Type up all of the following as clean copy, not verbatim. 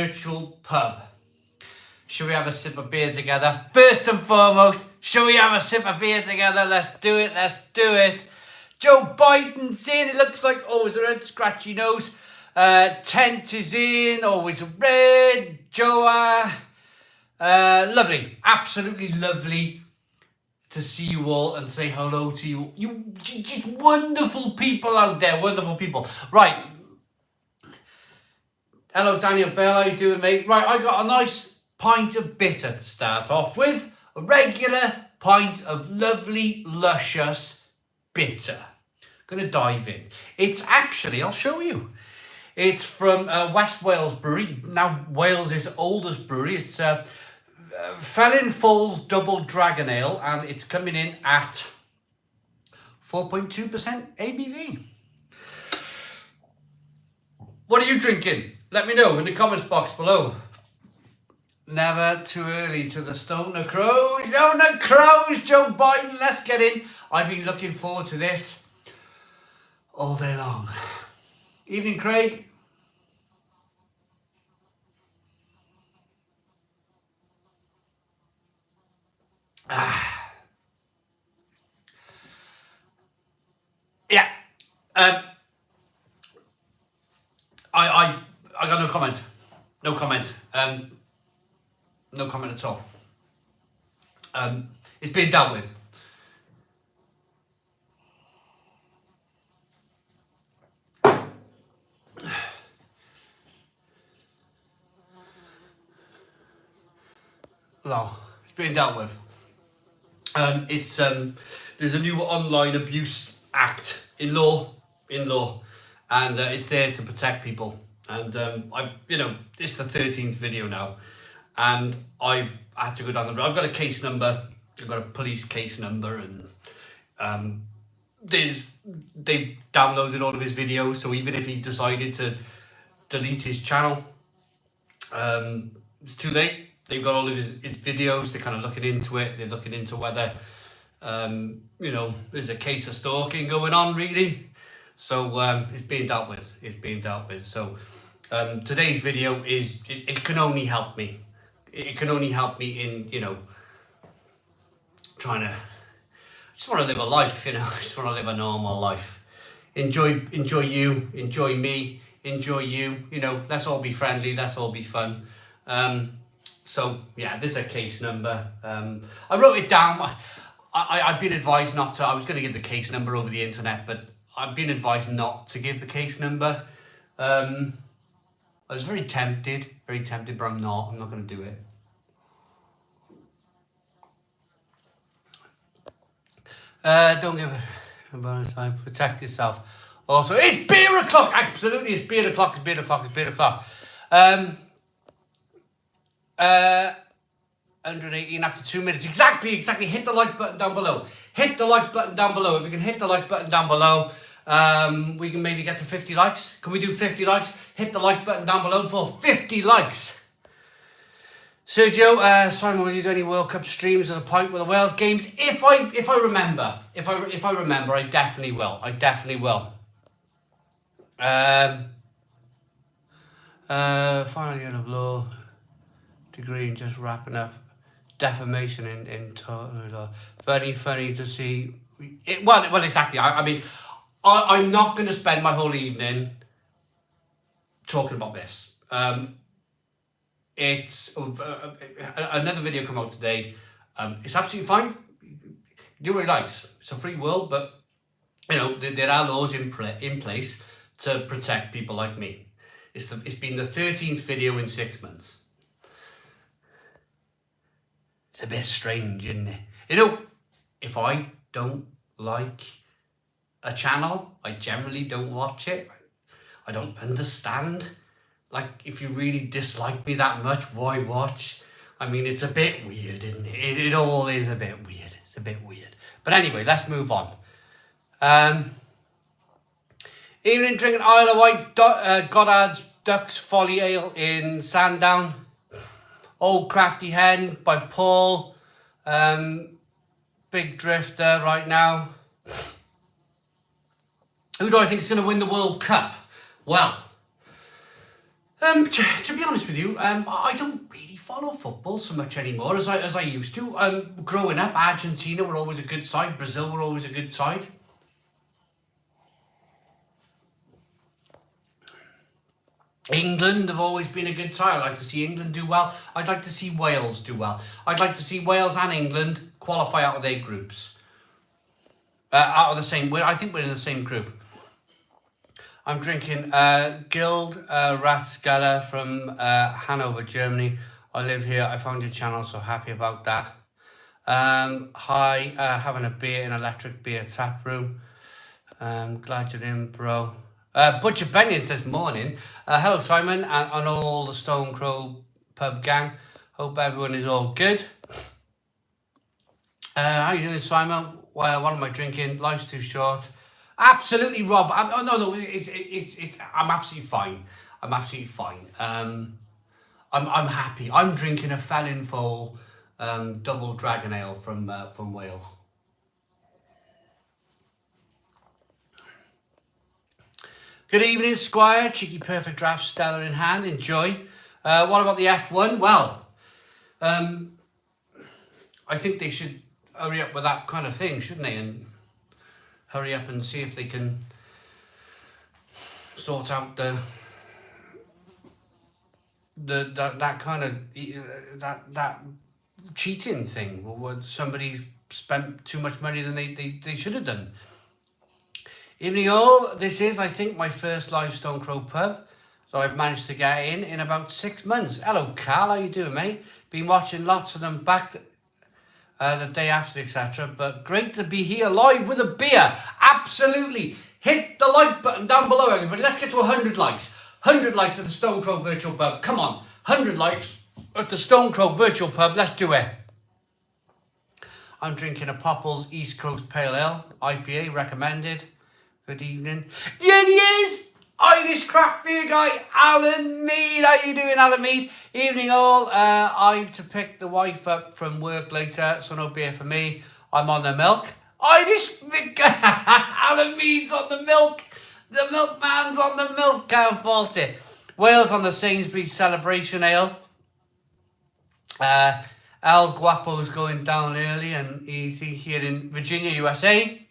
virtual pub. Shall we have a sip of beer together? First and foremost, shall we have a sip of beer together? Let's do it, let's do it. Joe Biden's in, it looks like always a red scratchy nose. Tent is in, always red. Joa. Lovely, absolutely lovely to see you all and say hello to you. You just wonderful people out there, wonderful people. Right. Hello, Daniel Bell, how you doing, mate? Right, I got a nice pint of bitter to start off with. A regular pint of lovely, luscious bitter. Gonna dive in. It's actually, I'll show you. It's from West Wales Brewery, now Wales' oldest brewery. It's Felin Falls Double Dragon Ale, and it's coming in at 4.2% ABV. What are you drinking? Let me know in the comments box below. Never too early to the Stoner Crows. Stoner Crows, Joe Biden, let's get in. I've been looking forward to this all day long. Evening, Craig. Yeah. I got no comment. No comment. No comment at all. It's being dealt with. No, it's being dealt with. There's a new online abuse act in law, and it's there to protect people. And it's the 13th video now, and I've had to go down the road. I've got a case number. I've got a police case number, and they've downloaded all of his videos. So even if he decided to delete his channel, it's too late. They've got all of his videos. They're kind of looking into it. They're looking into whether, there's a case of stalking going on, really. So it's being dealt with. It's being dealt with. So today's video it can only help me. It can only help me in, trying to. I just want to live a life, I just want to live a normal life. Enjoy you. Enjoy me. Enjoy you. Let's all be friendly. Let's all be fun. So yeah, this is a case number. I wrote it down. I've been advised not to. I was going to give the case number over the internet, but I've been advised not to give the case number. I was very tempted, but I'm not. I'm not going to do it. Don't give it a bonus time. Protect yourself. Also, it's beer o'clock. Absolutely, it's beer o'clock. It's beer o'clock. It's beer o'clock. 118 after 2 minutes. Exactly. Hit the like button down below. Hit the like button down below. If you can hit the like button down below, we can maybe get to 50 likes. Can we do 50 likes? Hit the like button down below for 50 likes. Sergio, Simon, will you do any World Cup streams at a point with the Wales games? If I remember, I definitely will. Final year of law degree and just wrapping up. Defamation in total. Very funny to see. Well, exactly. I'm not going to spend my whole evening talking about this. It's another video come out today. It's absolutely fine. Do what he likes. It's a free world, but there are laws in place to protect people like me. It's been the 13th video in 6 months. It's a bit strange, isn't it? If I don't like a channel, I generally don't watch it. I don't understand. Like, if you really dislike me that much, why watch? It's a bit weird, isn't it? It all is a bit weird. It's a bit weird. But anyway, let's move on. Evening drinking Isle of Wight, Goddard's Ducks Folly Ale in Sandown. Old Crafty Hen by Paul. Big drifter right now. Who do I think is going to win the World Cup? Well, To be honest with you, I don't really follow football so much anymore as I used to. Growing up, Argentina were always a good side. Brazil were always a good side. England have always been a good side. I'd like to see England do well. I'd like to see Wales do well. I'd like to see Wales and England qualify out of their groups. Out of the same. I think we're in the same group. I'm drinking Guild Rathskeller from Hanover, Germany. I live here. I found your channel, so happy about that. Hi, having a beer in Electric Beer Tap Room. Glad you're in, bro. Butcher Benyon says morning. Hello, Simon, and all the Stone Crow pub gang. Hope everyone is all good. How you doing, Simon? Well, what am I drinking? Life's too short. Absolutely, Rob. I'm absolutely fine. I'm absolutely fine. I'm happy. I'm drinking a Felin Foal double dragon ale from Wales. Good evening, Squire. Cheeky Perfect Draft Stella in hand. Enjoy. What about the F1? Well, I think they should hurry up with that kind of thing, shouldn't they? And hurry up and see if they can sort out that kind of that cheating thing, where somebody spent too much money than they should have done. Evening all, this is, I think, my first live Stone Crow pub, so I've managed to get in about 6 months. Hello, Carl, how you doing, mate? Been watching lots of them back the day after, etc. But great to be here live with a beer. Absolutely. Hit the like button down below, everybody. Let's get to 100 likes. 100 likes at the Stone Crow Virtual Pub. Come on, 100 likes at the Stone Crow Virtual Pub. Let's do it. I'm drinking a Popples East Coast Pale Ale, IPA, recommended. Good evening. Yeah, he is! Irish craft beer guy, Alan Mead. How you doing, Alan Mead? Evening all. I've to pick the wife up from work later, so no beer for me. I'm on the milk. Irish Alan Mead's on the milk. The milkman's on the milk. Can't fault it. Wales on the Sainsbury's Celebration Ale. El Guapo's going down early and easy here in Virginia, USA.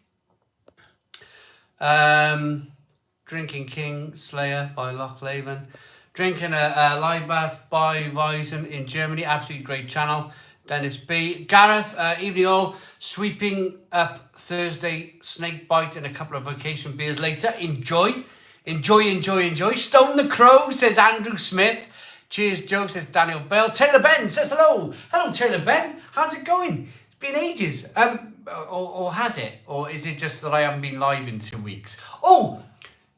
Drinking King Slayer by Loch Leven. Drinking a Liebach by Weizen in Germany. Absolutely great channel. Dennis B. Gareth, evening all. Sweeping up Thursday snake bite and a couple of vacation beers later. Enjoy. Enjoy, enjoy, enjoy. Stone the Crow, says Andrew Smith. Cheers, Joe, says Daniel Bell. Taylor Ben says hello. Hello, Taylor Ben. How's it going? It's been ages. Or has it? Or is it just that I haven't been live in 2 weeks? Oh,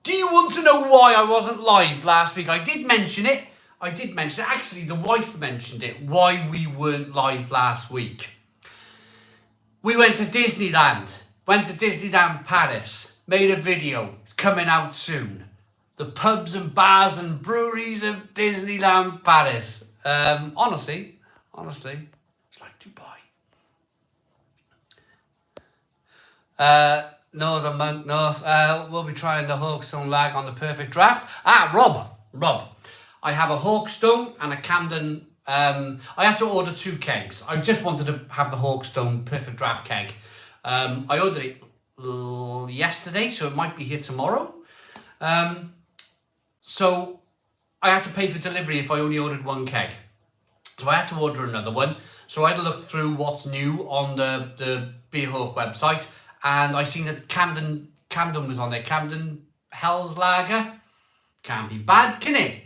do you want to know why I wasn't live last week? I did mention it. Actually, the wife mentioned it. Why we weren't live last week. We went to Disneyland. Went to Disneyland Paris. Made a video. It's coming out soon. The pubs and bars and breweries of Disneyland Paris. Honestly, it's like Dubai. Northern Monk North. We'll be trying the Hawkstone Lag on the perfect draft. Rob. I have a Hawkstone and a Camden. I had to order 2 kegs. I just wanted to have the Hawkstone perfect draft keg. I ordered it yesterday, so it might be here tomorrow. So I had to pay for delivery if I only ordered 1 keg. So I had to order another one. So I had to look through what's new on the Beer Hawk website. And I seen that Camden was on there. Camden Hell's Lager. Can't be bad, can it?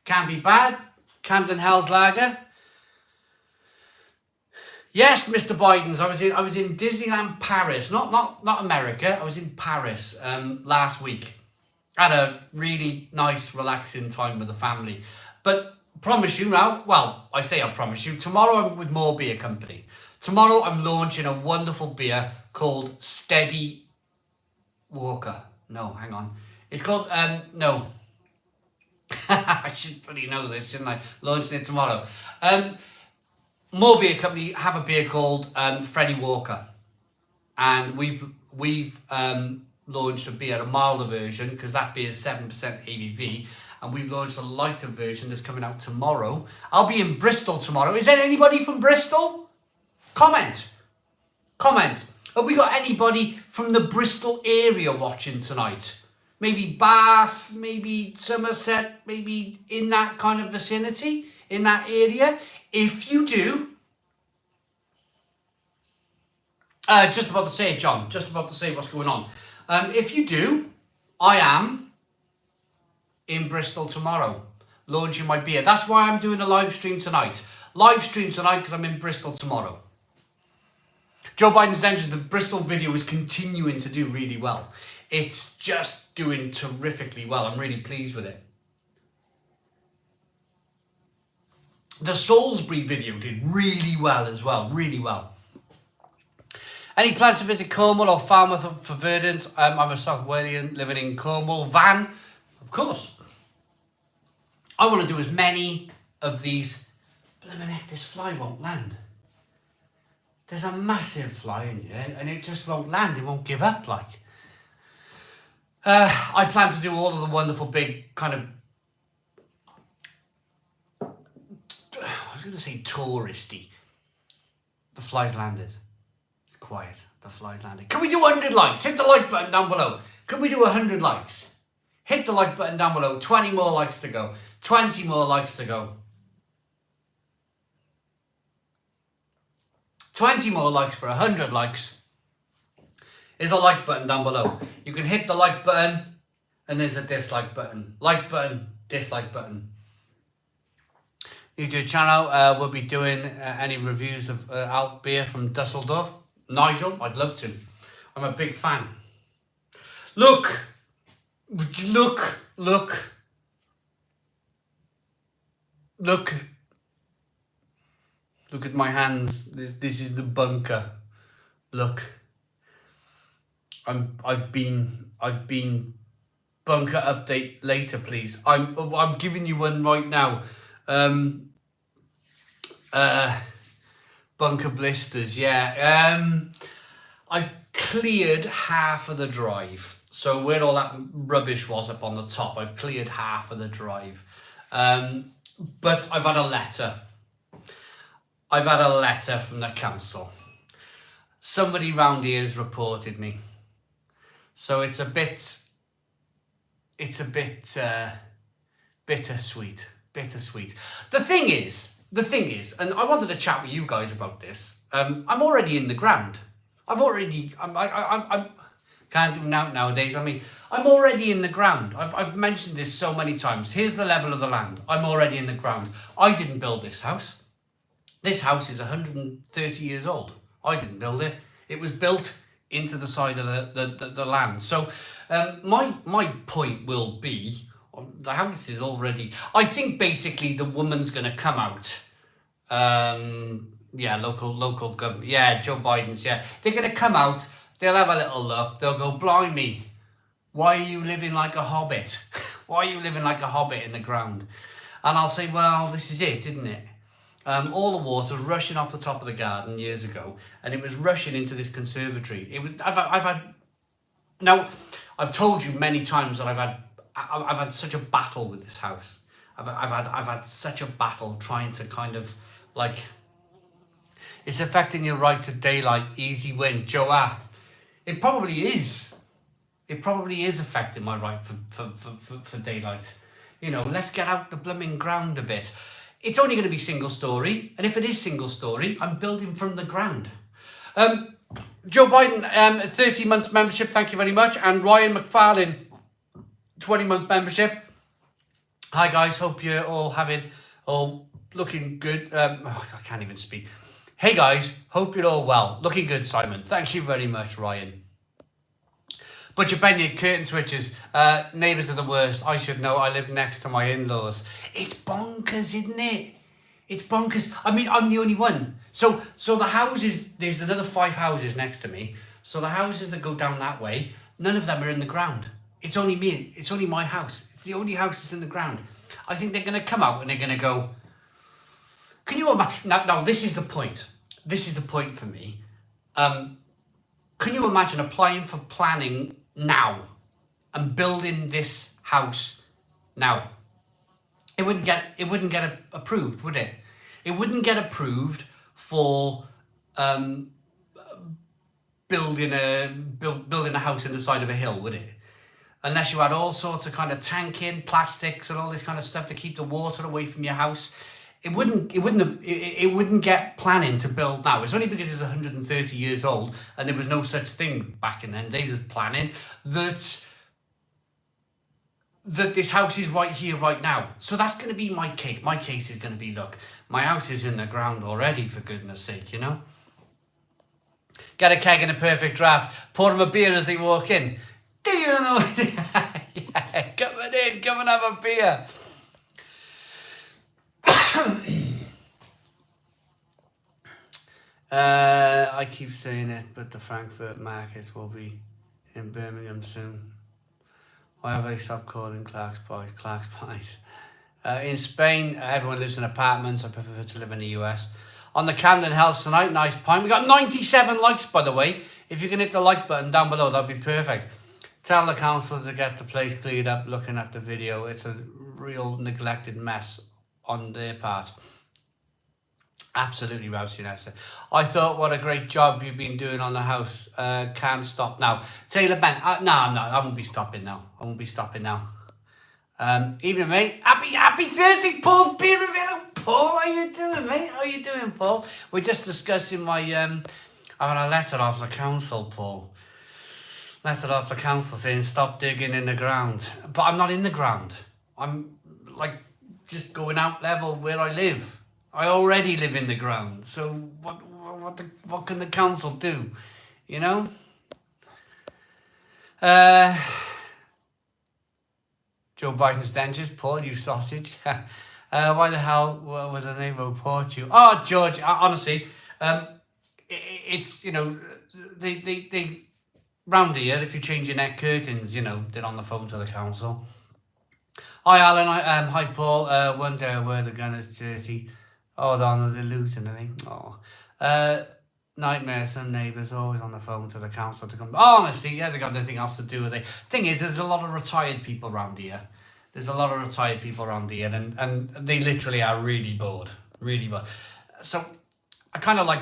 Can't be bad. Camden Hell's Lager. Yes, Mr. Bidens. I was in Disneyland Paris, not America. I was in Paris last week. Had a really nice, relaxing time with the family. But promise you now, well, I promise you, tomorrow I'm with More Beer Company. Tomorrow I'm launching a wonderful beer called Steady Walker. No, hang on. It's called, no. I should pretty know this, shouldn't I? Launching it tomorrow. More Beer Company have a beer called Freddie Walker. And we've launched a beer, a milder version, because that beer is 7% ABV. and we've launched a lighter version that's coming out tomorrow. I'll be in Bristol tomorrow. Is there anybody from Bristol? Comment. Have we got anybody from the Bristol area watching tonight? Maybe Bath, maybe Somerset, maybe in that kind of vicinity, in that area. If you do, just about to say it, John, just about to say what's going on. If you do, I am in Bristol tomorrow, launching my beer. That's why I'm doing a live stream tonight. Because I'm in Bristol tomorrow. Joe Biden's entrance, the Bristol video is continuing to do really well. It's just doing terrifically well. I'm really pleased with it. The Salisbury video did really well as well, really well. Any plans to visit Cornwall or Falmouth for Verdant? I'm a South Walian living in Cornwall. Van, of course. I want to do as many of these. Blimey heck, this fly won't land. There's a massive fly in here and it just won't land. It won't give up like. I plan to do all of the wonderful big kind of, I was going to say touristy. The fly's landed. It's quiet. The fly's landed. Can we do 100 likes? Hit the like button down below. Can we do 100 likes? Hit the like button down below. 20 more likes to go. 20 more likes to go. 20 more likes for 100 likes. There's a like button down below. You can hit the like button and there's a dislike button. Like button, dislike button. YouTube channel, we'll be doing any reviews of alt beer from Dusseldorf. Nigel, I'd love to. I'm a big fan. Look at my hands. This is the bunker. Look. I've been bunker update later, please. I'm giving you one right now. Bunker blisters, yeah. I've cleared half of the drive. So where all that rubbish was up on the top, I've cleared half of the drive. But I've had a letter. I've had a letter from the council. Somebody round here has reported me. So it's a bit bittersweet. The thing is, and I wanted to chat with you guys about this. I'm already in the ground. I'm can't do nowadays. I mean, I'm already in the ground. I've mentioned this so many times. Here's the level of the land. I'm already in the ground. I didn't build this house. This house is 130 years old. I didn't build it. It was built into the side of the land. So my point will be, the house is already, I think basically the woman's going to come out. Yeah, local government. Yeah, Joe Biden's, yeah. They're going to come out, they'll have a little look, they'll go, blimey, why are you living like a hobbit? Why are you living like a hobbit in the ground? And I'll say, well, this is it, isn't it? All the water was rushing off the top of the garden years ago, and it was rushing into this conservatory. It was. I've told you many times that I've had such a battle with this house. I've had such a battle trying to kind of like. It's affecting your right to daylight. Easy win, Joa. It probably is. It probably is affecting my right for daylight. You know, let's get out the blooming ground a bit. It's only going to be single story, and if it is single story, I'm building from the ground. Joe Biden, 30 months membership, thank you very much. And Ryan McFarlane, 20-month membership. Hi guys, hope you're all looking good. I can't even speak. Hey guys, hope you're all well. Looking good, Simon. Thank you very much, Ryan. But your Benyon curtain switches, neighbours are the worst. I should know. I live next to my in-laws. It's bonkers, isn't it? It's bonkers. I mean, I'm the only one. So the houses, there's another 5 houses next to me. So the houses that go down that way, none of them are in the ground. It's only me. It's only my house. It's the only house that's in the ground. I think they're going to come out and they're going to go, can you imagine? Now, this is the point. This is the point for me. Can you imagine applying for planning now and building this house now? it wouldn't get approved, would it? It wouldn't get approved for building a house in the side of a hill, would it? Unless you had all sorts of kind of tanking, plastics, and all this kind of stuff to keep the water away from your house. It wouldn't get planning to build now. It's only because it's 130 years old and there was no such thing back in them days as planning that this house is right here, right now. So that's going to be my case. My case is going to be, look, my house is in the ground already, for goodness sake, you know? Get a keg and a perfect draft. Pour them a beer as they walk in. Do you know? Yeah, come and have a beer. I keep saying it, but the Frankfurt markets will be in Birmingham soon. Why have they stopped calling Clark's Pies? In Spain, everyone lives in apartments. I prefer to live in the US. On the Camden Hells tonight, nice pint. We got 97 likes, by the way. If you can hit the like button down below, that'd be perfect. Tell the council to get the place cleared up. Looking at the video, it's a real neglected mess on their part. Absolutely, Rousey Nessa. I thought, what a great job you've been doing on the house. Can't stop now. Taylor Ben, no, I won't be stopping now. Evening, mate. Happy Thursday, Paul. Beer reveal. Paul, how you doing, mate? How you doing, Paul? We're just discussing my I got a letter off the council, Paul. Letter off the council saying stop digging in the ground. But I'm not in the ground. I'm like just going out level where I live. I already live in the ground. So what can the council do? You know? Joe Biden's dentures, Paul, you sausage. Why the hell was a neighbour report you? Oh, George, honestly, it's, you know, they round here, if you change your net curtains, you know, they're on the phone to the council. Hi, Alan. Hi, Paul. One day I wear the gunner's jersey. Hold on, they're losing, I think. Oh. Nightmare, some neighbours always on the phone to the council to come. Oh, honestly, yeah, they got nothing else to do with it. Thing is, there's a lot of retired people around here. And they literally are really bored. So I kind of like,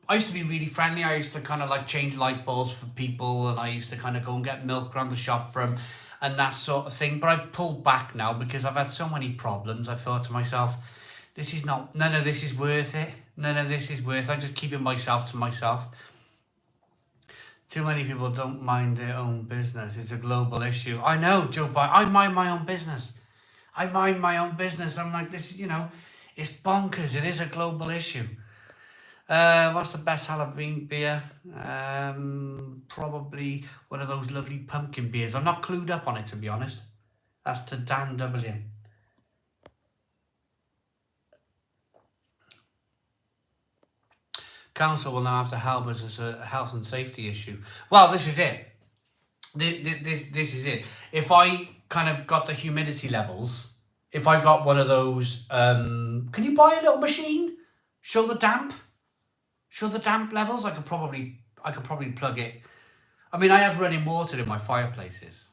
I used to be really friendly. I used to kind of like change light bulbs for people, and I used to kind of go and get milk around the shop from and that sort of thing. But I've pulled back now because I've had so many problems. I've thought to myself, none of this is worth it. I'm just keeping myself to myself. Too many people don't mind their own business. It's a global issue. I know, Joe Biden. I mind my own business. I'm like, this, you know, it's bonkers. It is a global issue. What's the best Halloween beer? Probably one of those lovely pumpkin beers. I'm not clued up on it, to be honest. That's to Dan W. Council will now have to help us as a health and safety issue. Well, this is it. This is it. If I kind of got the humidity levels, if I got one of those, can you buy a little machine? Show the damp levels. I could probably plug it. I mean, I have running water in my fireplaces.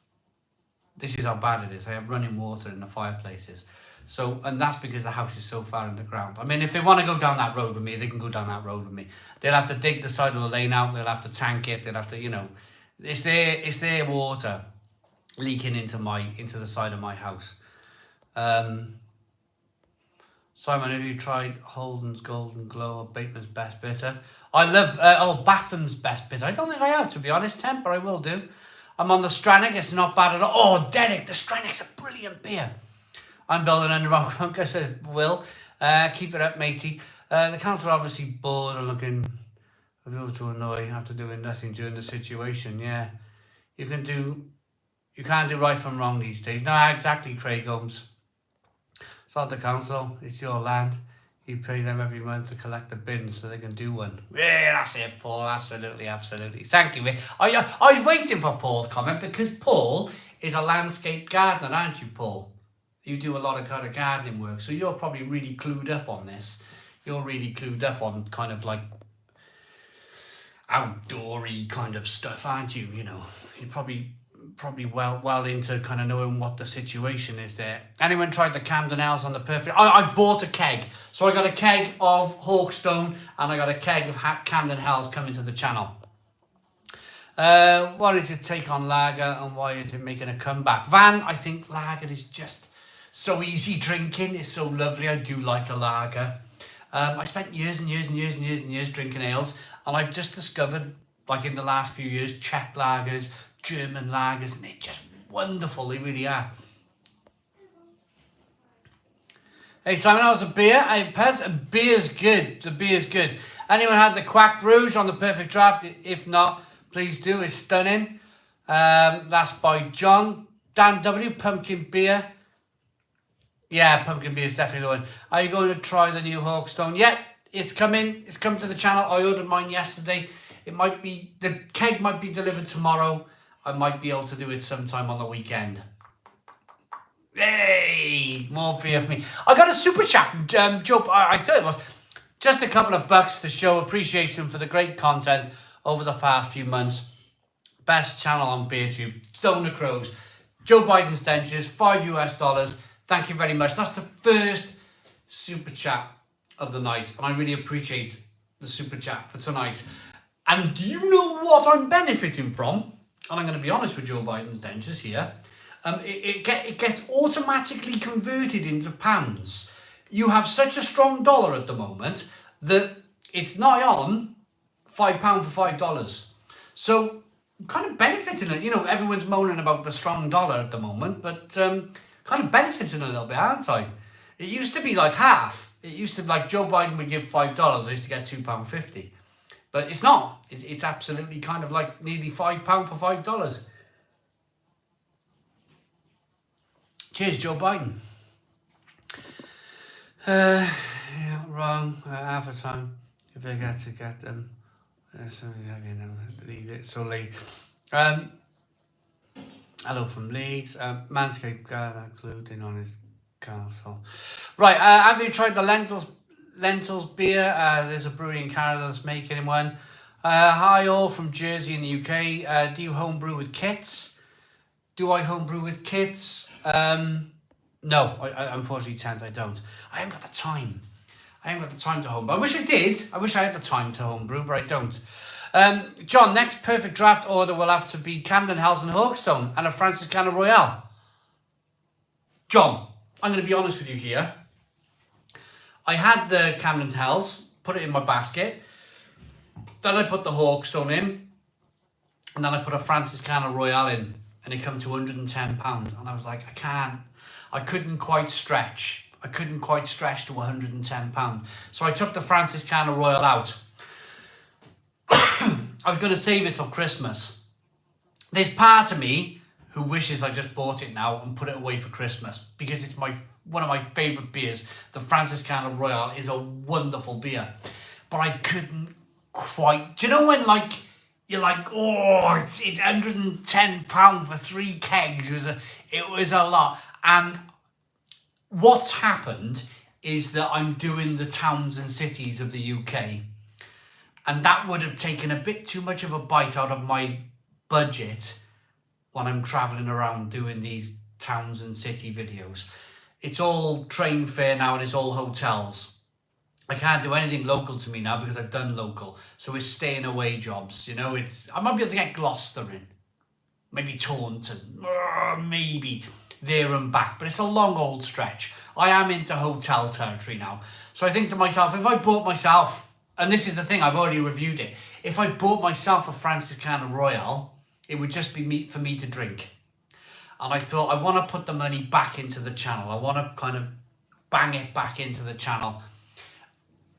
This is how bad it is. I have running water in the fireplaces. So, and that's because the house is so far in the ground. I mean, if they want to go down that road with me, they can go down that road with me. They'll have to dig the side of the lane out. They'll have to tank it. They'll have to, you know, it's their water leaking into the side of my house. Simon, have you tried Holden's Golden Glow or Bateman's Best Bitter? I love Batham's Best Bitter. I don't think I have, to be honest, Temper. I will do. I'm on the Stranick. It's not bad at all. Oh, Derek, the Stranick's a brilliant beer. I'm building under our bunker, says Will. Keep it up, matey. The council are obviously bored and looking for people to annoy after doing nothing during the situation. Yeah, you can't do right from wrong these days. No, exactly, Craig Holmes. It's not the council. It's your land. You pay them every month to collect the bins so they can do one. Yeah, that's it, Paul. Absolutely. Thank you, mate. I was waiting for Paul's comment because Paul is a landscape gardener, aren't you, Paul? You do a lot of kind of gardening work, so you're probably really clued up on this. You're really clued up on kind of like outdoory kind of stuff, aren't you? You know, you're probably probably well into kind of knowing what the situation is there. Anyone tried the Camden Ales on the perfect? I bought a keg. So I got a keg of Hawkstone and I got a keg of Camden Ales coming to the channel. What is your take on lager and why is it making a comeback? Van, I think lager is just so easy drinking. It's so lovely. I do like a lager. I spent years and years drinking ales, and I've just discovered, like in the last few years, Czech lagers, German lagers, and they're just wonderful. They really are. Hey Simon, how's the beer? Hey Pez, the beer's good. The beer's good. Anyone had the Quack Rouge on the perfect draft? If not, please do. It's stunning. That's by John. Dan W. Pumpkin beer. Yeah, pumpkin beer is definitely the one. Are you going to try the new Hawkstone? Yeah, it's coming. It's come to the channel. I ordered mine yesterday. It might be, the keg might be delivered tomorrow. I might be able to do it sometime on the weekend. Hey, more beer for me. I got a super chat from Joe. I thought it was just a couple of bucks to show appreciation for the great content over the past few months. Best channel on BeerTube. Stoner Crows. Joe Biden's dentures, $5 US. Thank you very much. That's the first super chat of the night. And I really appreciate the super chat for tonight. And do you know what I'm benefiting from? And I'm going to be honest with Joe Biden's dentures here. It gets automatically converted into pounds. You have such a strong dollar at the moment that it's nigh on £5 for $5. So I'm kind of benefiting it. You know, everyone's moaning about the strong dollar at the moment, but kind of benefiting a little bit, aren't I? It used to be like half. It used to be like Joe Biden would give $5. I used to get £2.50. But it's not. It's absolutely kind of like nearly £5 for $5. Cheers, Joe Biden. Yeah, wrong. Half the time. If I get to get them, something that you know, leave it so late. Hello from Leeds. Manscaped guy including on his castle. Right, have you tried the lentils beer? There's a brewery in Canada that's making one. Hi all from Jersey in the UK. Do you homebrew with kits? Do I homebrew with kits? No, I unfortunately I don't. I haven't got the time. I haven't got the time to homebrew. I wish I did. I wish I had the time to homebrew, but I don't. John, next perfect draft order will have to be Camden Hells and Hawkstone and a Franciscana Royale. John, I'm going to be honest with you here. I had the Camden Hells, put it in my basket. Then I put the Hawkstone in. And then I put a Franciscana Royale in. And it came to £110. And I was like, I couldn't quite stretch. I couldn't quite stretch to £110. So I took the Franciscana Royale out. I was going to save it till Christmas. There's part of me who wishes I just bought it now and put it away for Christmas because it's one of my favourite beers. The Franciscana Royale is a wonderful beer. But I couldn't quite... Do you know when you're like, oh, it's £110 for 3 kegs. It was a lot. And what's happened is that I'm doing the towns and cities of the UK. And that would have taken a bit too much of a bite out of my budget when I'm travelling around doing these towns and city videos. It's all train fare now and it's all hotels. I can't do anything local to me now because I've done local. So it's staying away jobs, you know. I might be able to get Gloucester in. Maybe Taunton. Maybe there and back. But it's a long old stretch. I am into hotel territory now. So I think to myself, if I bought myself... And this is the thing, I've already reviewed it. If I bought myself a Franciscana Royale, it would just be for me to drink. And I thought, I want to put the money back into the channel. I want to kind of bang it back into the channel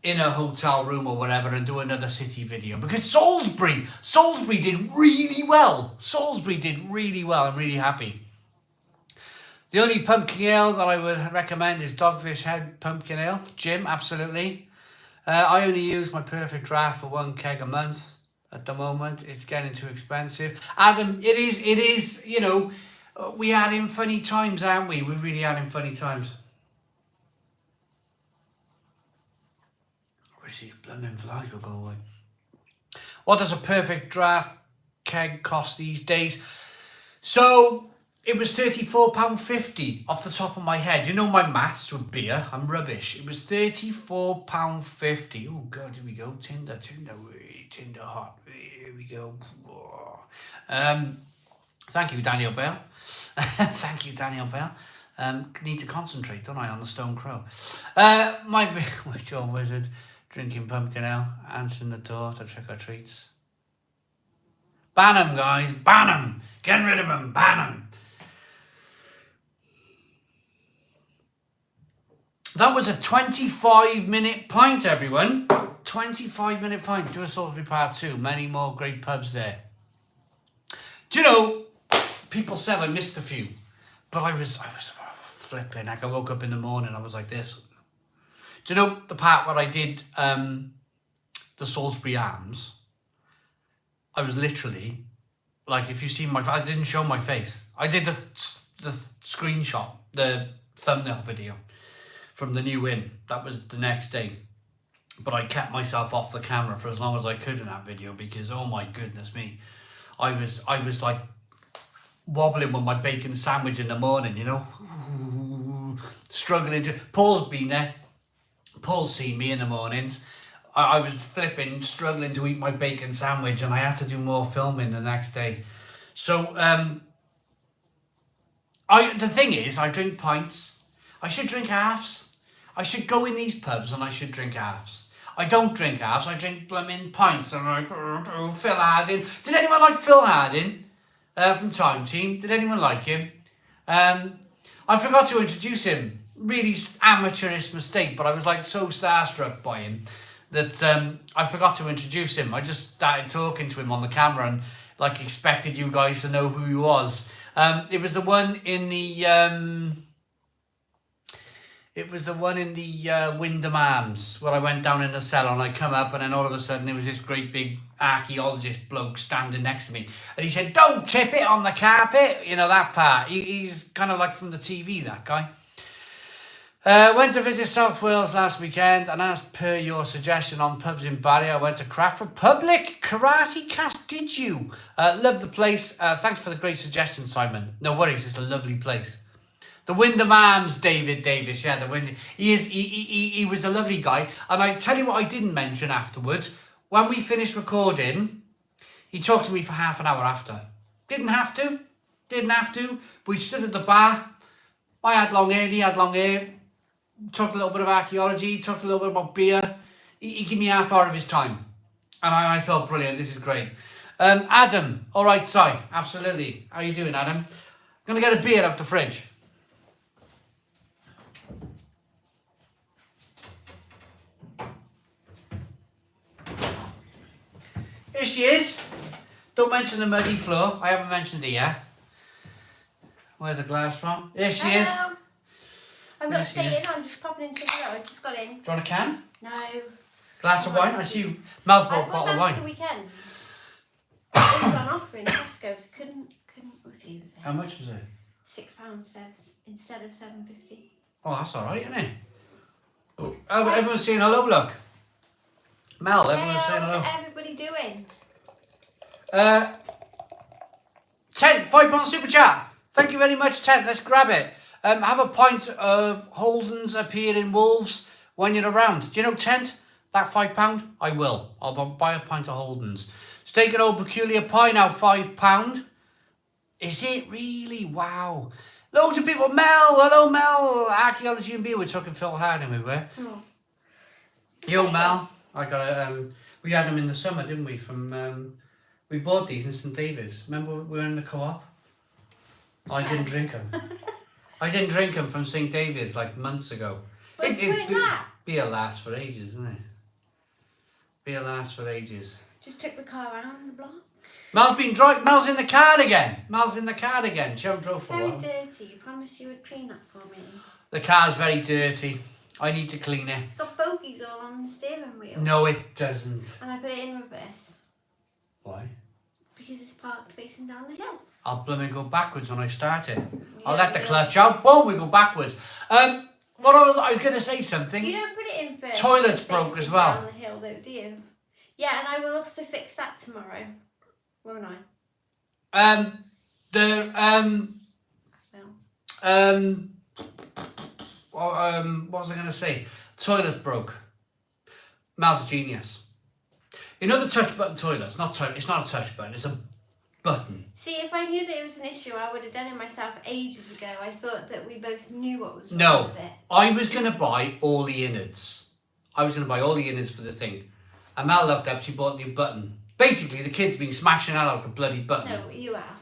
in a hotel room or whatever and do another city video. Because Salisbury did really well. Salisbury did really well. I'm really happy. The only pumpkin ale that I would recommend is Dogfish Head Pumpkin Ale. Jim, absolutely. I only use my perfect draft for 1 keg a month at the moment. It's getting too expensive. Adam, it is, you know, we are in funny times, aren't we? We really are in funny times. I wish these blooming flies will go away. What does a perfect draft keg cost these days? So it was £34.50 off the top of my head. You know my maths with beer. I'm rubbish. It was £34.50. Oh God, here we go. Tinder hot. Here we go. Thank you, Daniel Bell. Thank you, Daniel Bell. Need to concentrate, don't I, on the Stone Crow? My old wizard, drinking pumpkin ale, answering the door to trick or treats. Ban 'em, guys, ban 'em. Get rid of 'em, ban 'em. That was a 25-minute pint, everyone. 25-minute pint. Do a Salisbury Part 2. Many more great pubs there. Do you know, people said I missed a few, but I was flipping. Like I woke up in the morning, I was like this. Do you know the part where I did the Salisbury Arms? I was literally, like, if you see my, I didn't show my face. I did the screenshot, the thumbnail video from the new inn. That was the next day. But I kept myself off the camera for as long as I could in that video because, oh my goodness me, I was like wobbling with my bacon sandwich in the morning, you know, struggling to. Paul's been there. Paul's seen me in the mornings. I was flipping, struggling to eat my bacon sandwich, and I had to do more filming the next day. So the thing is, I drink pints. I should drink halves. I should go in these pubs and I should drink halves. I don't drink halves. I drink blooming pints. And I Phil Harding. Did anyone like Phil Harding from Time Team? Did anyone like him? I forgot to introduce him. Really amateurish mistake, but I was like so starstruck by him that I forgot to introduce him. I just started talking to him on the camera and like expected you guys to know who he was. It was the one in the Wyndham Arms where I went down in the cellar and I come up and then all of a sudden there was this great big archaeologist bloke standing next to me and he said, "Don't tip it on the carpet." You know that part. He's kind of like from the TV, that guy. Went to visit South Wales last weekend, and as per your suggestion on pubs in Barry, I went to Craft Republic Karate Cask. Did you? Love the place. Thanks for the great suggestion, Simon. No worries, it's a lovely place. The Wyndham Arms, David Davis. Yeah, he was a lovely guy. And I tell you what I didn't mention afterwards. When we finished recording, he talked to me for half an hour after. Didn't have to. But we stood at the bar. I had long hair, he had long hair. Talked a little bit of archaeology, talked a little bit about beer. He gave me half hour of his time. And I felt brilliant, this is great. Adam, all right, Si, absolutely. How you doing, Adam? I'm going to get a beer out the fridge. Here she is. Don't mention the muddy floor. I haven't mentioned it yet. Where's the glass from? Here she is. I'm not staying, I'm just popping into the room. I just got in. Do you want a can? No. Glass of wine? I see you. Mel's brought a bottle of wine. The weekend. It was on offer in Tesco, so couldn't refuse it. How much was it? £6 instead of £7.50. Oh, that's alright, isn't it? Oh, everyone's saying hello, look. Mel, everyone's saying hello. How's everybody doing? £5 super chat. Thank you very much, Ted. Let's grab it. Have a pint of Holden's up here in Wolves when you're around. Do you know Tent? That £5? I will. I'll buy a pint of Holden's. Steak and Old Peculiar Pie now £5. Is it really? Wow. Loads of people. Mel, hello Mel. Archaeology and beer. We're talking Phil Harding, we were. Oh. Yo Mel. I got we had them in the summer, didn't we? From we bought these in St David's. Remember we were in the co-op? I didn't drink them. I didn't drink them from St David's like months ago. Beer lasts for ages, isn't it? Beer lasts for ages. Just took the car around the block. Mel's in the car again. She hasn't drove for a while. It's very dirty. You promised you would clean that for me. The car's very dirty. I need to clean it. It's got bogies all on the steering wheel. No, it doesn't. And I put it in reverse. Why? Because it's parked facing down the hill. I'll blooming go backwards when I start it. I'll let the clutch out. Boom, we go backwards. I was going to say something. You don't put it in first. Toilet's broke as well. Down the hill though, do you? Yeah, and I will also fix that tomorrow, won't I? The No. what was I going to say? Toilet broke. Mel's a genius. You know the touch button toilet? It's not a touch button. It's a button. See, if I knew that it was an issue, I would have done it myself ages ago. I thought that we both knew what was wrong with it. I was going to buy all the innards. I was going to buy all the innards for the thing. And Mel looked up, she bought a new button. Basically, the kid's been smashing out the bloody button. No, you have.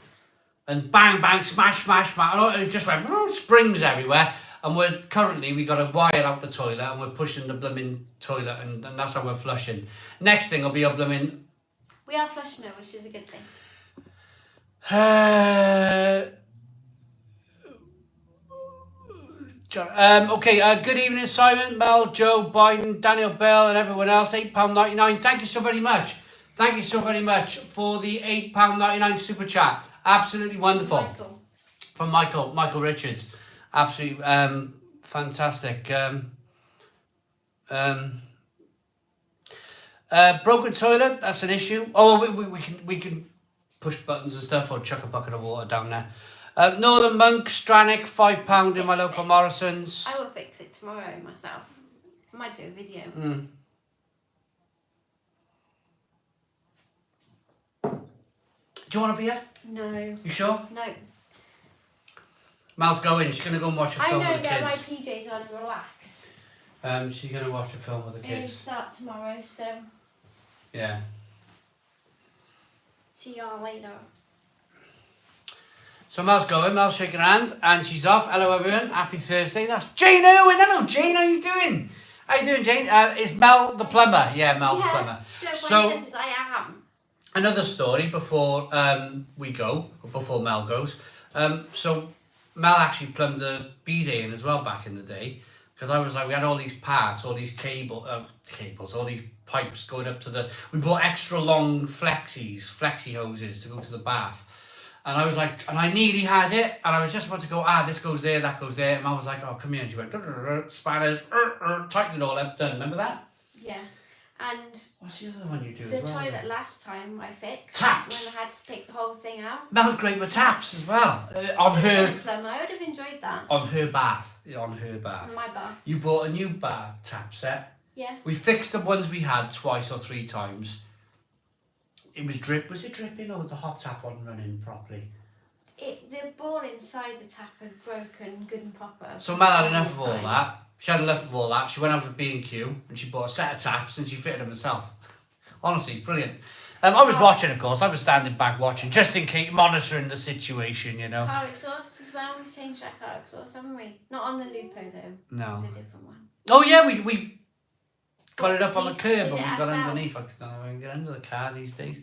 And bang, bang, smash, smash, smash. And it just went, springs everywhere. And we got a wire out the toilet and we're pushing the blooming toilet and that's how we're flushing. Next thing will be a blooming... We are flushing it, which is a good thing. Okay, good evening, Simon, Mel, Joe, Biden, Daniel Bell and everyone else. £8.99. Thank you so very much. Thank you so very much for the £8.99 super chat. Absolutely wonderful. Michael. From Michael Richards. Absolutely fantastic. Broken toilet, that's an issue. Oh, we can push buttons and stuff or chuck a bucket of water down there. Northern Monk, Stranick, £5 in my local Morrison's. I will fix it tomorrow myself. I might do a video. Do you want a beer? No. You sure? No. Mel's going. She's going to go and watch a film with the get kids. my PJs on and relax. She's going to watch a film with the It'll kids. start tomorrow, so Yeah. see y'all later. So Mel's going. Mel's shaking her hand and she's off. Hello everyone. Happy Thursday. That's Jane Irwin. Hello Jane. How you doing? How you doing, Jane? Is Mel the plumber? Yeah, Mel's the plumber. So I am. another story before we go, or before Mel goes. So Mel actually plumbed the bidet in as well back in the day. Because I was like, we had all these parts, all these cables, all these pipes going up to the... We bought extra long flexi hoses to go to the bath. And I was like, and I nearly had it. And I was just about to go, this goes there, that goes there. And Mel was like, oh, come here. And she went, spanners, tighten it all up, done. Remember that? Yeah. And what's the other one you do the as well? toilet last time I fixed. Taps. When I had to take the whole thing out. Mel's great with taps as well. On her... Plumber. I would have enjoyed that. On her bath. On her bath. On my bath. You bought a new bath tap set. Yeah. We fixed the ones we had twice or three times. It was Was it dripping or the hot tap wasn't running properly? The ball inside the tap had broken, good and proper. So Mel had enough of all that. She had enough of all that. She went out to B&Q and she bought a set of taps and she fitted them herself. Honestly, brilliant. I was watching, of course. I was standing back watching, just in case, monitoring the situation, you know. Car exhaust as well. We've changed that car exhaust, haven't we? Not on the Lupo though. No. It's a different one. Oh yeah, we got it up on the curb and we got ourselves? underneath. I don't know if I can get under the car these days.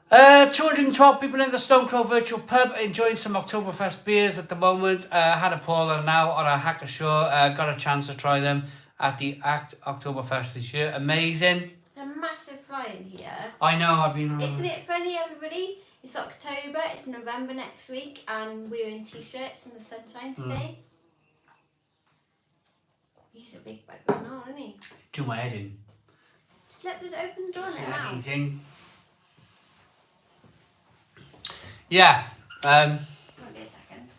212 people in the Stone Crow Virtual Pub enjoying some Oktoberfest beers at the moment. Had a Paula now on a Hackashaw. Got a chance to try them at the Oktoberfest this year. Amazing. A massive fly in here. I know, I've been... Isn't it funny, everybody? It's October, it's November next week, and we're in t-shirts in the sunshine today. He's a big bag going on, isn't he? Do my head in. Just let it open the door now. Anything. Yeah. Won't be a second.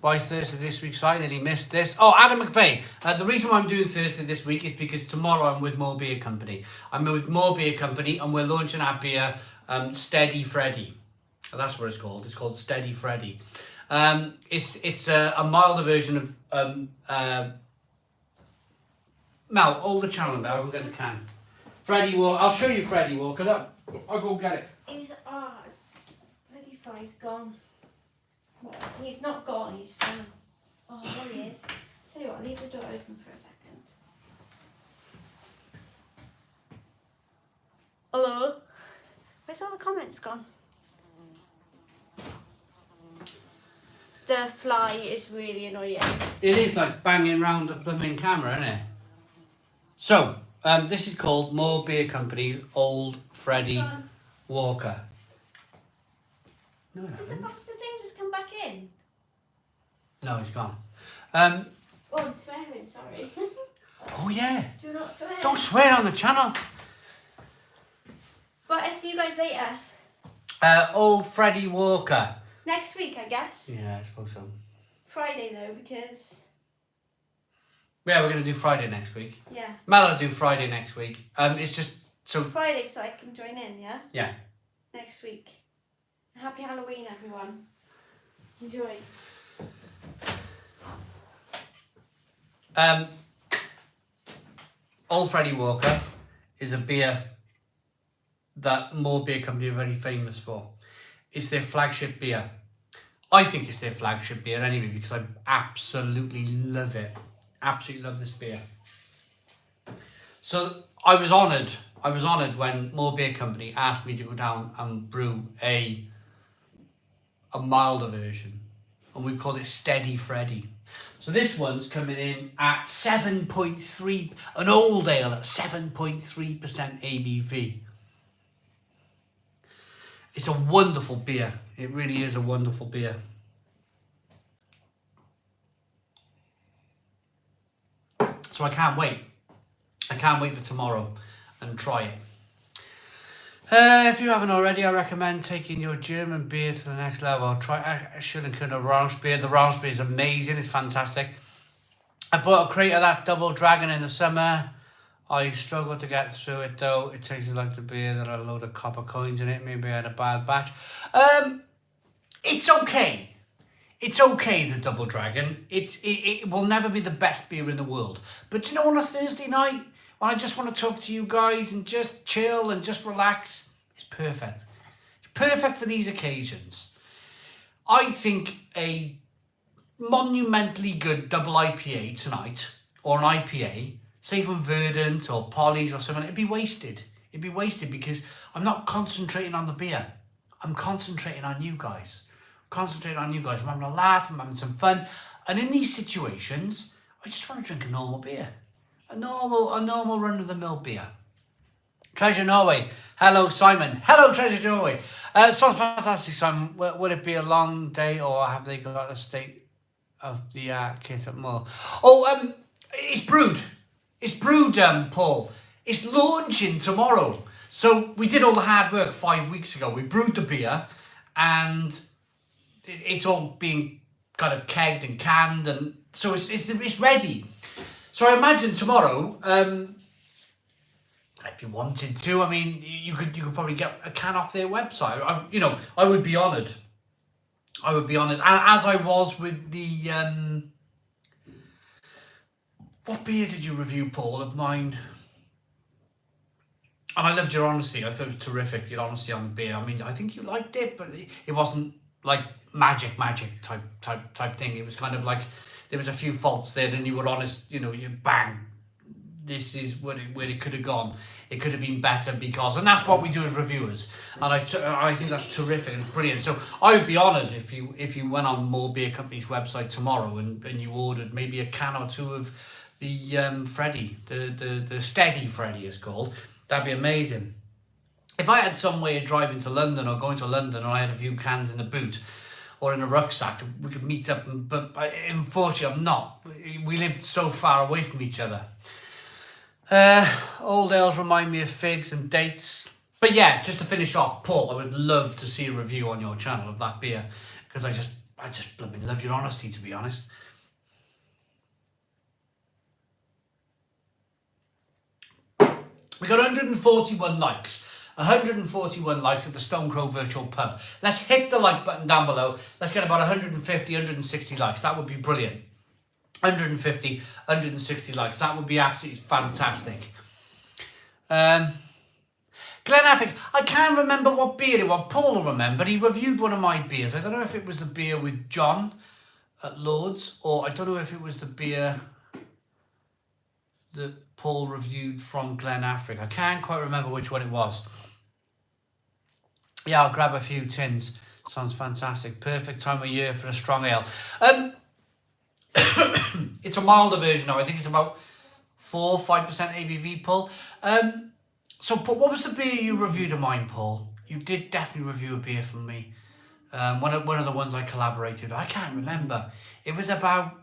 By Thursday this week, so I nearly missed this. Oh, Adam McVeigh. The reason why I'm doing Thursday this week is because tomorrow I'm with More Beer Company. I'm with More Beer Company and we're launching our beer, Steady Freddy. That's what it's called. It's called Steady Freddy. It's a milder version of... Mel, hold the channel now. I'll go get the can. Freddie Walker. I'll show you Freddie Walker. I'll go get it. Bloody fly's gone. Well, he's not gone, he's gone. Oh, there he is. Tell you what, I'll leave the door open for a second. Hello? Where's all the comments gone? The fly is really annoying. It is like banging round the blooming camera, isn't it? So, this is called More Beer Company's Old Freddie Walker. No, it Did the hasn't. bastard thing just come back in? No, it's gone. Oh, I'm swearing, sorry. Oh yeah. Do not swear. Don't swear on the channel. But I'll see you guys later. Old Freddie Walker. Next week, I guess. Yeah, I suppose so. Friday though, because Yeah, we're going to do Friday next week. yeah. Mel will do Friday next week. It's just so. Friday, so I can join in. Yeah. Yeah. Next week. Happy Halloween, everyone. Enjoy. Old Freddie Walker is a beer that Moore Beer Company are very famous for. It's their flagship beer. I think it's their flagship beer anyway because I absolutely love it. Absolutely love this beer. So I was honoured when Moore Beer Company asked me to go down and brew a milder version, and we called it Steady Freddy. So this one's coming in at 7.3, an old ale at 7.3% ABV. It's a wonderful beer. It really is a wonderful beer. So I can't wait. I can't wait for tomorrow and try it. If you haven't already, I recommend taking your German beer to the next level. Try Schillinger Orange beer. The Orange beer is amazing. It's fantastic. I bought a crate of that Double Dragon in the summer. I struggled to get through it though. It tasted like the beer that had a load of copper coins in it. Maybe I had a bad batch. It's okay. It's okay, the Double Dragon. It will never be the best beer in the world. But you know, on a Thursday night, when I just want to talk to you guys and just chill and just relax, it's perfect. It's perfect for these occasions. I think a monumentally good double IPA tonight, or an IPA, say from Verdant or Polly's or something, it'd be wasted. It'd be wasted because I'm not concentrating on the beer. I'm concentrating on you guys. I'm having a laugh, I'm having some fun. And in these situations, I just want to drink a normal beer. A normal run-of-the-mill beer. Treasure Norway. Hello, Simon. Hello, Treasure Norway. Sounds fantastic, Simon. Will it be a long day or have they got a state of the kit at Mull? Oh, it's brewed. It's brewed, Paul. It's launching tomorrow. So we did all the hard work 5 weeks ago. We brewed the beer and it's all being kind of kegged and canned, and so it's ready. So I imagine tomorrow, if you wanted to, I mean, you could probably get a can off their website. I would be honoured. I would be honoured, as I was with the. What beer did you review, Paul, of mine? And I loved your honesty. I thought it was terrific, your honesty on the beer. I mean, I think you liked it, but it wasn't like magic type thing. It was kind of like there was a few faults there, and you were honest. You bang. This is where it could have gone. It could have been better because, and that's what we do as reviewers. And I think that's terrific and brilliant. So I would be honoured if you went on Moore Beer Company's website tomorrow and you ordered maybe a can or two of the Freddy, the Steady Freddy is called. That'd be amazing. If I had some way of driving to London or going to London and I had a few cans in the boot or in a rucksack, we could meet up, but unfortunately I'm not. We live so far away from each other. Old ales remind me of figs and dates. But yeah, just to finish off, Paul, I would love to see a review on your channel of that beer because I just blooming love your honesty, to be honest. We got 141 likes. 141 likes at the Stone Crow Virtual Pub. Let's hit the like button down below. Let's get about 150, 160 likes. That would be brilliant. 150, 160 likes. That would be absolutely fantastic. Glen Affleck. I can't remember what beer it was. Paul will remember. He reviewed one of my beers. I don't know if it was the beer with John at Lord's, or I don't know if it was the beer that Paul reviewed from Glen Affleck. I can't quite remember which one it was. Yeah, I'll grab a few tins. Sounds fantastic. Perfect time of year for a strong ale. It's a milder version now. I think it's about 4-5% ABV, Paul. So, Paul, what was the beer you reviewed of mine, Paul? You did definitely review a beer from me. One of the ones I collaborated with. I can't remember. It was about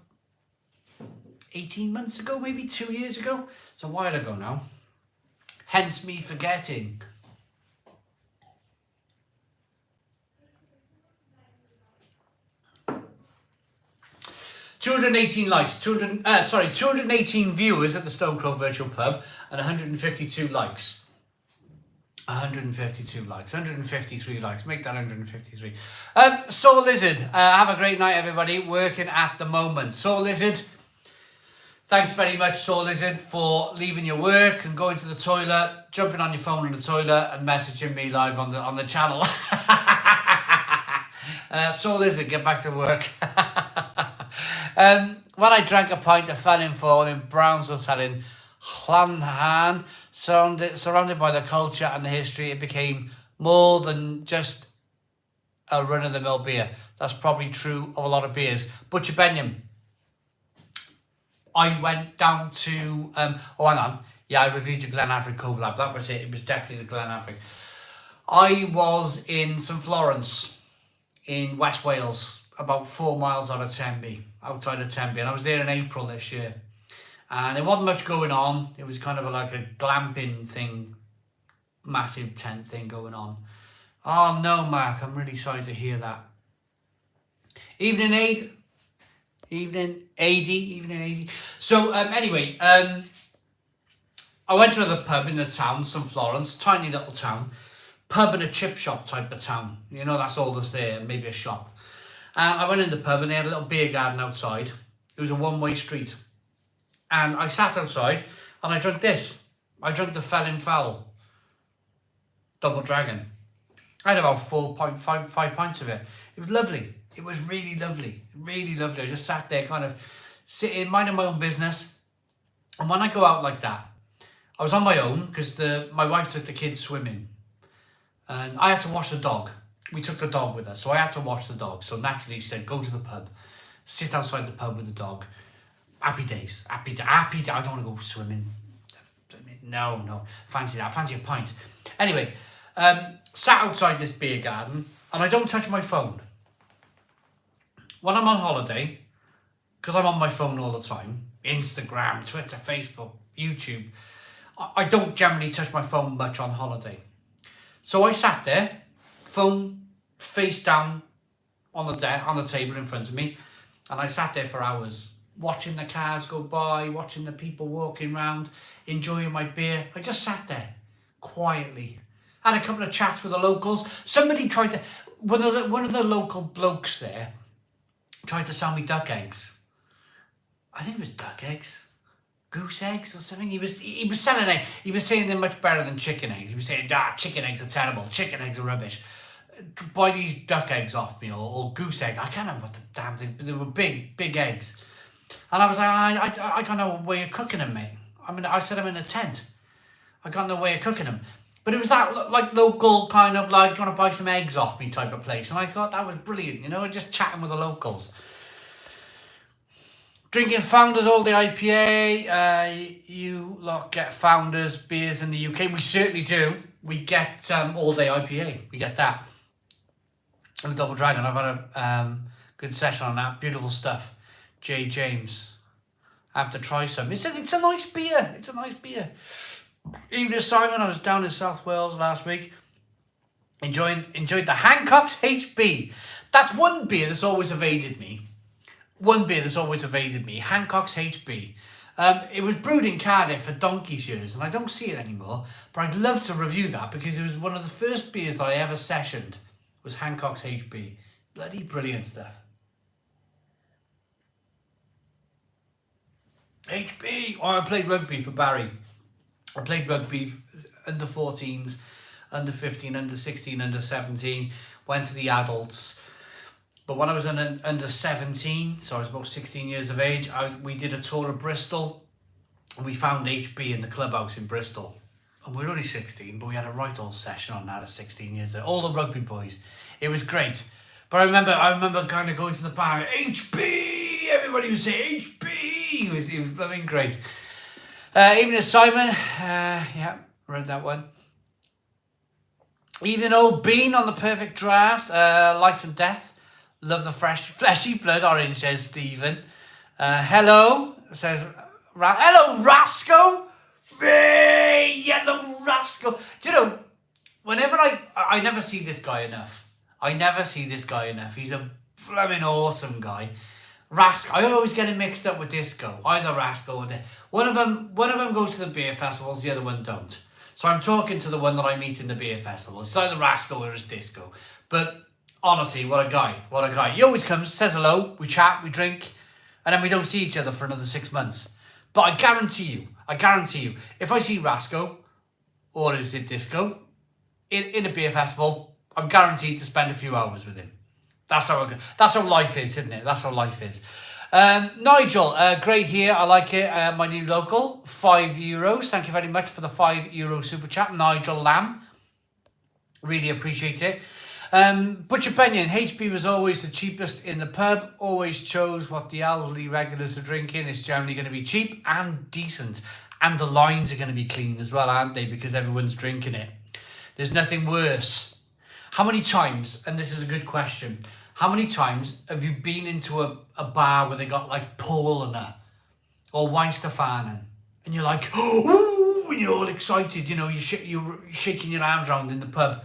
18 months ago, maybe 2 years ago. It's a while ago now. Hence me forgetting. 218 likes, 218 viewers at the Stone Crow Virtual Pub, and 152 likes. 152 likes, 153 likes, make that 153. Soul Lizard, have a great night, everybody, working at the moment. Soul Lizard, thanks very much, Soul Lizard, for leaving your work and going to the toilet, jumping on your phone in the toilet and messaging me live on the channel. Soul Lizard, get back to work. When I drank a pint of Felling Fall in Brownsville in Llanhan, surrounded by the culture and the history, it became more than just a run-of-the-mill beer. That's probably true of a lot of beers. Butcher Benyon. I went down to... hang on. Yeah, I reviewed your Glenafric collab. That was it. It was definitely the Glenafric. I was in St Florence in West Wales, about 4 miles out of Tenby, outside of Tenby. And I was there in April this year. And there wasn't much going on. It was kind of like a glamping thing, massive tent thing going on. Oh no, Mark, I'm really sorry to hear that. Evening Aid. Evening AD. So anyway, I went to the pub in the town, St Florence, tiny little town. Pub and a chip shop type of town. You know, that's all that's there, maybe a shop. I went in the pub and they had a little beer garden outside. It was a one-way street. And I sat outside and I drank this. I drank the Felling Foul Double Dragon. I had about 5 pints of it. It was lovely. It was really lovely. Really lovely. I just sat there kind of sitting, minding my own business. And when I go out like that, I was on my own because my wife took the kids swimming. And I had to wash the dog. We took the dog with us. So I had to wash the dog. So naturally she said, go to the pub. Sit outside the pub with the dog. Happy days. Happy day. I don't want to go swimming. No. Fancy that. Fancy a pint. Anyway, sat outside this beer garden and I don't touch my phone. When I'm on holiday, because I'm on my phone all the time, Instagram, Twitter, Facebook, YouTube, I don't generally touch my phone much on holiday. So I sat there, phone face down on the table in front of me, and I sat there for hours, watching the cars go by, watching the people walking around, enjoying my beer. I just sat there quietly. Had a couple of chats with the locals. Somebody tried to, one of the local blokes there tried to sell me duck eggs. I think it was duck eggs, goose eggs or something. He was selling eggs. He was saying they're much better than chicken eggs. He was saying, chicken eggs are terrible. Chicken eggs are rubbish. Buy these duck eggs off me or goose egg. I can't remember what the damn thing, but they were big eggs. And I was like, I got no way of cooking them, mate. I mean, I said I'm in a tent. I got no way of cooking them. But it was that like local kind of like trying to buy some eggs off me type of place. And I thought that was brilliant, you know, just chatting with the locals. Drinking Founders all the IPA. You lot get Founders beers in the UK. We certainly do. We get all day IPA. We get that. And Double Dragon. I've had a good session on that. Beautiful stuff. J. James. I have to try some. It's a nice beer. It's a nice beer. Evening, Simon. I was down in South Wales last week. Enjoyed the Hancock's HB. That's one beer that's always evaded me. Hancock's HB. It was brewed in Cardiff for donkey's years, and I don't see it anymore. But I'd love to review that because it was one of the first beers that I ever sessioned. Was Hancock's HB. Bloody brilliant stuff. HB. Oh, I played rugby for Barry. I played rugby under 14s, under 15, under 16, under 17. Went to the adults. But when I was under 17, so I was about 16 years of age, we did a tour of Bristol. And we found HB in the clubhouse in Bristol. And we were only 16, but we had a right old session on that at 16 years old. All the rugby boys. It was great. But I remember kind of going to the bar, HB! Everybody would say HB! It was blooming great. Evening, Simon. Yeah, read that one. Evening, Old Bean on the perfect draft. Life and Death. Love the fleshy blood orange, says Stephen. Hello, says... Hello, Rasco! Hey, yellow rascal. Do you know, whenever I never see this guy enough. He's a blooming awesome guy. Rask, I always get it mixed up with disco. Either Rask or one of them goes to the beer festivals, the other one don't. So I'm talking to the one that I meet in the beer festivals. It's either Rask or it's disco. But honestly, what a guy, what a guy. He always comes, says hello, we chat, we drink, and then we don't see each other for another 6 months. But I guarantee you, if I see Rasco, or is it disco, in a beer festival, I'm guaranteed to spend a few hours with him. That's how life is, isn't it? That's how life is. Nigel, great here. I like it. My new local, €5. Thank you very much for the €5 super chat. Nigel Lamb. Really appreciate it. Butcher Benyon, HB was always the cheapest in the pub. Always chose what the elderly regulars are drinking. It's generally going to be cheap and decent. And the lines are going to be clean as well, aren't they? Because everyone's drinking it. There's nothing worse. How many times, and this is a good question, how many times have you been into a bar where they got like Paulaner or Weinstefanen and you're like, oh, and you're all excited, you know, you're shaking your arms around in the pub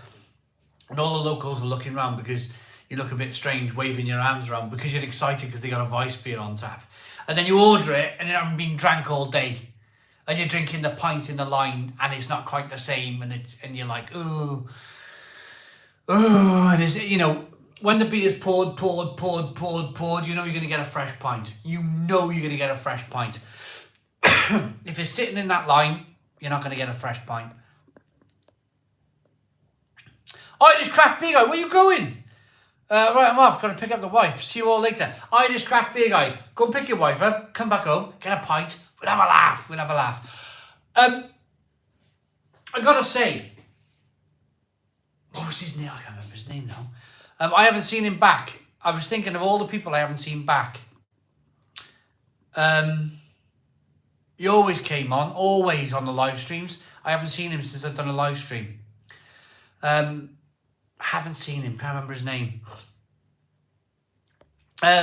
and all the locals are looking around because you look a bit strange waving your arms around because you're excited because they got a Weiss beer on tap. And then you order it and it hasn't been drank all day and you're drinking the pint in the line and it's not quite the same and you're like, oh, and it's, you know, when the beer's poured, you know you're going to get a fresh pint. You know you're going to get a fresh pint. If you're sitting in that line, you're not going to get a fresh pint. Irish craft beer guy, where are you going? Right, I'm off. Got to pick up the wife. See you all later. Irish craft beer guy, go and pick your wife up. Come back home. Get a pint. We'll have a laugh. We'll have a laugh. I got to say, what was his name? I can't remember his name now. I haven't seen him back. I was thinking of all the people I haven't seen back. He always came on, always on the live streams. I haven't seen him since I've done a live stream. Haven't seen him, can't remember his name.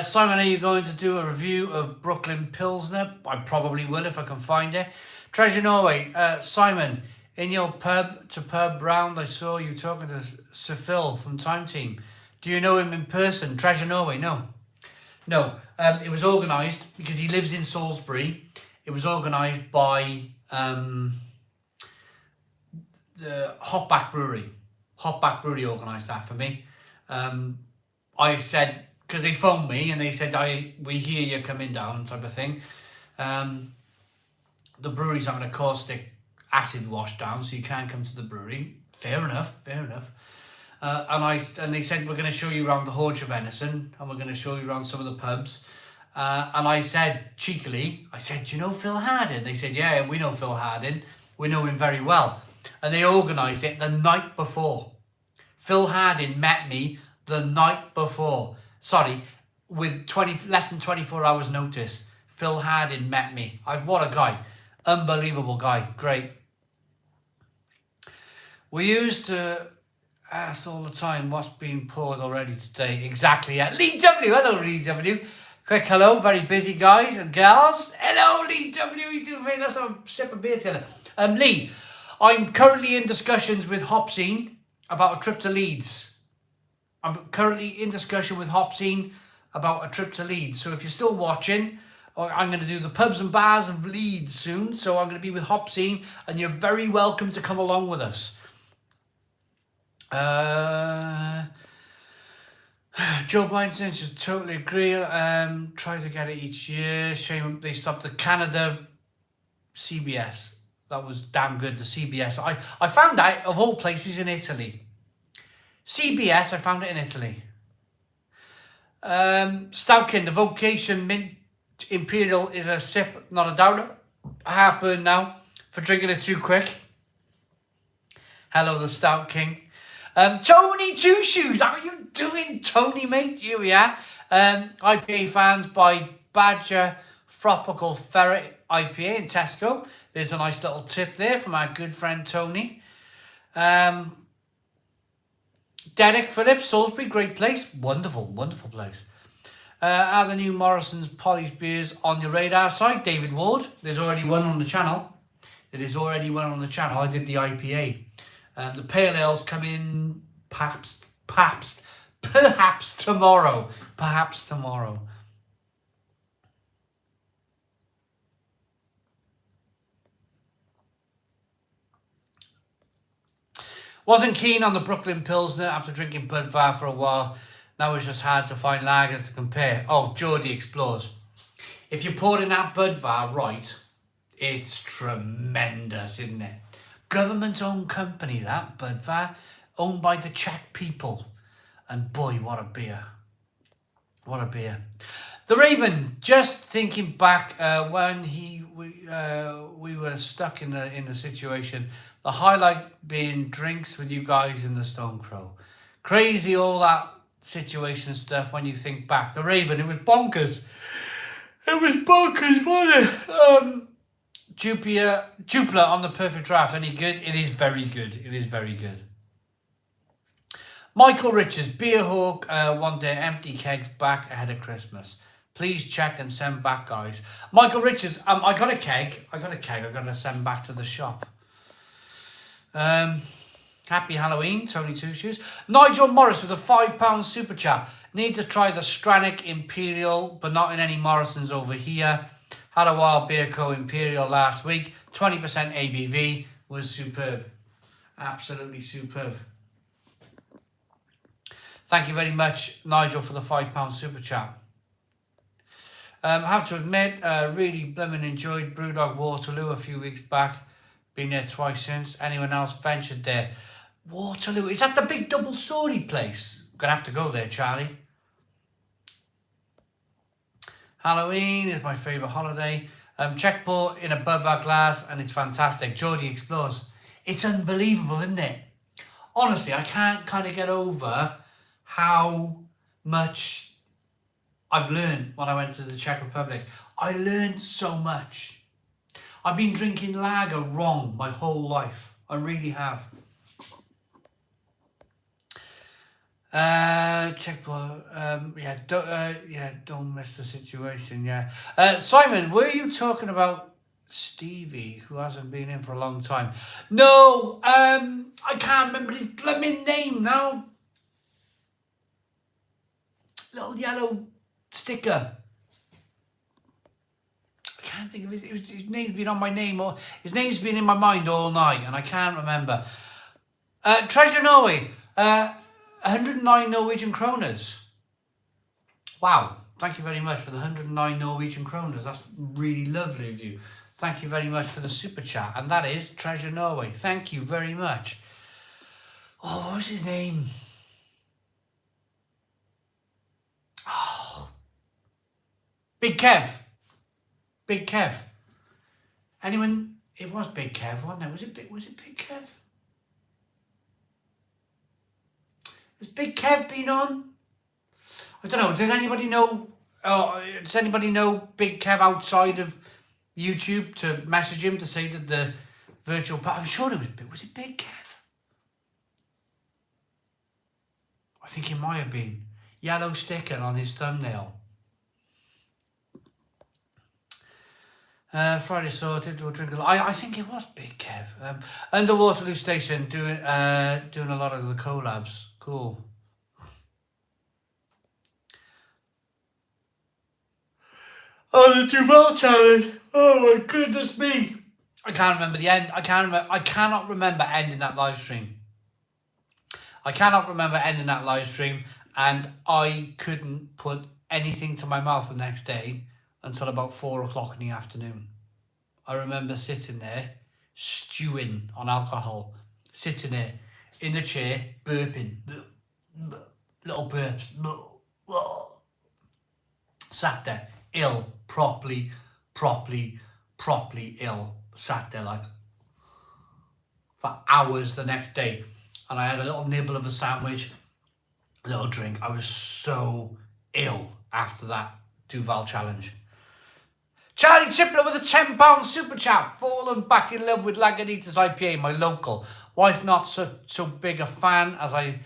Simon, are you going to do a review of Brooklyn Pilsner? I probably will if I can find it. Treasure Norway, Simon, in your pub to pub round, I saw you talking to Sir Phil from Time Team. Do you know him in person? Treasure Norway, no. No, it was organised because he lives in Salisbury. It was organised by the Hopback Brewery. Hopback Brewery organised that for me. I said, because they phoned me and they said, we hear you're coming down, type of thing. The brewery's having a caustic acid wash down, so you can't come to the brewery. Fair enough. And they said, we're going to show you around the Haunch of Venison and we're going to show you around some of the pubs. And I said, cheekily, do you know Phil Harding? They said, yeah, we know Phil Harding. We know him very well. And they organised it the night before. Phil Harding met me the night before. Sorry, with less than 24 hours notice. Phil Harding met me. What a guy. Unbelievable guy. Great. We used to ask all the time what's been poured already today. Exactly. Yeah. Lee W. Hello, Lee W. Quick hello. Very busy guys and girls. Hello, Lee W. You two made us have a sip of beer together. Lee, I'm currently in discussions with Hopscene about a trip to Leeds. I'm currently in discussion with Hopscene about a trip to Leeds. So if you're still watching, I'm going to do the pubs and bars of Leeds soon. So I'm going to be with Hopscene and you're very welcome to come along with us. Joe Biden says, totally agree. Try to get it each year. Shame they stopped the Canada CBS. That was damn good, the CBS. I found out, of all places, in Italy. CBS, I found it in Italy. Stoutkin, the Vocation Mint Imperial is a sip, not a downer. Heartburn now for drinking it too quick. Hello, the Stout King. Tony Two Shoes, how are you doing, Tony, mate? You, yeah? IPA fans by Badger Tropical Ferret IPA in Tesco. There's a nice little tip there from our good friend Tony. Derek Phillips, Salisbury, great place. Wonderful place. Are the new Morrison's polished beers on your radar side? David Ward, there's already one on the channel. I did the IPA. The pale ales come in perhaps tomorrow. Wasn't keen on the Brooklyn Pilsner after drinking Budvar for a while. Now it's just hard to find lagers to compare. Oh, Geordie explores. If you're pouring that Budvar right, it's tremendous, isn't it? Government-owned company, that Budvar, owned by the Czech people. And boy, what a beer. What a beer. The Raven, just thinking back when we were stuck in the situation, the highlight being drinks with you guys in the Stone Crow. Crazy all that situation stuff when you think back. The Raven, it was bonkers. It was bonkers, wasn't it? Jupiler on the perfect draft. Any good? It is very good. It is very good. Michael Richards, Beer Hawk, one day empty kegs back ahead of Christmas. Please check and send back, guys. Michael Richards, I got a keg. I got to send back to the shop. Happy Halloween, Tony Two Shoes. Nigel Morris with a £5 super chat. Need to try the Stranic Imperial, but not in any Morrisons over here. Had a Wild Beer Co. Imperial last week. 20% ABV. Was superb. Absolutely superb. Thank you very much, Nigel, for the £5 super chat. I have to admit, really blooming enjoyed Brewdog Waterloo a few weeks back. Been there twice since. Anyone else ventured there? Waterloo, is that the big double story place? Gonna have to go there, Charlie. Halloween is my favourite holiday. Checkport in a Budvar glass and it's fantastic. Geordie explores. It's unbelievable, isn't it? Honestly, I can't kind of get over how much I've learned when I went to the Czech Republic. I learned so much. I've been drinking lager wrong my whole life. I really have. Checkpoint. Don't miss the situation. Yeah. Simon, were you talking about Stevie, who hasn't been in for a long time? No. I can't remember his blooming name now. Little yellow sticker. I can't think of it. His name's been on my name, or his name's been in my mind all night, and I can't remember. Treasure Norway. 109 Norwegian kroners. Wow. Thank you very much for the 109 Norwegian kroners. That's really lovely of you. Thank you very much for the super chat. And that is Treasure Norway. Thank you very much. Oh, what was his name? Oh. Big Kev. Big Kev. Anyone? It was Big Kev, wasn't it? Was it Big Kev? Has Big Kev been on? I don't know. Does anybody know? Does anybody know Big Kev outside of YouTube to message him to say that the virtual? I'm sure it was it Big Kev? I think it might have been. Yellow sticker on his thumbnail. Friday sorted. We'll drink a lot. I think it was Big Kev. And the Waterloo Station doing a lot of the collabs. Cool. Oh, the Duval challenge. Oh my goodness me. I can't remember the end. I cannot remember ending that live stream. And I couldn't put anything to my mouth the next day until about 4 o'clock in the afternoon. I remember sitting there, stewing on alcohol, sitting there in the chair, burping, little burps, sat there, ill, properly ill, sat there like for hours the next day. And I had a little nibble of a sandwich, a little drink. I was so ill after that Duval challenge. Charlie Chipler with a £10 super chat. Fallen back in love with Lagunitas IPA, my local. Wife not so big a fan as I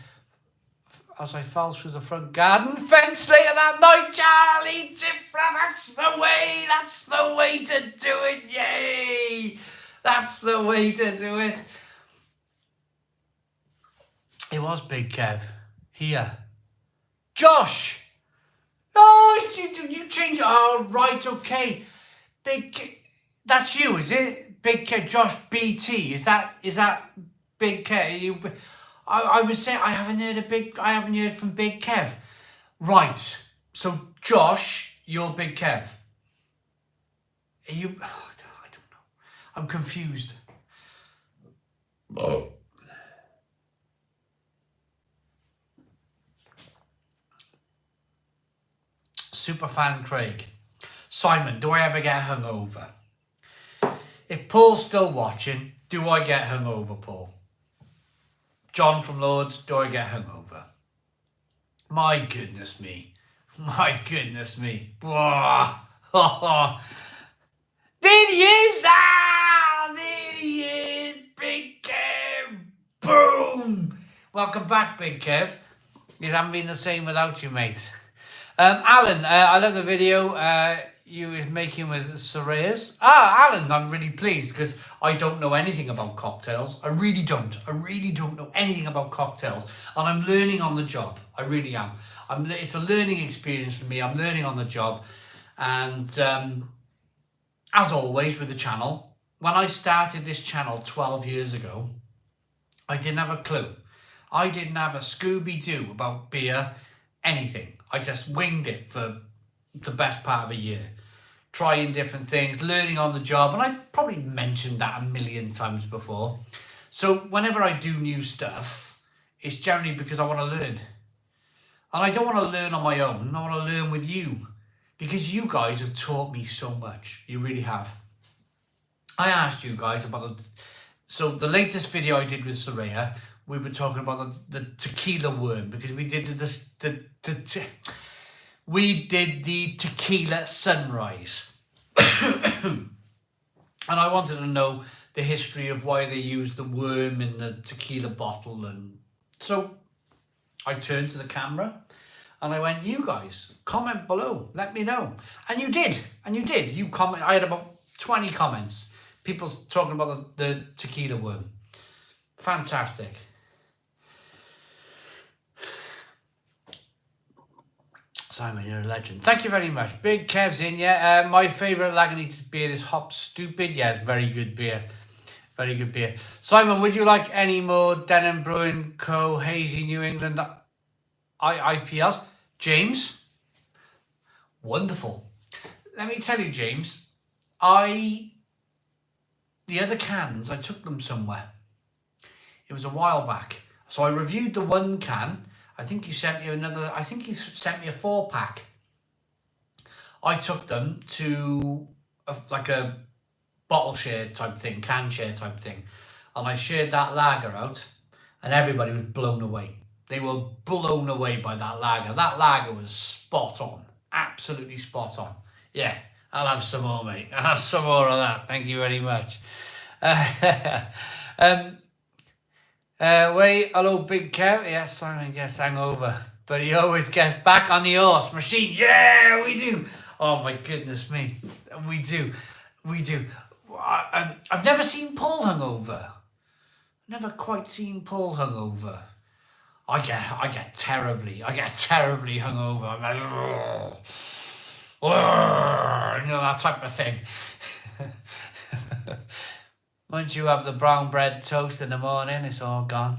fell through the front garden fence later that night. Charlie Chipler, that's the way to do it. Yay! That's the way to do it. It was Big Kev. Here. Josh! Oh, you changed. Oh, right, okay. Big Kev. That's you, is it? Big Kev, Josh BT. Is that Big Kev. I was saying I haven't heard from Big Kev. Right. So Josh, you're Big Kev. Are you? Oh, I don't know. I'm confused. Oh. Superfan Craig. Simon, do I ever get hungover? If Paul's still watching, do I get hungover, Paul? John from Lords, do I get hungover? My goodness me. My goodness me. There he is! Ah! There he is! Big Kev! Boom! Welcome back, Big Kev. You haven't been the same without you, mate. Alan, I love the video you was making with Soraya's. Alan, I'm really pleased because I don't know anything about cocktails. I really don't know anything about cocktails. And I'm learning on the job. I really am. It's a learning experience for me. I'm learning on the job. And as always with the channel, when I started this channel 12 years ago, I didn't have a clue. I didn't have a Scooby-Doo about beer, anything. I just winged it for the best part of a year. Trying different things, learning on the job. And I probably mentioned that a million times before. So whenever I do new stuff, it's generally because I want to learn. And I don't want to learn on my own. I want to learn with you. Because you guys have taught me so much. You really have. I asked you guys about so the latest video I did with Soraya, we were talking about the tequila worm, because we did the tequila sunrise. And I wanted to know the history of why they used the worm in the tequila bottle. And so I turned to the camera and I went, you guys, comment below, let me know. And you did. You comment. I had about 20 comments. People talking about the tequila worm. Fantastic. Simon, you're a legend. Thank you very much. Big Kev's in, yeah. My favourite Lagunitas beer is Hop Stupid. Yeah, it's very good beer. Very good beer. Simon, would you like any more Denon Brewing Co. Hazy New England IPLs? James? Wonderful. Let me tell you, James, the other cans, I took them somewhere. It was a while back. So I reviewed the one can. I think you sent me another, I think you sent me a 4-pack. I took them to like a bottle share type thing, can share type thing. And I shared that lager out and everybody was blown away. They were blown away by that lager. That lager was spot on, absolutely spot on. Yeah, I'll have some more, mate. I'll have some more of that. Thank you very much. Wait, hello, Big Kev. Yes, Simon gets hangover, but he always gets back on the horse machine. Yeah, we do. Oh my goodness me, we do. I've never seen Paul hungover. Never quite seen Paul hungover. I get terribly hungover. I'm like, you know, that type of thing. Once you have the brown bread toast in the morning, it's all gone.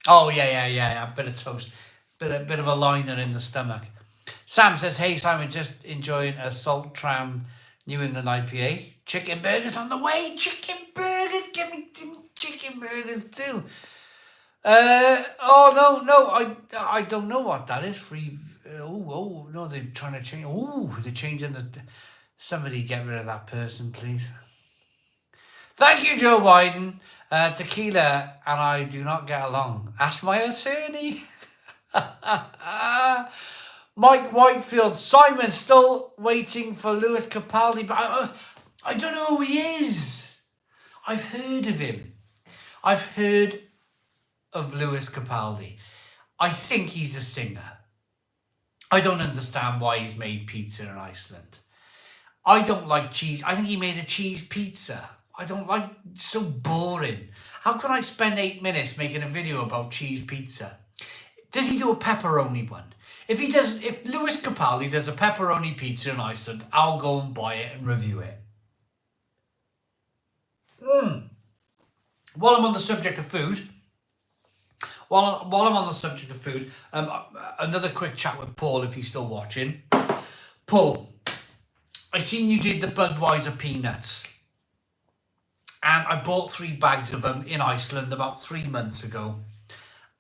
Oh, yeah. A bit of toast. Bit of a liner in the stomach. Sam says, hey, Simon, just enjoying a Salt Tram New England IPA. Chicken burgers on the way. Chicken burgers. Give me chicken burgers too. I don't know what that is. Free. No, they're trying to change. They're changing the... Somebody get rid of that person, please. Thank you, Joe Biden. Tequila and I do not get along. Ask my attorney. Mike Whitefield. Simon still waiting for Lewis Capaldi, but I don't know who he is. I've heard of him. I've heard of Lewis Capaldi. I think he's a singer. I don't understand why he's made pizza in Iceland. I don't like cheese. I think he made a cheese pizza. I don't like, it's so boring. How can I spend 8 minutes making a video about cheese pizza? Does he do a pepperoni one? If Lewis Capaldi does a pepperoni pizza in Iceland, I'll go and buy it and review it. while I'm on the subject of food, while I'm on the subject of food, another quick chat with Paul if he's still watching. Paul, I seen you did the Budweiser peanuts. And I bought 3 bags of them in Iceland about 3 months ago.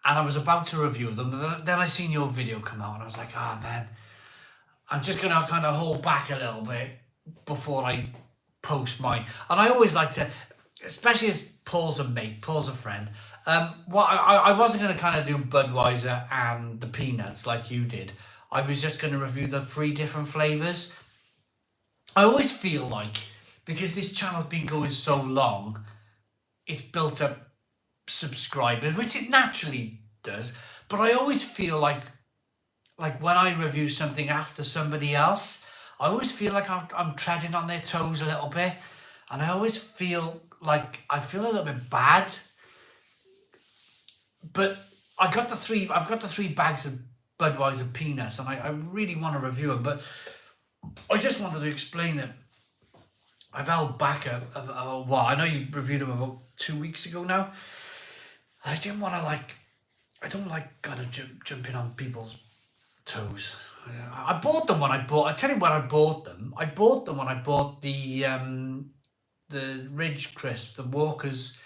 And I was about to review them. Then I seen your video come out and I was like, oh man, I'm just going to kind of hold back a little bit before I post mine. And I always like to, especially as Paul's a mate, Paul's a friend. I wasn't going to kind of do Budweiser and the peanuts like you did. I was just going to review the 3 different flavours. I always feel like, because this channel's been going so long, it's built up subscribers, which it naturally does. But I always feel like when I review something after somebody else, I always feel like I'm treading on their toes a little bit. And I always feel like I feel a little bit bad. But I've got the 3 bags of Budweiser peanuts and I really want to review them. But I just wanted to explain that I've held back a while. I know you reviewed them about 2 weeks ago now. I didn't want to I don't like kind of jumping on people's toes. I bought them when I tell you when I bought them. I bought them when I bought the Ridge Crisp, the Walker's,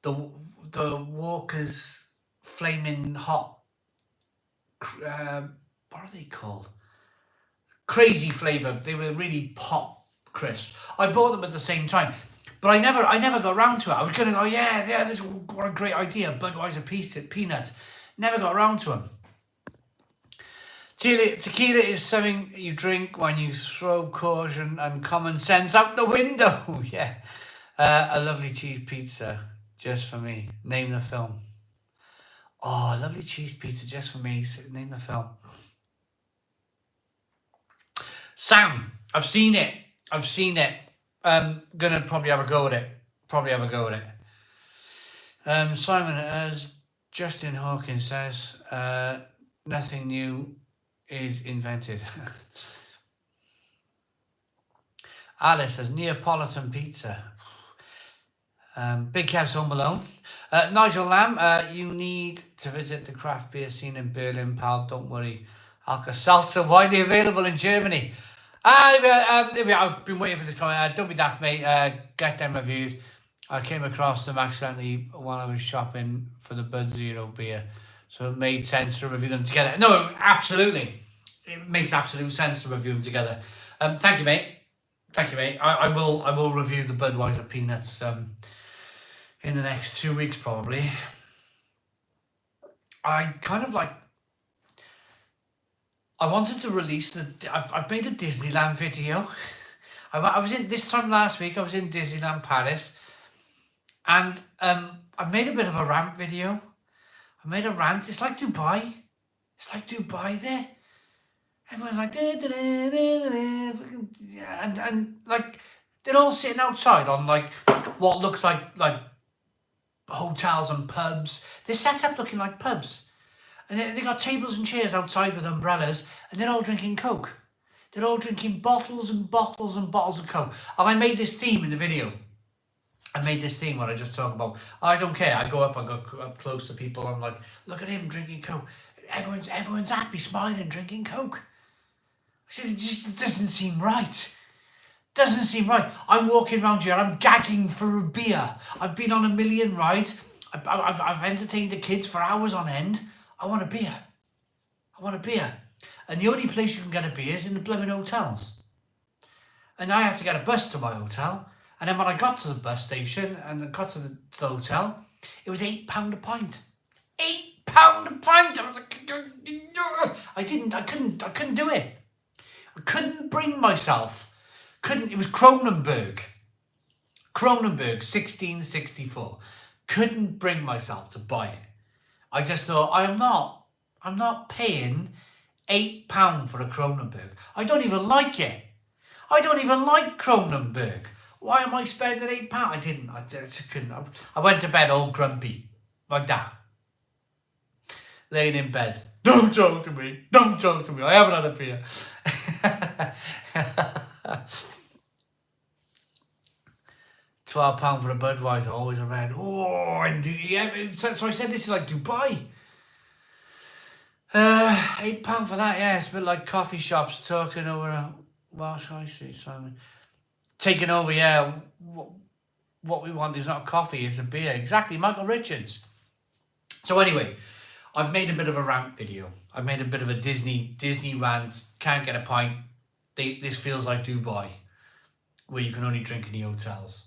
the Walker's Flaming Hot. What are they called? Crazy flavour. They were really pop crisp. I bought them at the same time, but I never got around to it. I was gonna go, yeah, this what a great idea, Budweiser peanuts. Never got around to them. Tequila is something you drink when you throw caution and common sense out the window. Yeah, a lovely cheese pizza just for me. Name the film. Oh, a lovely cheese pizza just for me. Name the film. Sam, I've seen it. Gonna probably have a go at it. Simon, as Justin Hawkins says, nothing new is invented. Alice says Neapolitan pizza. Big Kev's Home Alone. Nigel Lamb, you need to visit the craft beer scene in Berlin, pal. Don't worry. Alka-Seltzer widely available in Germany. I've been waiting for this comment. Don't be daft, mate. Get them reviewed. I came across them accidentally while I was shopping for the Bud Zero beer, so it made sense to review them together. No, absolutely, it makes absolute sense to review them together. Thank you, mate. I will review the Budweiser peanuts in the next 2 weeks probably. I wanted to release I've made a Disneyland video. I was in this time last week. I was in Disneyland Paris, and I made a bit of a rant video. I made a rant. It's like Dubai. There. Everyone's like, and like they're all sitting outside on like what looks like hotels and pubs. They're set up looking like pubs. And they got tables and chairs outside with umbrellas, and they're all drinking Coke. They're all drinking bottles and bottles and bottles of Coke. And I made this theme in the video. I made this theme where I just talk about, I don't care. I go up close to people. I'm like, look at him drinking Coke. Everyone's happy, smiling, drinking Coke. I said, it just doesn't seem right. I'm walking around here. I'm gagging for a beer. I've been on a million rides. I've entertained the kids for hours on end. I want a beer. And the only place you can get a beer is in the blooming hotels. And I had to get a bus to my hotel. And then when I got to the bus station and I got to the hotel, it was £8 a pint. £8 a pint! I was like, I couldn't do it. I couldn't bring myself. It was Kronenberg, 1664. Couldn't bring myself to buy it. I just thought, I'm not paying £8 for a Kronenberg. I don't even like it. I don't even like Kronenberg. Why am I spending £8? I didn't. I just couldn't. I went to bed all grumpy, like that. Laying in bed. Don't talk to me. I haven't had a beer. £12 for a Budweiser, always a red. Oh, and yeah, so I said this is like Dubai. £8 for that, yeah. It's a bit like coffee shops talking over a Welsh High Street, Simon. Taking over, yeah. What we want is not a coffee, it's a beer. Exactly, Michael Richards. So anyway, I've made a bit of a rant video. I've made a bit of a Disney rant. Can't get a pint. This feels like Dubai, where you can only drink in the hotels.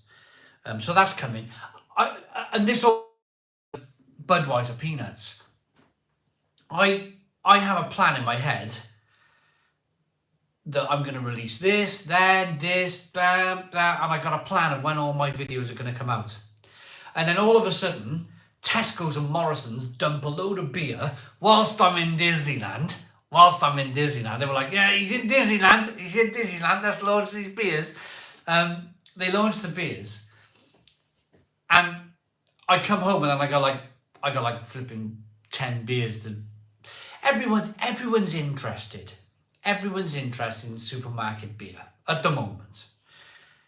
So that's coming. And this all Budweiser peanuts. I have a plan in my head that I'm going to release this, then this, bam, that, and I got a plan of when all my videos are going to come out. And then all of a sudden, Tesco's and Morrison's dump a load of beer whilst I'm in Disneyland. They were like, yeah, he's in Disneyland, let's launch these beers. They launched the beers. And I come home and then I got like flipping 10 beers to... Everyone's interested. Everyone's interested in supermarket beer at the moment.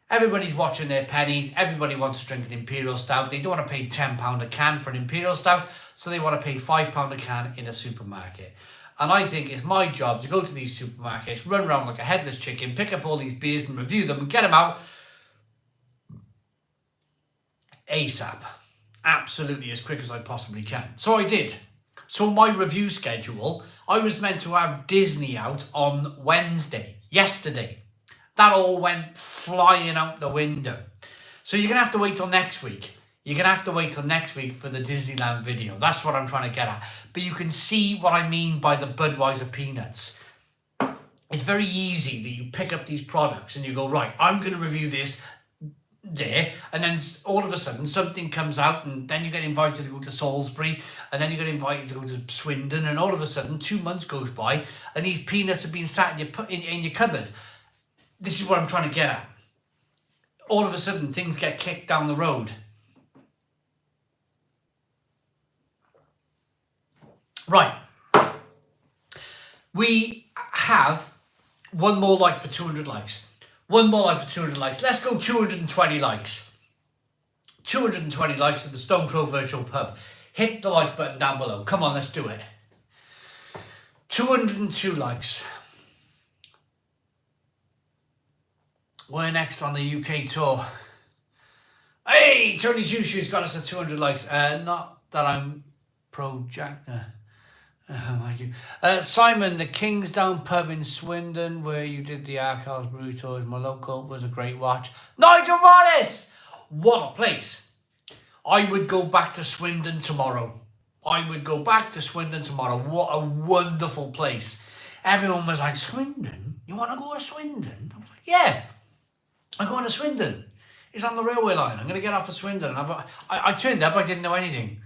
Everybody's watching their pennies. Everybody wants to drink an Imperial Stout. They don't want to pay £10 a can for an Imperial Stout, so they want to pay £5 a can in a supermarket. And I think it's my job to go to these supermarkets, run around like a headless chicken, pick up all these beers and review them and get them out ASAP. Absolutely as quick as I possibly can. So I did. So my review schedule, I was meant to have Disney out on Wednesday, yesterday. That all went flying out the window. So you're going to have to wait till next week. You're going to have to wait till next week for the Disneyland video. That's what I'm trying to get at. But you can see what I mean by the Budweiser peanuts. It's very easy that you pick up these products and you go, right, I'm going to review this there, and then all of a sudden something comes out, and then you get invited to go to Salisbury, and then you get invited to go to Swindon, and all of a sudden 2 months goes by and these peanuts have been sat in your cupboard. This is what I'm trying to get at. All of a sudden things get kicked down the road. Right, we have one more like for 200 likes. One more like for 200 likes. Let's go 220 likes. 220 likes at the Stone Crow Virtual Pub. Hit the like button down below. Come on, let's do it. 202 likes. We're next on the UK tour. Hey, Tony Shushu's got us at 200 likes. Not that I'm pro Jack. Simon, the Kingsdown pub in Swindon, where you did the Archives Brew Tour, is my local, was a great watch. Nigel Morris! What a place. I would go back to Swindon tomorrow. What a wonderful place. Everyone was like, Swindon? You want to go to Swindon? I was like, yeah, I'm going to Swindon. It's on the railway line. I'm going to get off of Swindon. I turned up, I didn't know anything.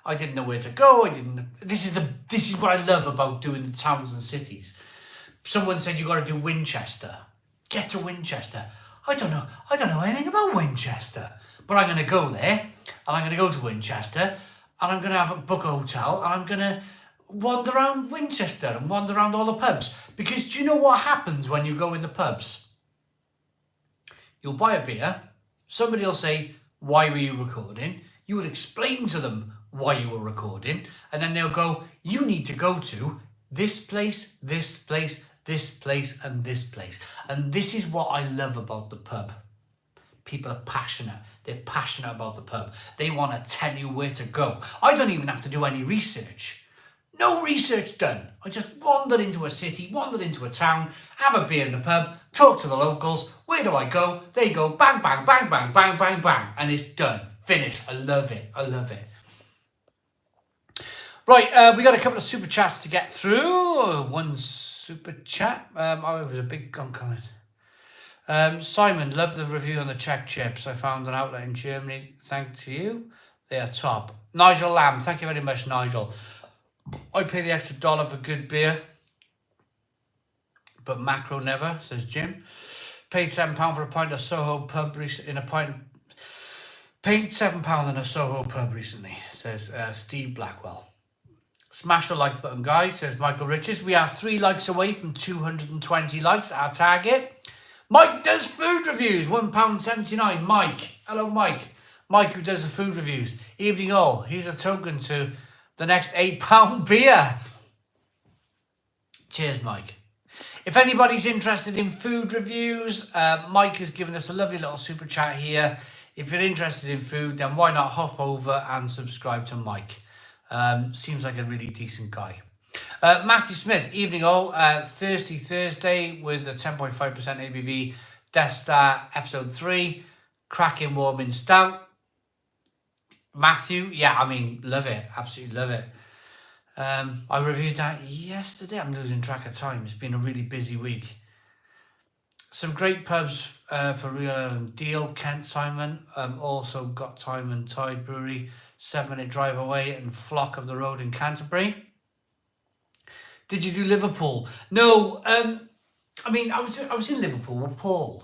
I didn't know where to go. This is what I love about doing the towns and cities. Someone said you got to do Winchester. Get to Winchester. I don't know anything about Winchester, but I'm going to go there, and I'm going to go to Winchester, and I'm going to book a hotel, and I'm going to wander around Winchester and wander around all the pubs. Because do you know what happens when you go in the pubs? You'll buy a beer. Somebody will say, "Why were you recording?" You will explain to them why you were recording, and then they'll go, you need to go to this place, this place, this place, and this place. And this is what I love about the pub. People are passionate. They're passionate about the pub. They want to tell you where to go. I don't even have to do any research. No research done. I just wandered into a city, wandered into a town, have a beer in the pub, talk to the locals. Where do I go? They go bang, bang, bang, bang, bang, bang, bang, and it's done. Finished. I love it. Right, we got a couple of super chats to get through. One super chat. It was a big comment. Simon, love the review on the Czech chips. I found an outlet in Germany. Thanks to you. They are top. Nigel Lamb, thank you very much, Nigel. I pay the extra $1 for good beer, but macro never, says Jim. Paid £7 for a pint of Soho pub Paid £7 in a Soho pub recently, says Steve Blackwell. Smash the like button, guys, says Michael Richards. We are 3 likes away from 220 likes, our target. Mike does food reviews, £1.79. Mike. Hello, Mike. Mike who does the food reviews. Evening all. Here's a token to the next £8 beer. Cheers, Mike. If anybody's interested in food reviews, Mike has given us a lovely little super chat here. If you're interested in food, then why not hop over and subscribe to Mike? Seems like a really decent guy. Matthew Smith, evening all. Thirsty Thursday with a 10.5% ABV. Death Star episode 3. Cracking warming stout. Matthew, yeah, I mean, love it. Absolutely love it. I reviewed that yesterday. I'm losing track of time. It's been a really busy week. Some great pubs for Real Ale and Deal. Kent Simon. Also got Time and Tide Brewery. 7-minute drive away, and Flock up the road in Canterbury. Did you do Liverpool? No. I mean, I was in Liverpool with Paul.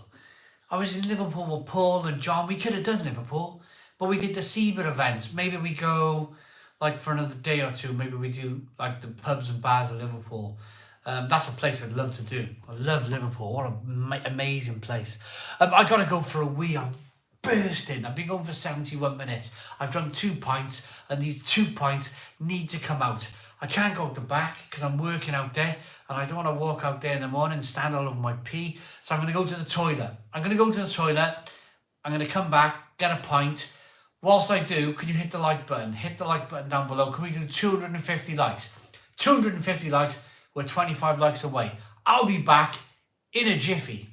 I was in Liverpool with Paul and John. We could have done Liverpool, but we did the Seabird events. Maybe we go like for another day or two. Maybe we do like the pubs and bars of Liverpool. That's a place I'd love to do. I love Liverpool. What an amazing place. I got to go for a wee. I'm bursting. I've been going for 71 minutes. I've drunk 2 pints, and these 2 pints need to come out. I can't go to the back because I'm working out there, and I don't want to walk out there in the morning and stand all over my pee. So I'm going to go to the toilet. I'm going to go to the toilet. I'm going to come back, get a pint. Whilst I do, can you hit the like button? Hit the like button down below. Can we do 250 likes? 250 likes. We're 25 likes away. I'll be back in a jiffy.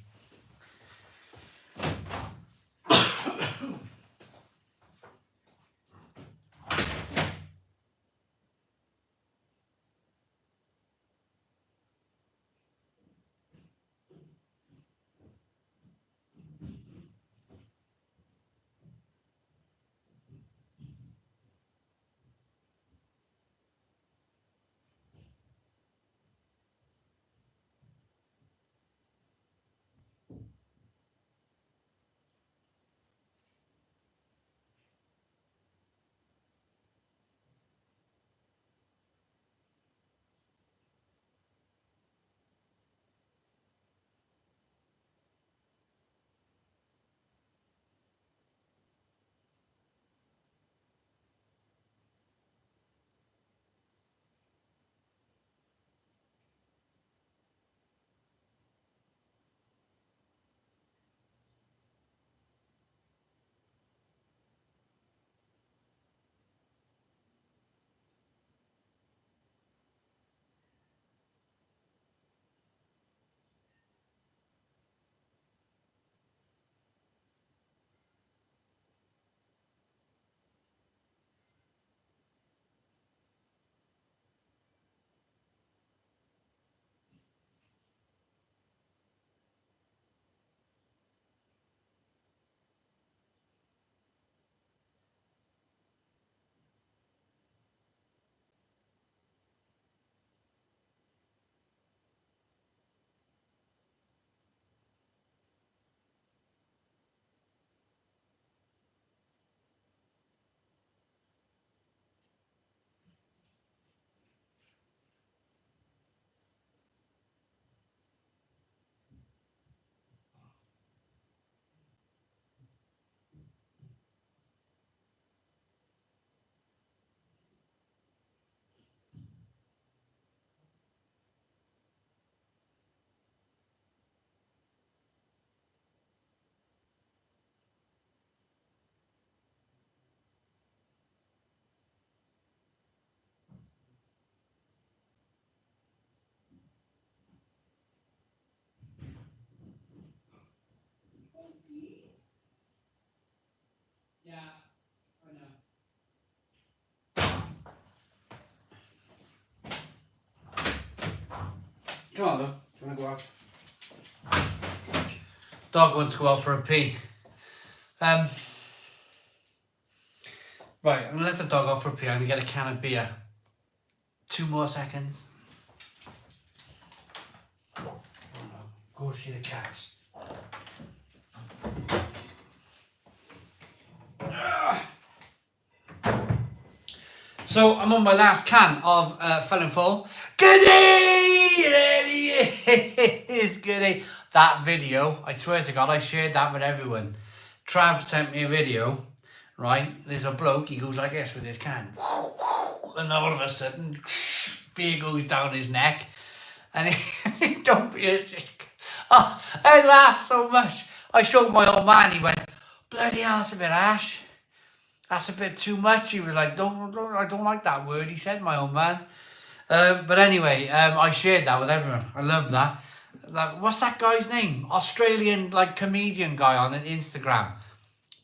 Yeah, I know. Come on, though. Do you want to go out? Dog wants to go out for a pee. Right, I'm going to let the dog out for a pee. I'm going to get a can of beer. 2 more seconds. Oh, no. Go see the cats. So I'm on my last can of Felon Full. Goody! It is goody. that video, I swear to God, I shared that with everyone. Trav sent me a video, right? There's a bloke, he goes like this with his can. And all of a sudden, beer goes down his neck. And he don't be a... Oh, I laughed so much. I showed my old man, he went, bloody hell, that's a bit harsh. That's a bit too much. He was like, I don't like that word, he said, my old man. But anyway, I shared that with everyone. I love that. What's that guy's name? Australian like comedian guy on Instagram.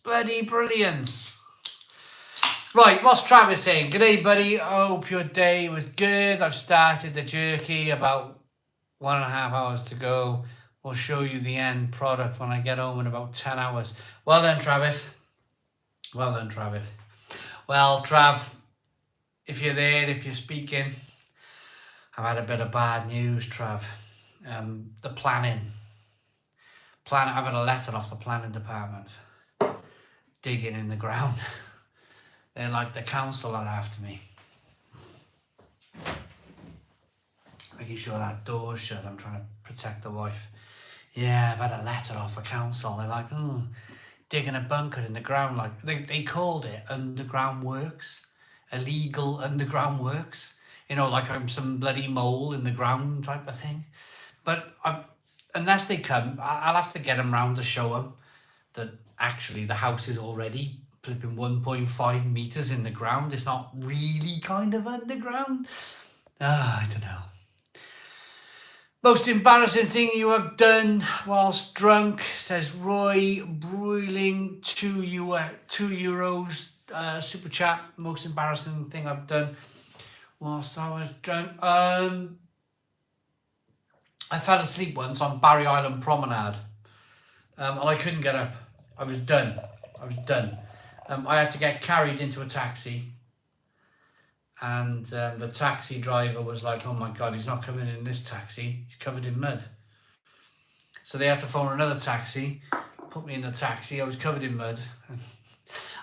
Bloody brilliant. Right, what's Travis saying? G'day, buddy. I hope your day was good. I've started the jerky, about 1.5 hours to go. We'll show you the end product when I get home in about 10 hours. Well done, Travis. Well done, Travis. Well, Trav, if you're there, if you're speaking, I've had a bit of bad news, Trav. The planning. I've had a letter off the planning department. Digging in the ground. They're like the council are after me. Making sure that door's shut. I'm trying to protect the wife. Yeah, I've had a letter off the council. They're like, digging a bunker in the ground. Like they called it underground works. Illegal underground works. You know, like I'm some bloody mole in the ground type of thing. But unless they come, I'll have to get them round to show them that actually the house is already flipping 1.5 meters in the ground. It's not really kind of underground. I don't know. Most embarrassing thing you have done whilst drunk, says Roy. Broiling €2 super chat. Most embarrassing thing I've done whilst I was drunk. I fell asleep once on Barry Island Promenade, and I couldn't get up. I was done. I had to get carried into a taxi, and the taxi driver was like, oh my God, he's not coming in this taxi, he's covered in mud. So they had to phone another taxi, put me in the taxi. I was covered in mud.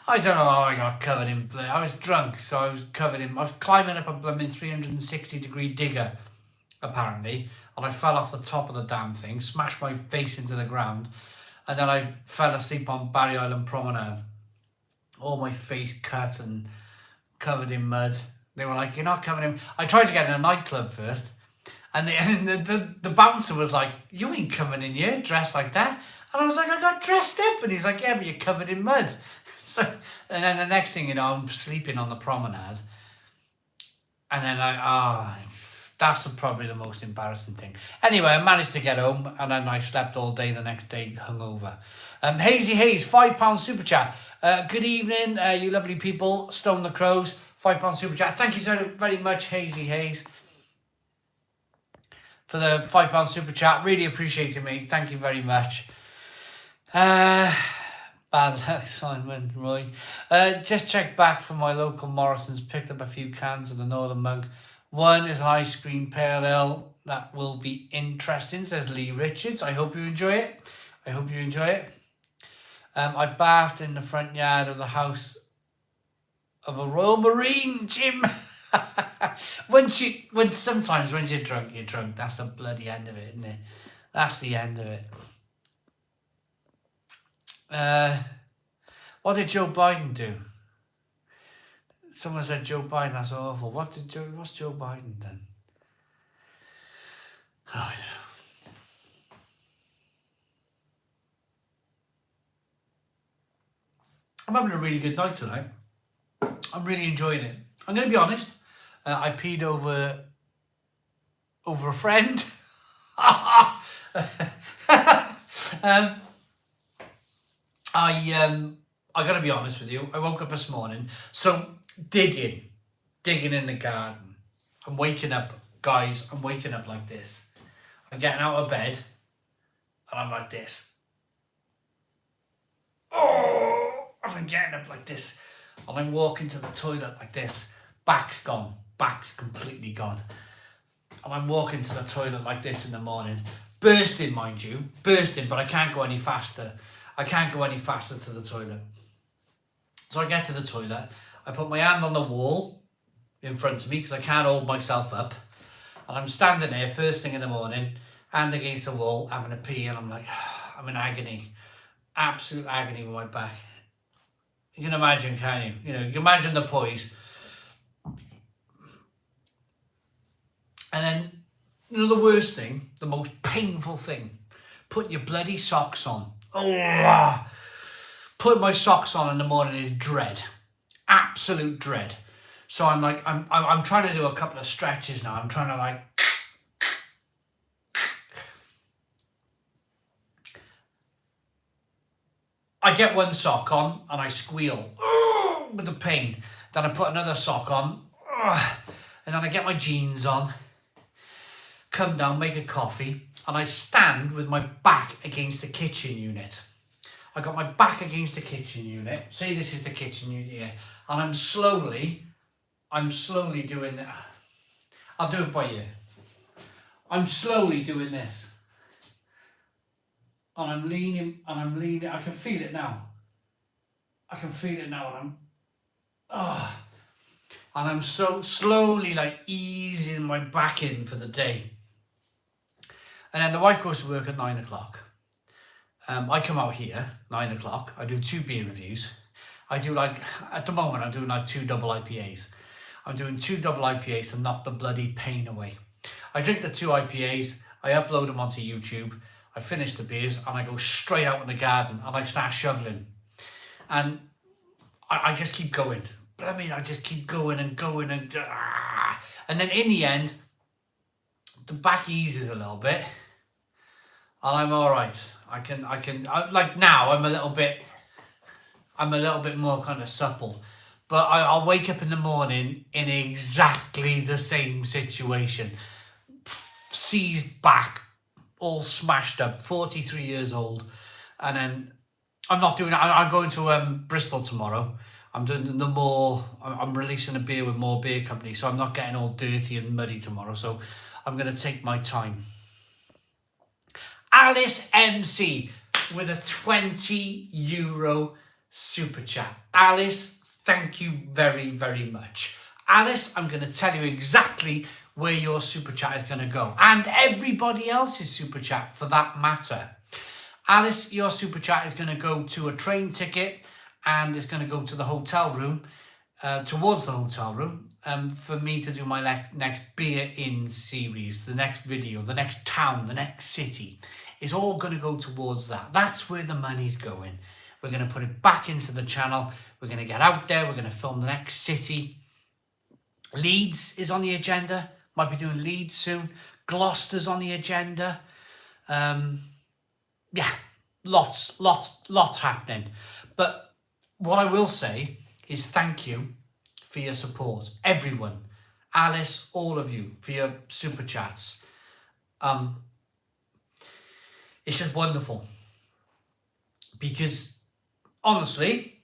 I don't know how I got covered in blood. I was drunk, so I was climbing up a blooming 360-degree digger, apparently, and I fell off the top of the damn thing, smashed my face into the ground, and then I fell asleep on Barry Island Promenade. All my face cut and covered in mud. They were like, you're not covered in... I tried to get in a nightclub first, and the bouncer was like, you ain't coming in here dressed like that. And I was like, I got dressed up. And he's like, yeah, but you're covered in mud. So, and then the next thing you know, I'm sleeping on the promenade. And then that's probably the most embarrassing thing. Anyway, I managed to get home, and then I slept all day the next day hungover. Hazy Hayes, £5 super chat. Good evening, you lovely people. Stone the Crows, £5 super chat. Thank you so very much, Hazy Hayes, for the £5 super chat. Really appreciate it, mate. Thank you very much. Bad luck, Simon, Roy. Just checked back from my local Morrison's. Picked up a few cans of the Northern Monk. One is an ice cream pale ale. That will be interesting, says Lee Richards. I hope you enjoy it. I bathed in the front yard of the house of a Royal Marine, Jim. Sometimes when you're drunk, you're drunk. That's the bloody end of it, isn't it? That's the end of it. What did Joe Biden do? Someone said Joe Biden, that's awful. What's Joe Biden done? Oh, I don't know. I'm having a really good night tonight. I'm really enjoying it. I'm going to be honest. I peed over a friend. I got to be honest with you. I woke up this morning, so digging in the garden. I'm waking up, guys. I'm waking up like this. I'm getting out of bed, and I'm like this. Oh, I'm getting up like this, and I'm walking to the toilet like this. Back's gone. Back's completely gone. And I'm walking to the toilet like this in the morning. Bursting, mind you. Bursting, but I can't go any faster. I can't go any faster to the toilet. So I get to the toilet. I put my hand on the wall in front of me because I can't hold myself up. And I'm standing there first thing in the morning. hand against the wall, having a pee, and I'm like, I'm in agony, absolute agony with my back. You can imagine, can you? You know, you can imagine the poise. And then, you know, the worst thing, the most painful thing, putting your bloody socks on. Oh, putting my socks on in the morning is dread, absolute dread. So I'm like, I'm trying to do a couple of stretches now. I'm trying to like, I get one sock on and I squeal with the pain. Then I put another sock on, and then I get my jeans on, come down, make a coffee, and I stand with my back against the kitchen unit. I got my back against the kitchen unit. Say this is the kitchen unit here, and I'm slowly doing that. I'll do it by ear. I'm slowly doing this. And I'm leaning, I can feel it now. And I'm so slowly like easing my back in for the day. And then the wife goes to work at 9 o'clock. I come out here, 9 o'clock. I do 2 beer reviews. I do like, at the moment, I'm doing like 2 double IPAs. I'm doing 2 double IPAs to knock the bloody pain away. I drink the 2 IPAs, I upload them onto YouTube, I finish the beers, and I go straight out in the garden and I start shoveling. And I just keep going. I mean, I just keep going and then in the end, the back eases a little bit, and I'm all right. Like now, I'm a little bit more kind of supple, but I'll wake up in the morning in exactly the same situation, seized back, all smashed up, 43 years old, and then I'm not doing it. I'm going to Bristol tomorrow. I'm doing I'm releasing a beer with More Beer Company, so I'm not getting all dirty and muddy tomorrow, so I'm going to take my time. Alice MC with a €20 super chat. Alice, thank you very, very much. Alice, I'm going to tell you exactly where your super chat is going to go, and everybody else's super chat for that matter. Alice, your super chat is going to go to a train ticket, and it's going to go to the hotel room, towards the hotel room, for me to do my next beer in series, the next video, the next town, the next city. It's all going to go towards that. That's where the money's going. We're going to put it back into the channel. We're going to get out there. We're going to film the next city. Leeds is on the agenda. Might be doing Leeds soon. Gloucester's on the agenda. Yeah, lots happening. But what I will say is thank you for your support. Everyone. Alice, all of you, for your super chats. It's just wonderful. Because honestly,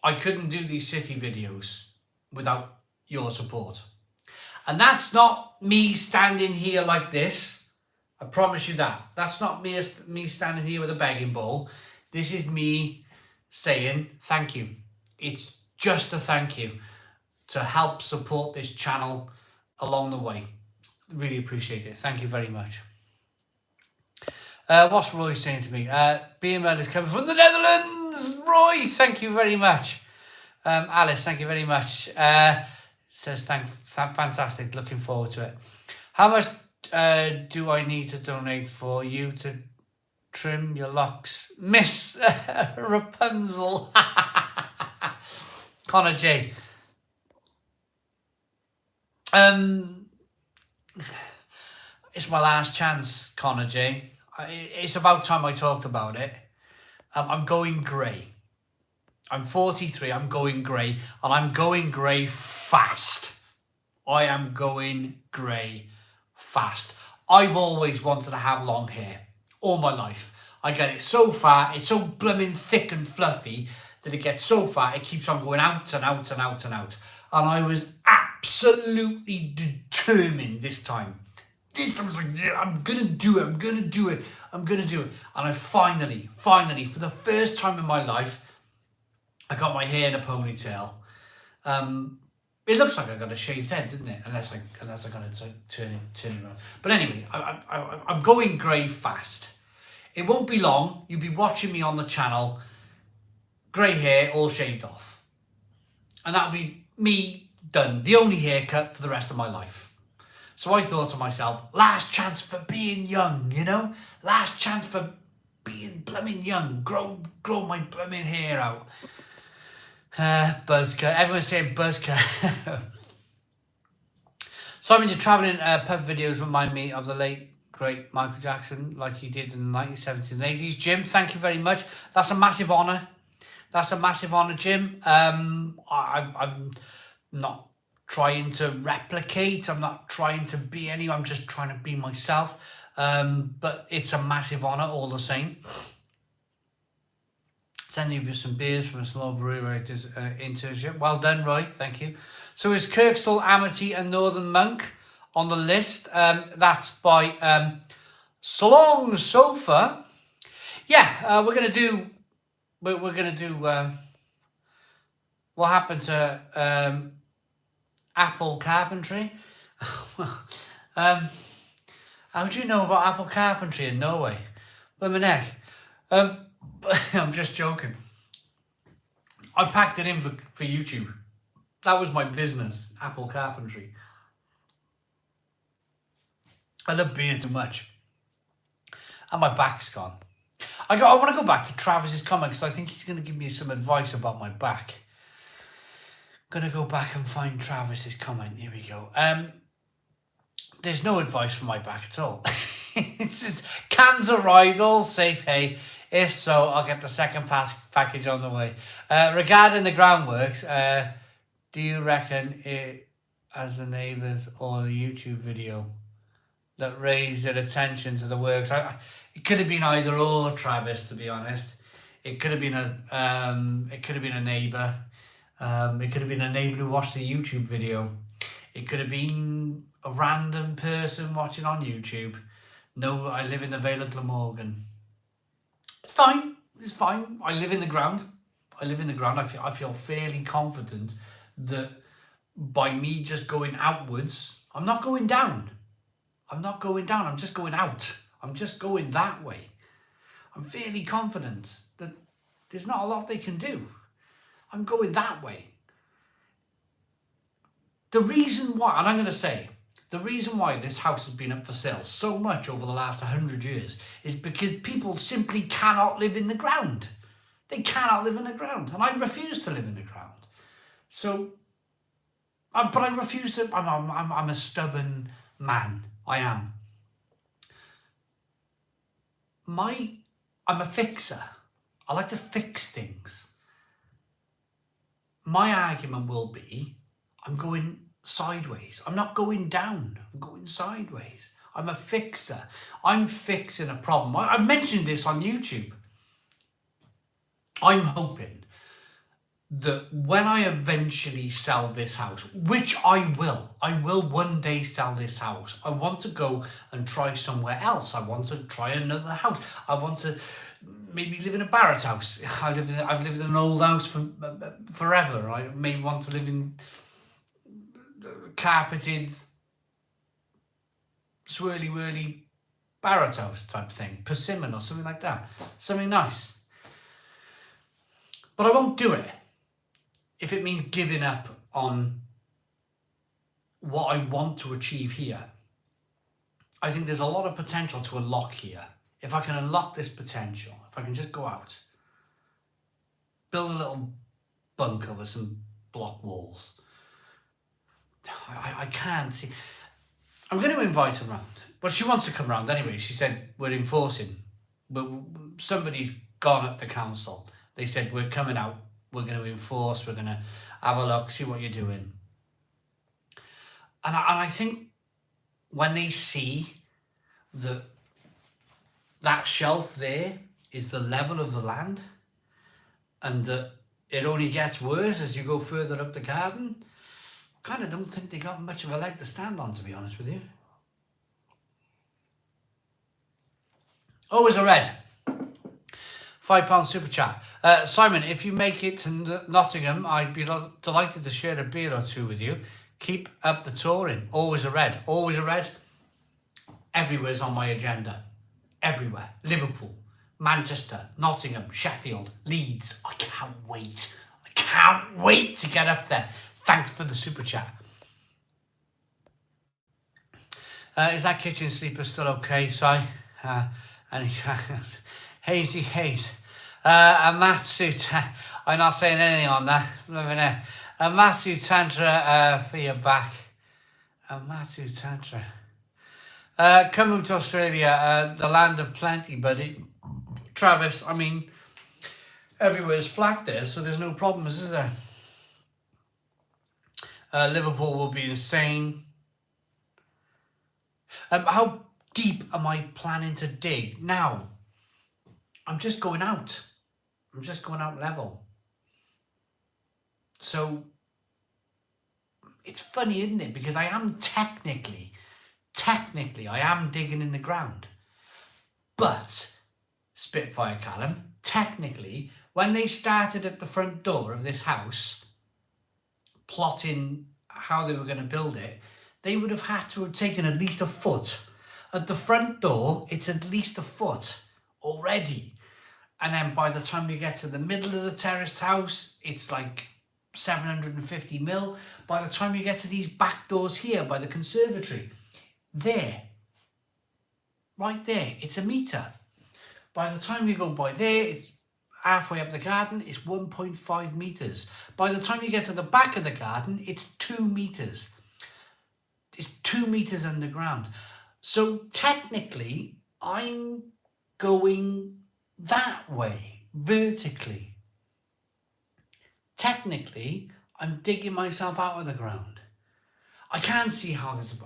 I couldn't do these city videos without your support. And that's not me standing here like this. I promise you that. That's not me standing here with a begging bowl. This is me saying thank you. It's just a thank you to help support this channel along the way. Really appreciate it. Thank you very much. What's Roy saying to me? BML is coming from the Netherlands. Roy, thank you very much. Alice, thank you very much. Says fantastic. Looking forward to it. How much do I need to donate for you to trim your locks, Miss Rapunzel? Connor J. It's my last chance, Connor J. It's about time I talked about it. I'm going grey. I'm 43, I'm going grey, and I'm going grey fast. I am going grey fast. I've always wanted to have long hair, all my life. I get it so far, it's so blooming thick and fluffy that it gets so far, it keeps on going out and out and out and out. And I was absolutely determined this time. This time I was like, yeah, I'm gonna do it. And I finally, for the first time in my life, I got my hair in a ponytail. It looks like I got a shaved head, doesn't it? Unless I got to turn it around. But anyway, I'm going grey fast. It won't be long. You'll be watching me on the channel, grey hair, all shaved off. And that'll be me done. The only haircut for the rest of my life. So I thought to myself, last chance for being young, you know? Last chance for being blooming young. Grow my blooming hair out. Buzz cut. Everyone's saying buzz cut. Simon, your travelling pub videos remind me of the late, great Michael Jackson, like he did in the 1970s and 80s. Jim, thank you very much. That's a massive honour. That's a massive honour, Jim. I'm not trying to replicate. I'm not trying to be any. I'm just trying to be myself. But it's a massive honour all the same. Sending you some beers from a small brewery internship. Well done, Roy. Thank you. So is Kirkstall, Amity and Northern Monk on the list? That's by Salong Sofa. Yeah, we're gonna do what happened to Apple Carpentry. How do you know about Apple Carpentry in Norway? By my neck. I'm just joking. I packed it in for YouTube. That was my business, Apple Carpentry. I love beer too much. And my back's gone. I want to go back to Travis's comment because I think he's going to give me some advice about my back. I'm going to go back and find Travis's comment. Here we go. There's no advice for my back at all. It's just, cans arrived, all safe, hey. If so, I'll get the second package on the way. Regarding the groundworks, do you reckon it as the neighbours or the YouTube video that raised their attention to the works? It could have been either or, Travis, to be honest. It could have been a neighbour. It could have been a neighbour who watched the YouTube video. It could have been a random person watching on YouTube. No, I live in the Vale of Glamorgan. It's fine. It's fine. I live in the ground. I feel fairly confident that by me just going outwards, I'm not going down. I'm just going out. I'm just going that way. I'm fairly confident that there's not a lot they can do. I'm going that way. The reason why, and I'm going to say, the reason why this house has been up for sale so much over the last 100 years is because people simply cannot live in the ground. They cannot live in the ground. And I refuse to live in the ground. So, but I refuse to, I'm a stubborn man. I am. I'm a fixer. I like to fix things. My argument will be, I'm going sideways. I'm not going down. I'm going sideways. I'm a fixer. I'm fixing a problem. I've mentioned this on YouTube. I'm hoping that when I eventually sell this house, which I will one day sell this house. I want to go and try somewhere else. I want to try another house. I want to maybe live in a Barrett house. I've lived in an old house for forever. I may want to live in carpeted, swirly whirly Barrett house type thing, persimmon or something like that, something nice. But I won't do it if it means giving up on what I want to achieve here. I think there's a lot of potential to unlock here. If I can unlock this potential, if I can just go out, build a little bunk over some block walls, I can't see. I'm going to invite her round, but she wants to come round anyway. She said we're enforcing, but somebody's gone at the council. They said we're coming out. We're going to enforce. We're going to have a look, see what you're doing. And I think when they see that shelf there is the level of the land, and that it only gets worse as you go further up the garden, I kind of don't think they got much of a leg to stand on, to be honest with you. Always a red. £5 super chat. Simon, if you make it to Nottingham, I'd be delighted to share a beer or two with you. Keep up the touring. Always a red. Always a red. Everywhere's on my agenda. Everywhere. Liverpool, Manchester, Nottingham, Sheffield, Leeds. I can't wait. I can't wait to get up there. Thanks for the super chat. Is that kitchen sleeper still okay, Si? And Hazy Haze. A Matsu, I'm not saying anything on that. A Matsu Tantra for your back. A Matsu Tantra. Come move to Australia, the land of plenty, buddy. Travis, I mean, everywhere's flat there, so there's no problems, is there? Liverpool will be insane. How deep am I planning to dig? Now, I'm just going out. I'm just going out level. So, it's funny, isn't it? Because I am technically, I am digging in the ground. But, Spitfire Callum, technically, when they started at the front door of this house, plotting how they were going to build it, they would have had to have taken at least a foot. At the front door, it's at least a foot already. And then by the time you get to the middle of the terraced house, it's like 750 mil. By the time you get to these back doors here by the conservatory, there, right there, it's a metre. By the time you go by there, it's halfway up the garden, it's 1.5 metres. By the time you get to the back of the garden, it's 2 metres. It's 2 metres underground. So technically, I'm going that way, vertically. Technically, I'm digging myself out of the ground. I can't see how this...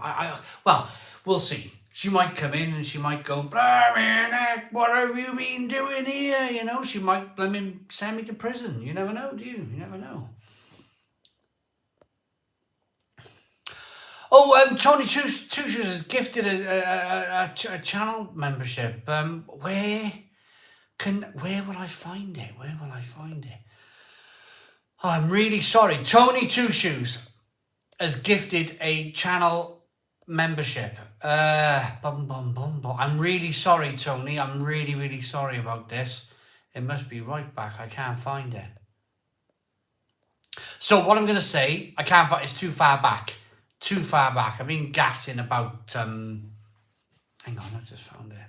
well, we'll see. She might come in and she might go, "Blimey, Nick, what have you been doing here?" You know, she might send me to prison. You never know, do you? You never know. Oh, Tony Two Shoes has gifted a channel membership. Where will I find it? Where will I find it? Oh, I'm really sorry. Tony Two Shoes has gifted a channel membership. I'm really sorry, Tony. I'm really, really sorry about this. It must be right back. I can't find it. So what I'm going to say, I can't find. It's too far back. Too far back. I've been gassing about. Hang on, I just found it.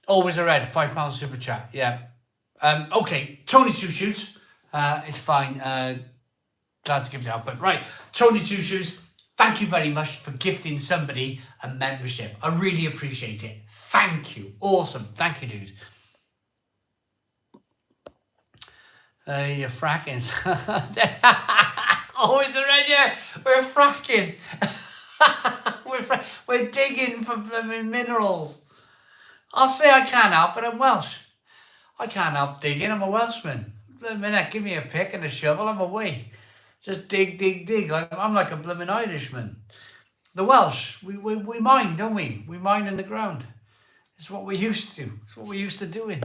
Always a red. £5 super chat. Yeah. Okay. Tony Two Shoes. It's fine. Glad to give it out. But right, Tony Two Shoes. Thank you very much for gifting somebody a membership. I really appreciate it. Thank you. Awesome. Thank you, dude. You're fracking. Always a red, yeah. We're fracking. We're digging for blooming minerals. I'll say I can't help it. I'm Welsh. I can't help digging. I'm a Welshman. Give me a pick and a shovel. I'm away. Just dig, dig, dig. I'm like a blooming Irishman. The Welsh, we mine, don't we? We mine in the ground. It's what we used to. It's what we used to doing.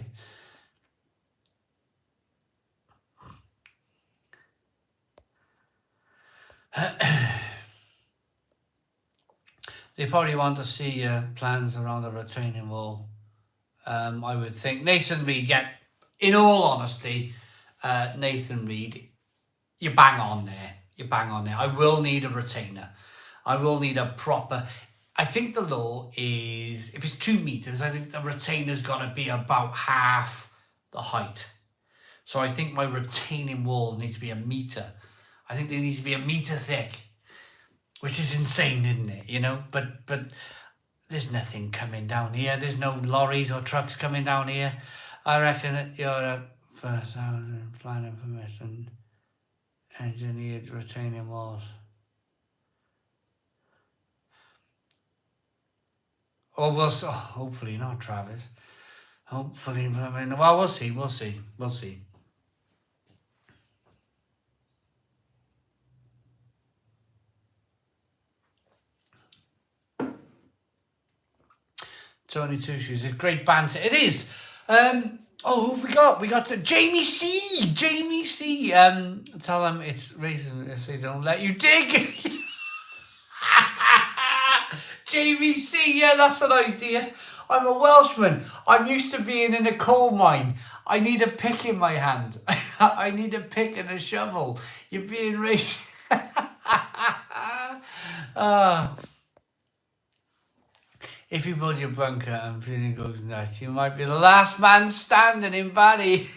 They probably want to see plans around the retaining wall. I would think. Nathan Reed, yeah, in all honesty, Nathan Reed, you bang on there. You bang on there. I will need a retainer. I will need a proper... I think the law is, if it's 2 meters, I think the retainer's got to be about half the height. So I think my retaining walls need to be 1 meter. I think they need to be 1 meter thick, which is insane, isn't it? You know, but there's nothing coming down here. There's no lorries or trucks coming down here. I reckon that you're a first planning permission, engineered retaining walls. Oh, well, so, hopefully not, Travis. Hopefully, I mean, well, we'll see. Tony Two Shoes. It's great banter. It is. Who have we got? We got Jamie C. Jamie C. Tell them it's racist if they don't let you dig. Jamie C. Yeah, that's an idea. I'm a Welshman. I'm used to being in a coal mine. I need a pick in my hand. I need a pick and a shovel. You're being racist. If you build your bunker and feeling goes nuts, you might be the last man standing in Barry.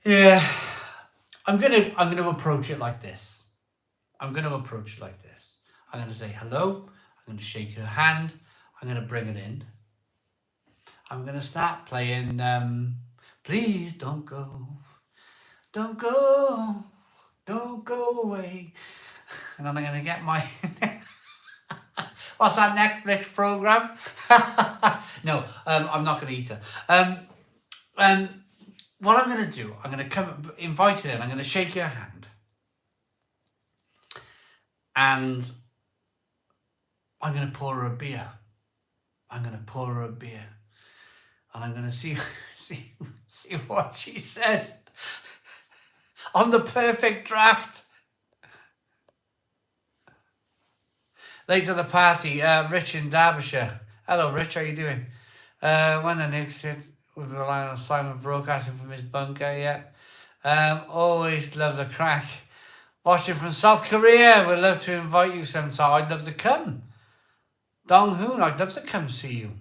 Yeah. I'm gonna approach it like this. I'm gonna say hello. I'm gonna shake your hand. I'm gonna bring it in. I'm gonna start playing Please Don't Go. Don't go. Don't go away. And then I'm gonna get my what's that Netflix program? No, I'm not gonna eat it. What I'm gonna do, I'm gonna come invite it in, I'm gonna shake your hand. And I'm going to pour her a beer. And I'm going to see what she says on the perfect draft. Later the party, Rich in Derbyshire. Hello, Rich, how you doing? When the Knicks hit, we'll be relying on Simon broadcasting from his bunker, yeah. Always love the crack. Watching from South Korea, we'd love to invite you sometime. I'd love to come. Dong Hoon, I'd love to come see you.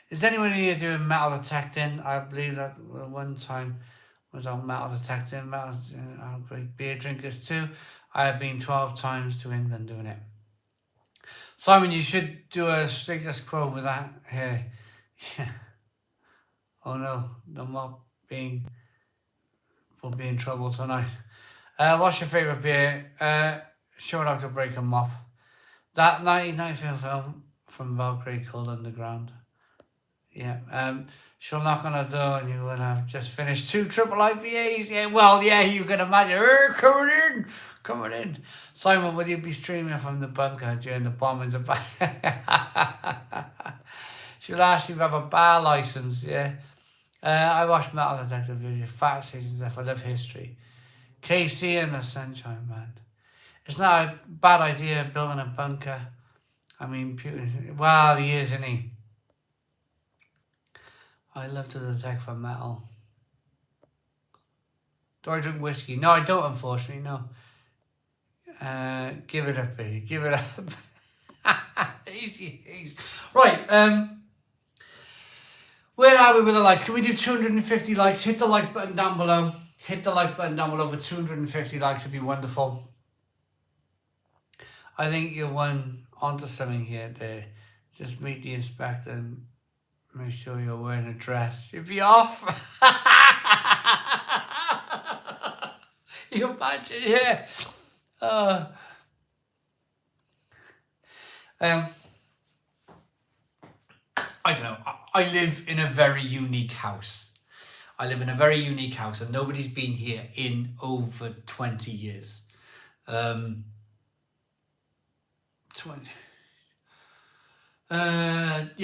Is anyone here doing metal detecting? I believe that one time was on metal detecting. Great beer drinkers too. I have been 12 times to England doing it. Simon, you should do a status quo with that here. Yeah. Oh no, I'm not will be in trouble tonight. What's your favourite beer? Sure not to break a mop. That 1990 film from Belgrade called Underground. Yeah. She'll knock on a door and you will have just finished 2 triple IPAs. Yeah, well, yeah, you can imagine. Coming in. Simon, will you be streaming from the bunker during the bombings of She'll ask you if you have a bar license, yeah. I watch Metal Detective videos, fat seasons if I love history. KC and the Sunshine Band. It's not a bad idea building a bunker. I mean, Putin, well, he is, isn't he? I love to detect for metal. Do I drink whiskey? No, I don't, unfortunately, no. Give it up, baby. Give it up. Easy. Right, where are we with the likes? Can we do 250 likes? Hit the like button down below. Hit the like button down below for 250 likes. It'd be wonderful. I think you're onto something here there. Just meet the inspector and make sure you're wearing a dress. You'd be off. You imagine, yeah. I don't know. I live in a very unique house. And nobody's been here in over 20 years. 20.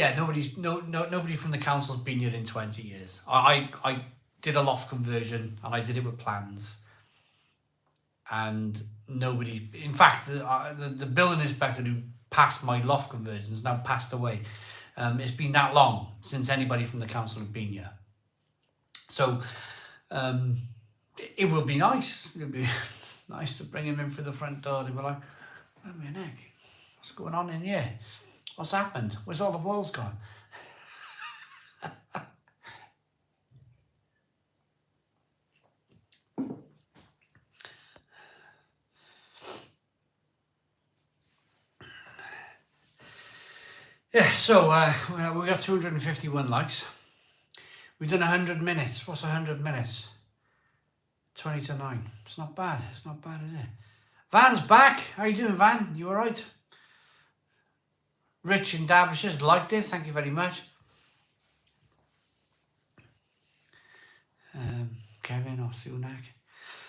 Nobody from the council's been here in 20 years. I did a loft conversion and I did it with plans. And nobody, in fact, the building inspector who passed my loft conversion has now passed away. It's been that long since anybody from the council had been here. So it will be nice. It would be nice to bring him in through the front door. They were like, oh my neck, what's going on in here? What's happened? Where's all the walls gone? Yeah, so we got 251 likes. We've done 100 minutes. What's 100 minutes? 20 to 9. It's not bad. Is it? Van's back. How you doing, Van? You all right? Rich in Derbyshire's liked it. Thank you very much. Kevin or Sunak.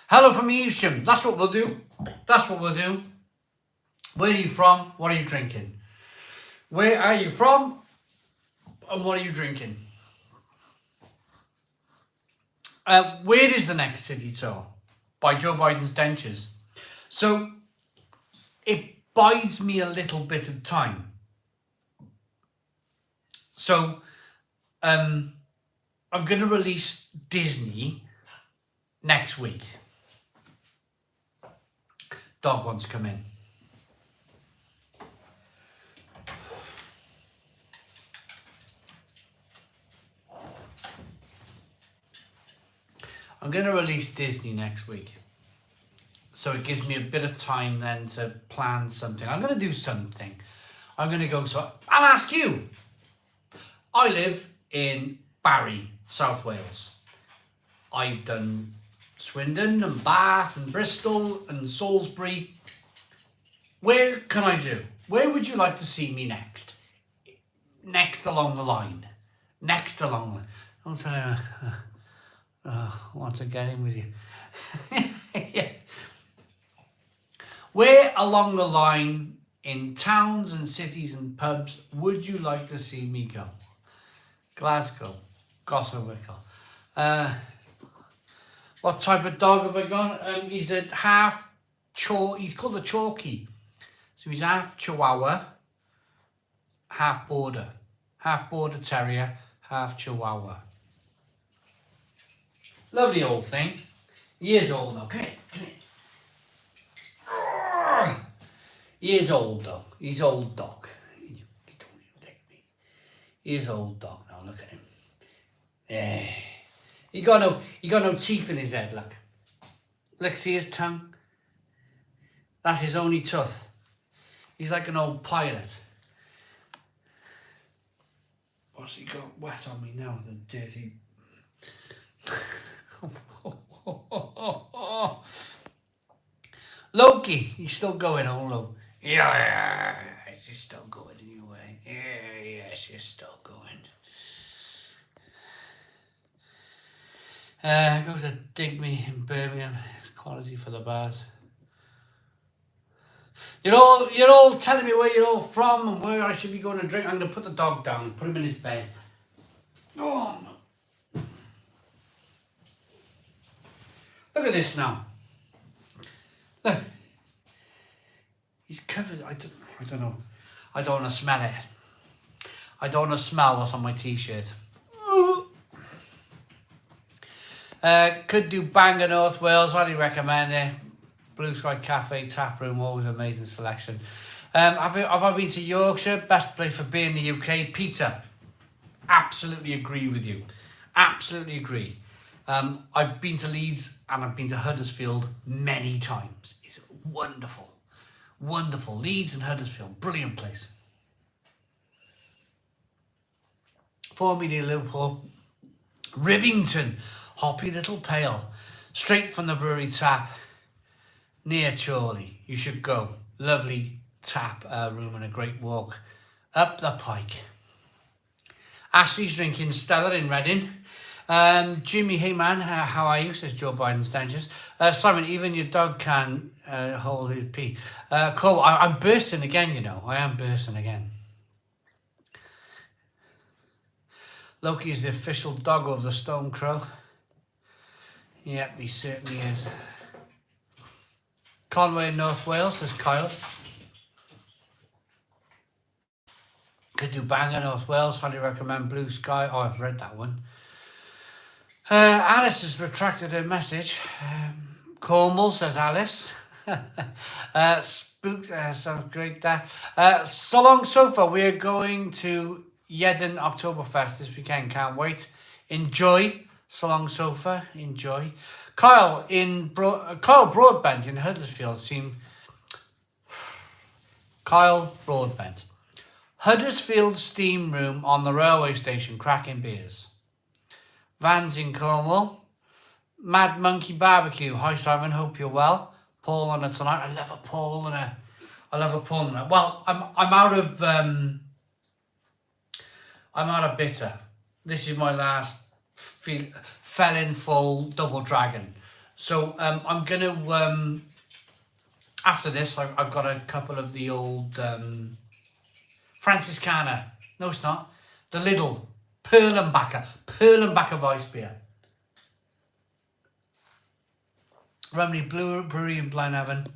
Hello from Evesham. That's what we'll do. Where are you from? What are you drinking? Where are you from? And what are you drinking? Where is the next city tour? By Joe Biden's dentures. So it bides me a little bit of time. So I'm going to release Disney next week. Dog wants to come in. I'm going to release Disney next week. So it gives me a bit of time then to plan something. I'm going to do something. I'm going to go, so I'll ask you. I live in Barry, South Wales. I've done Swindon and Bath and Bristol and Salisbury. Where can I do? Where would you like to see me next? Next along the line. Next along the line. I'll tell you. I want to get in with you. Yeah. Where along the line in towns and cities and pubs would you like to see me go? Glasgow, Gosowickel. What type of dog have I got? He's a half he's called a Chalky. So he's half Chihuahua, half border terrier, half Chihuahua. Lovely old thing. He is old though. Come here. He is old though. He's old dog. He is old dog now. Look at him. Yeah. He got no teeth in his head. Look. Look. See his tongue. That's his only tooth. He's like an old pirate. What's he got wet on me now? The dirty. Loki, he's still going on low. Yeah, he's still going anyway. Yes, he's still going. Goes to Digby in Bergen. It's quality for the bars. You're all telling me where you're all from and where I should be going to drink. I'm going to put the dog down, put him in his bed. Oh, no. Look at this now. Look. He's covered. I don't know. I don't want to smell it. I don't want to smell what's on my t-shirt. Could do Bangor, North Wales. Highly recommend it. Blue Sky Cafe, tap room, always amazing selection. Have I been to Yorkshire? Best place for beer in the UK. Peter. Absolutely agree with you. Absolutely agree. I've been to Leeds and I've been to Huddersfield many times. It's wonderful. Wonderful. Leeds and Huddersfield. Brilliant place. Formerly near Liverpool. Rivington. Hoppy Little Pale. Straight from the brewery tap. Near Chorley. You should go. Lovely tap room and a great walk up the pike. Ashley's drinking Stella in Reading. Jimmy, hey man, how are you? Says Joe Biden's dentures. Simon, even your dog can hold his pee. Cole, I'm bursting again, you know. I am bursting again. Loki is the official dog of the Stone Crow. Yep, he certainly is. Conway in North Wales, says Kyle. Could do Bangor, North Wales. Highly recommend Blue Sky. Oh, I've read that one. Alice has retracted her message. Cornwall, says Alice. Spooks, sounds great there. So long, so far. We are going to Yedden Oktoberfest this weekend. Can't wait. Enjoy. So long, so far. Enjoy. Kyle Broadbent in Huddersfield Kyle Broadbent. Huddersfield Steam Room on the railway station, cracking beers. Vans in Cornwall. Mad Monkey Barbecue. Hi Simon, hope you're well. Paul on it tonight. I love a Paul on it. Well, I'm out of bitter. This is my last Felon Full Double Dragon. So I'm gonna after this I've got a couple of the old Franciscana. No, it's not. The Lidl. Perlenbacher Weiss beer. Rumney Brewery in Blynehaven.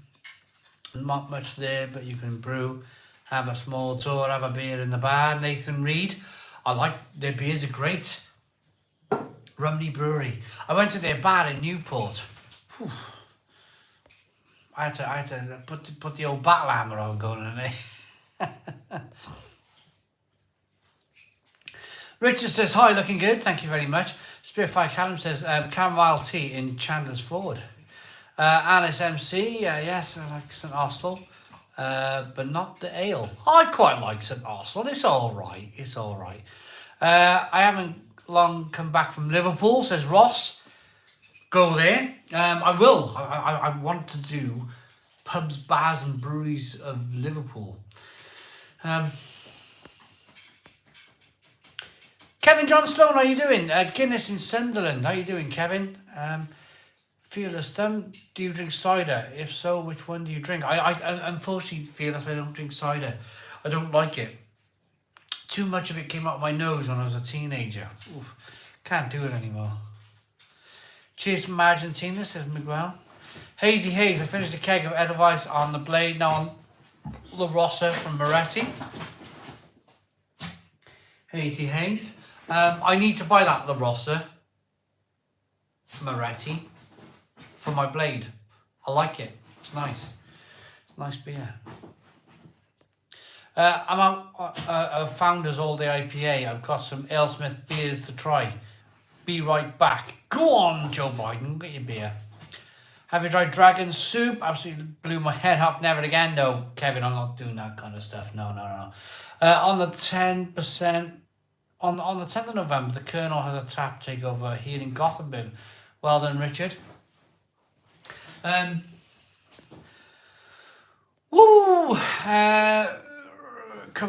Not much there, but you can brew. Have a small tour, have a beer in the bar. Nathan Reed. I like their beers, are great. Rumney Brewery. I went to their bar in Newport. Whew. I had to put the old battle hammer on going in there. Richard says, hi, looking good. Thank you very much. Spitfire Callum says, chamomile tea in Chandler's Ford. Alice MC, yes, I like St Austell, but not the ale. I quite like St Austell. It's all right. It's all right. I haven't long come back from Liverpool, says Ross. Go there. I will. I want to do pubs, bars and breweries of Liverpool. Kevin John Sloan, how you doing? Guinness in Sunderland, how you doing, Kevin? Fearless Thumb, do you drink cider? If so, which one do you drink? I unfortunately, Fearless, I don't drink cider. I don't like it. Too much of it came out of my nose when I was a teenager. Oof, can't do it anymore. Cheers from Argentina, says Miguel. Hazy Haze, I finished a keg of Edelweiss on the blade, now on La Rossa from Moretti. Hazy Haze. I need to buy that La Rossa Moretti for my blade. I like it. It's nice. It's a nice beer. I'm out Founders All Day IPA. I've got some AleSmith beers to try. Be right back. Go on, Joe Biden. Get your beer. Have you tried Dragon Soup? Absolutely blew my head off. Never again, though. Kevin, I'm not doing that kind of stuff. No. On the 10%... On the 10th of November, the Colonel has a tap takeover here in Gothenburg. Well done, Richard. Come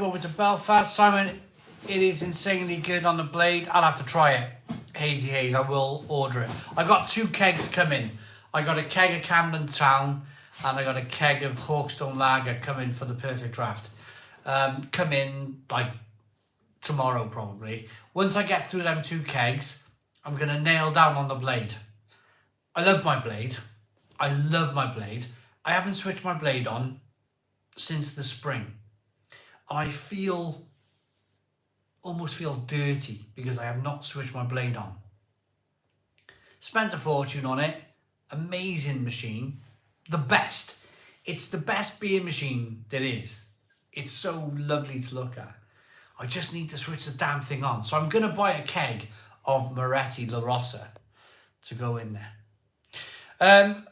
over to Belfast. Simon, it is insanely good on the blade. I'll have to try it. Hazy Haze, I will order it. I got 2 kegs coming. I got a keg of Camden Town and I got a keg of Hawkstone Lager coming for the perfect draft. Come in like tomorrow probably. Once I get through them 2 kegs, I'm going to nail down on the blade. I love my blade. I I haven't switched my blade on since the spring. I almost feel dirty because I have not switched my blade on. Spent a fortune on it. Amazing machine. The best. It's the best beer machine there is. It's so lovely to look at. I just need to switch the damn thing on. So I'm going to buy a keg of Moretti La Rossa to go in there.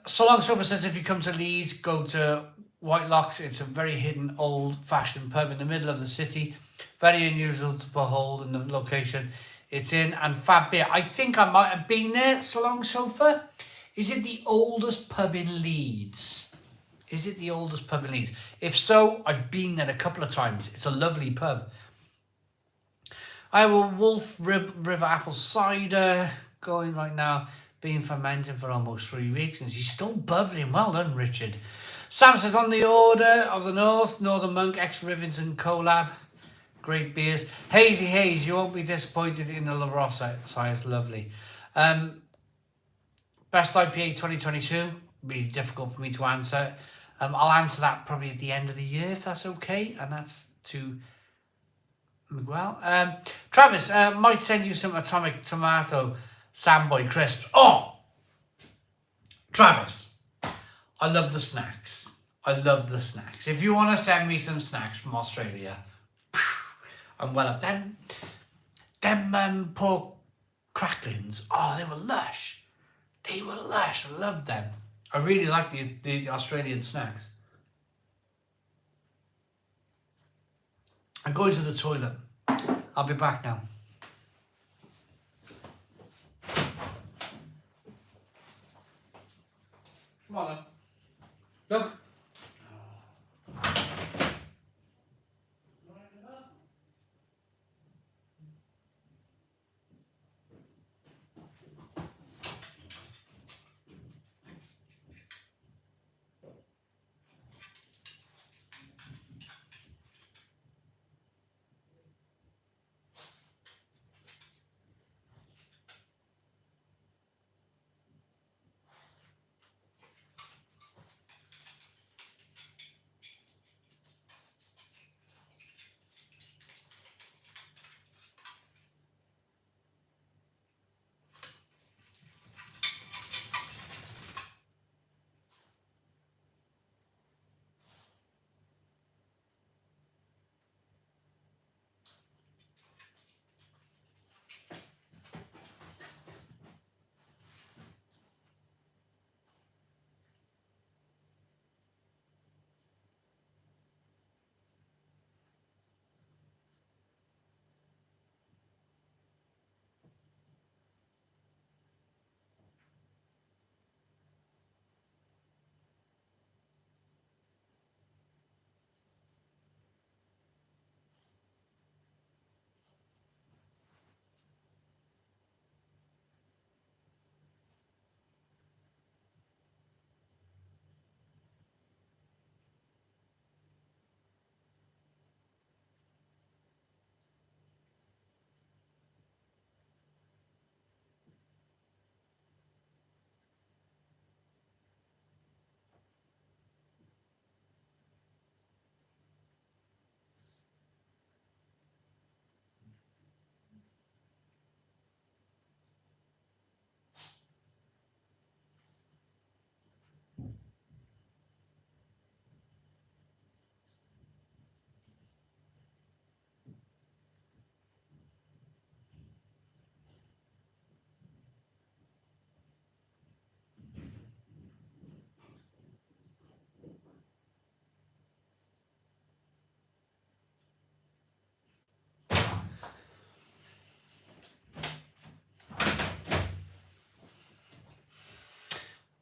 So Long Sofa says if you come to Leeds, go to Whitelocks. It's a very hidden, old-fashioned pub in the middle of the city. Very unusual to behold in the location it's in. And fab beer. I think I might have been there, So Long Sofa. Is it the oldest pub in Leeds? If so, I've been there a couple of times. It's a lovely pub. I have a Wolf River Apple Cider going right now. Been fermenting for almost 3 weeks and she's still bubbling. Well done, Richard. Sam says on the Order of the North, Northern Monk, ex-Rivington collab. Great beers. Hazy Haze, you won't be disappointed in the La Rossa. It's lovely. Best IPA 2022. Be difficult for me to answer. I'll answer that probably at the end of the year if that's okay. And that's to Miguel. Travis, might send you some Atomic Tomato Samboy crisps. Oh! Travis, I love the snacks. If you want to send me some snacks from Australia, I'm well up. Them pork cracklings, oh, they were lush. I loved them. I really like the Australian snacks. I'm going to the toilet. I'll be back now. Come on then. Look.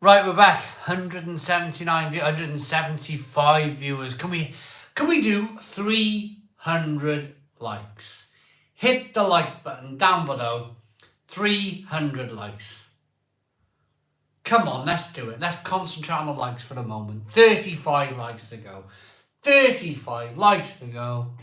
Right, we're back. 175 viewers. Can we do 300 likes? Hit the like button down below. 300 likes. Come on, let's do it. Let's concentrate on the likes for the moment. 35 likes to go. 35 likes to go.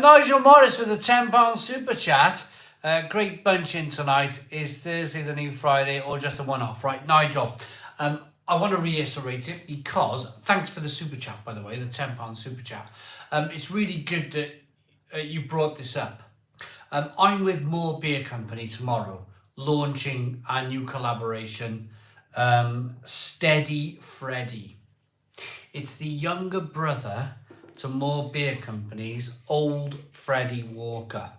Nigel Morris with a £10 super chat. Great bunch in tonight. Is Thursday the new Friday or just a one-off? Right, Nigel. I want to reiterate it because thanks for the super chat, by the way, the £10 super chat. It's really good that you brought this up. I'm with More Beer Company tomorrow, launching our new collaboration, Steady Freddy. It's the younger brother to More Beer Company's Old Freddie Walker.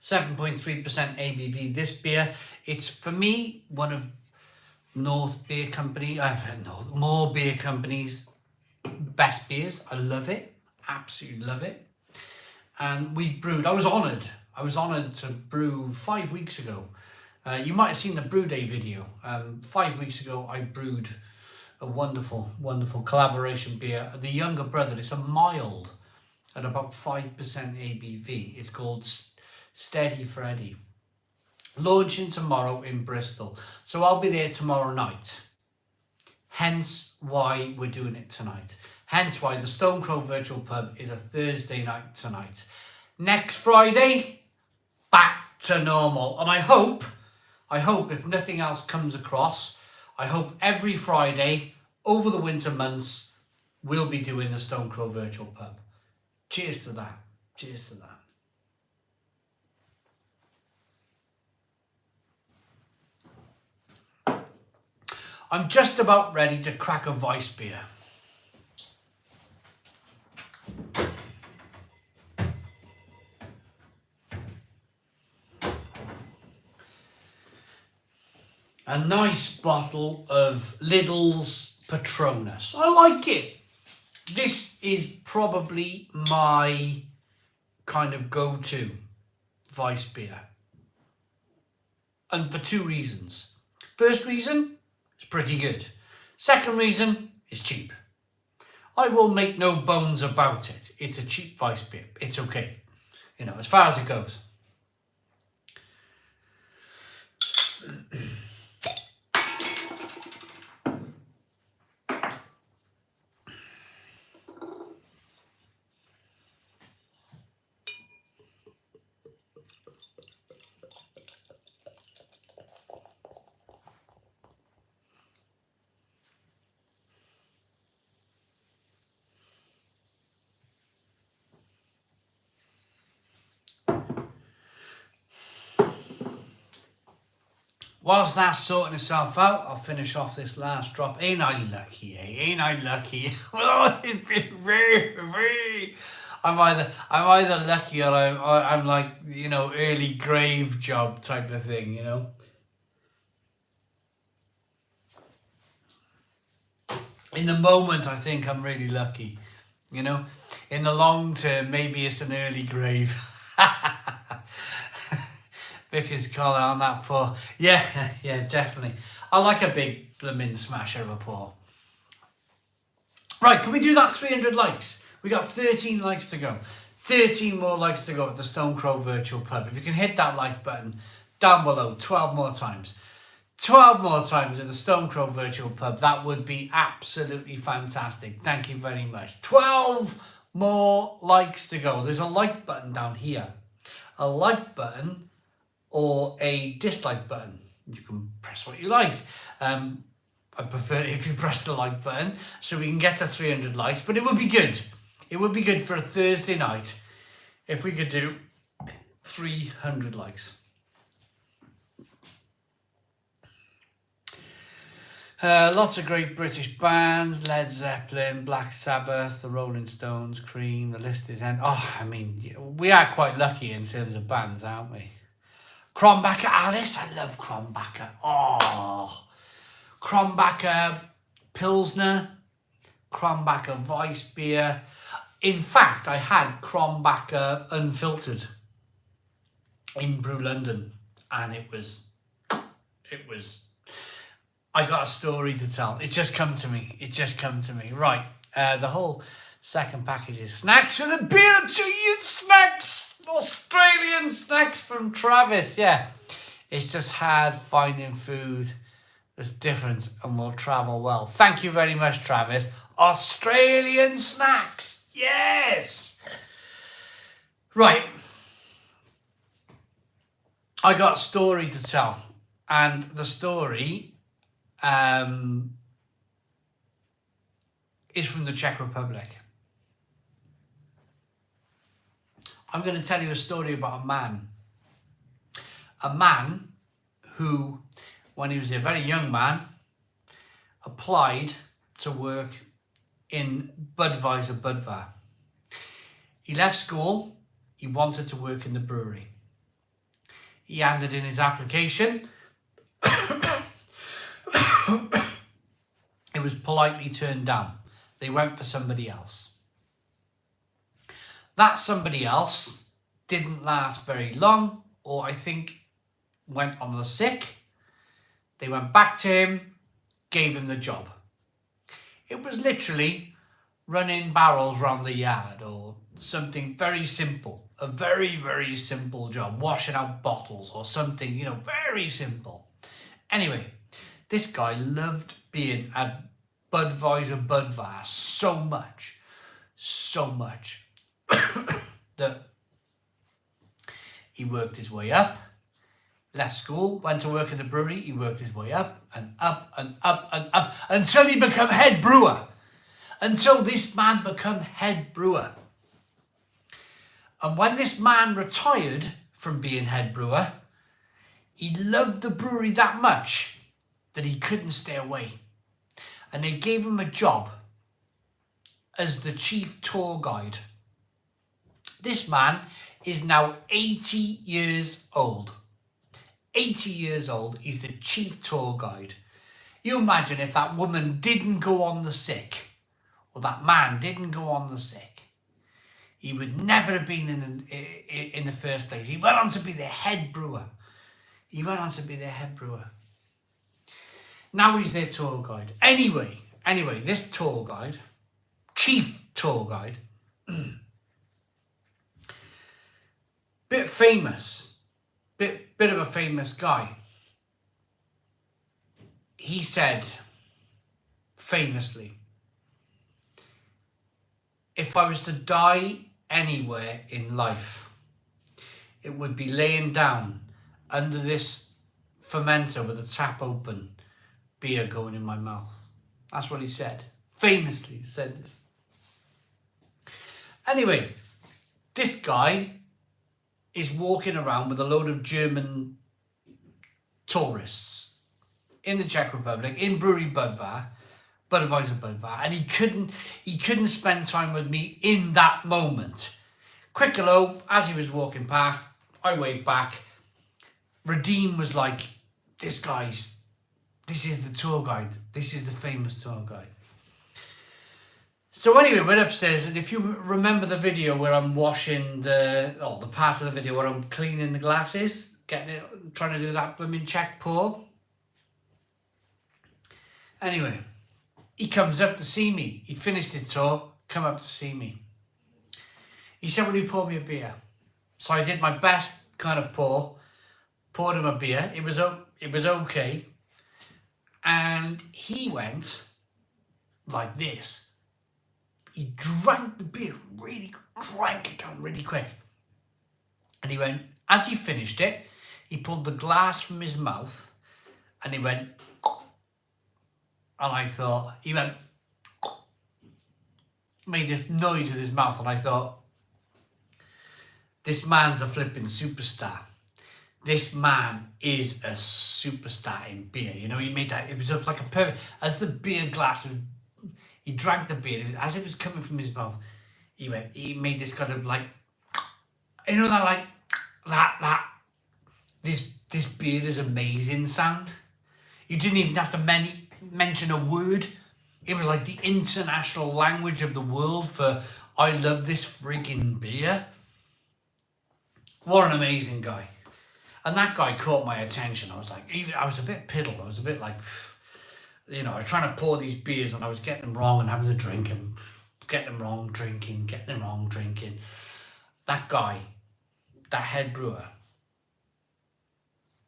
7.3% ABV. This beer, it's for me one of More Beer Company's best beers. I love it, absolutely love it. And we brewed. I was honoured to brew 5 weeks ago. You might have seen the brew day video. 5 weeks ago, I brewed a wonderful, wonderful collaboration beer. The younger brother, it's a mild at about 5% ABV. It's called Steady Freddy. Launching tomorrow in Bristol. So I'll be there tomorrow night. Hence why we're doing it tonight. Hence why the Stone Crow Virtual Pub is a Thursday night tonight. Next Friday, back to normal. And I hope if nothing else comes across, I hope every Friday over the winter months, we'll be doing the Stone Crow Virtual Pub. Cheers to that. Cheers to that. I'm just about ready to crack a Weiss beer. A nice bottle of Lidl's Patronus. I like it. This is probably my kind of go-to Weiss beer. And for two reasons. First reason, it's pretty good. Second reason, it's cheap. I will make no bones about it. It's a cheap Weiss beer. It's okay. You know, as far as it goes. Whilst that's sorting itself out, I'll finish off this last drop. Ain't I lucky, eh? Ain't I lucky? Oh, it's been very. I'm either lucky or I'm like, you know, early grave job type of thing, you know. In the moment, I think I'm really lucky, you know. In the long term, maybe it's an early grave. Vickers collar on that pour. Yeah, definitely. I like a big blooming smash over pour. Right, can we do that 300 likes? We got 13 likes to go. 13 more likes to go at the Stone Crow Virtual Pub. If you can hit that like button down below 12 more times. 12 more times at the Stone Crow Virtual Pub. That would be absolutely fantastic. Thank you very much. 12 more likes to go. There's a like button down here. A like button or a dislike button. You can press what you like. I prefer it if you press the like button so we can get to 300 likes, but it would be good. It would be good for a Thursday night if we could do 300 likes. Lots of great British bands: Led Zeppelin, Black Sabbath, the Rolling Stones, Cream. The list is end. Oh, I mean, we are quite lucky in terms of bands, aren't we? Krombacher Alice, I love Krombacher. Oh, Krombacher Pilsner, Krombacher Weiss beer. In fact, I had Krombacher unfiltered in Brew London, and it was. I got a story to tell. It just come to me. Right. The whole second package is snacks with a beer to you. Snacks. Australian snacks from Travis. Yeah. It's just hard finding food that's different and will travel well. Thank you very much, Travis. Australian snacks. Yes. Right. I got a story to tell. And the story is from the Czech Republic. I'm going to tell you a story about a man. A man who, when he was a very young man, applied to work in Budweiser. He left school. He wanted to work in the brewery. He handed in his application. It was politely turned down. They went for somebody else. That somebody else didn't last very long, or I think went on the sick. They went back to him, gave him the job. It was literally running barrels round the yard or something very simple. A very, very simple job. Washing out bottles or something, very simple. Anyway, this guy loved being at Budweiser so much that he worked his way up, left school, went to work in the brewery. He worked his way up and up and up and up until he became head brewer. Until this man became head brewer. And when this man retired from being head brewer, he loved the brewery that much that he couldn't stay away. And they gave him a job as the chief tour guide. This man is now 80 years old. 80 years old, he's the chief tour guide. You imagine if that woman didn't go on the sick, or that man didn't go on the sick, he would never have been in the first place. He went on to be the head brewer. Now he's their tour guide. Anyway, this tour guide, chief tour guide, bit famous, bit of a famous guy. He said, famously, if I was to die anywhere in life, it would be laying down under this fermenter with the tap open, beer going in my mouth. That's what he said. Famously said this. Anyway, this guy is walking around with a load of German tourists in the Czech Republic, in Brewery Budweiser, and he couldn't spend time with me in that moment. Quick hello, as he was walking past, I waved back. Radim was like, this is the tour guide. This is the famous tour guide. So anyway, we're upstairs, and if you remember the video where I'm washing the part of the video where I'm cleaning the glasses, trying to do that blooming Czech pour. Anyway, he comes up to see me. He finished his tour, come up to see me. He said, will you pour me a beer? So I did my best kind of poured him a beer. It was okay. And he went like this. He drank the beer, drank it down really quick. And he went, as he finished it, he pulled the glass from his mouth and he went, and I thought, made this noise with his mouth, and I thought, this man's a flipping superstar. This man is a superstar in beer. You know, he made that, it was like a perfect, as the beer glass, he drank the beer, as it was coming from his mouth, he made this kind of like, you know, that like, this beer is amazing sound. You didn't even have to mention a word. It was like the international language of the world for, I love this freaking beer. What an amazing guy. And that guy caught my attention. I was like, I was a bit piddled. I was a bit like, you know, I was trying to pour these beers and I was getting them wrong and having to drink and getting them wrong, drinking, getting them wrong, drinking. That guy, that head brewer,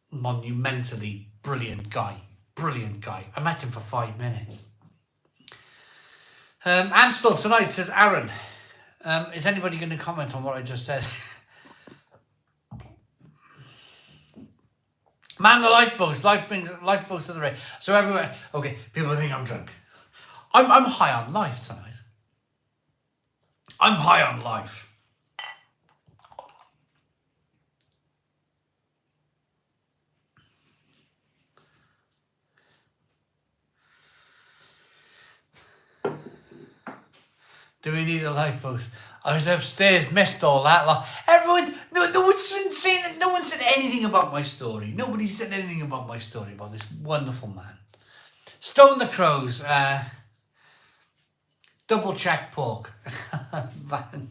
monumentally brilliant guy. Brilliant guy. I met him for 5 minutes. Ansel tonight says, Aaron, is anybody going to comment on what I just said? Man, the lifeboats to the rain. So everywhere, okay, people think I'm drunk. I'm high on life tonight. I'm high on life. Do we need a lifeboat? I was upstairs, missed all that. Everyone, no one said anything about my story. Nobody said anything about my story, about this wonderful man. Stone the Crows, double check pork. Van.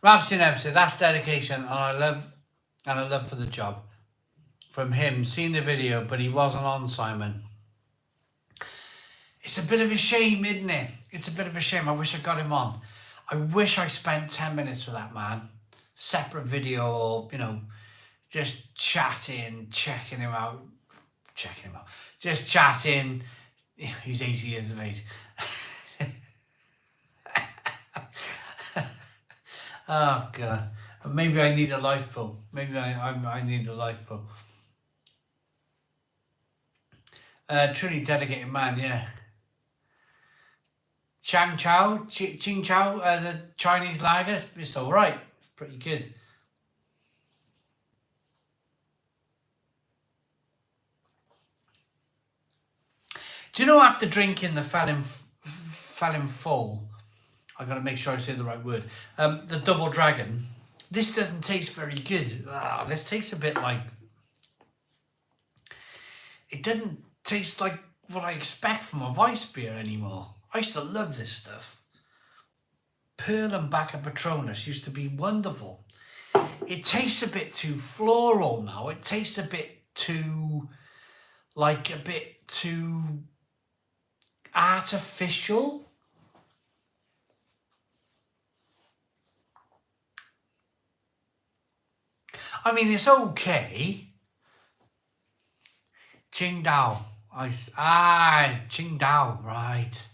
Ramsey said, that's dedication, and I love for the job. From him, seen the video, but he wasn't on, Simon. It's a bit of a shame, isn't it? It's a bit of a shame. I wish I got him on. I wish I spent 10 minutes with that man. Separate video, or, you know, just chatting, checking him out. Just chatting. He's 80 years of age. Oh God! Maybe I need a lifeboat. Maybe I need a lifeboat. Truly dedicated man, yeah. Ching Chow, the Chinese lager. It's all right. It's pretty good. Do you know after drinking the Fallen Fall? I got to make sure I say the right word. The Double Dragon. This doesn't taste very good. This tastes a bit like... It doesn't taste like what I expect from a Weiss beer anymore. I used to love this stuff. Pearl and Bacca Patronus used to be wonderful. It tastes a bit too floral now. It tastes a bit too... like a bit too... artificial. I mean, it's okay. Qingdao. Qingdao, right.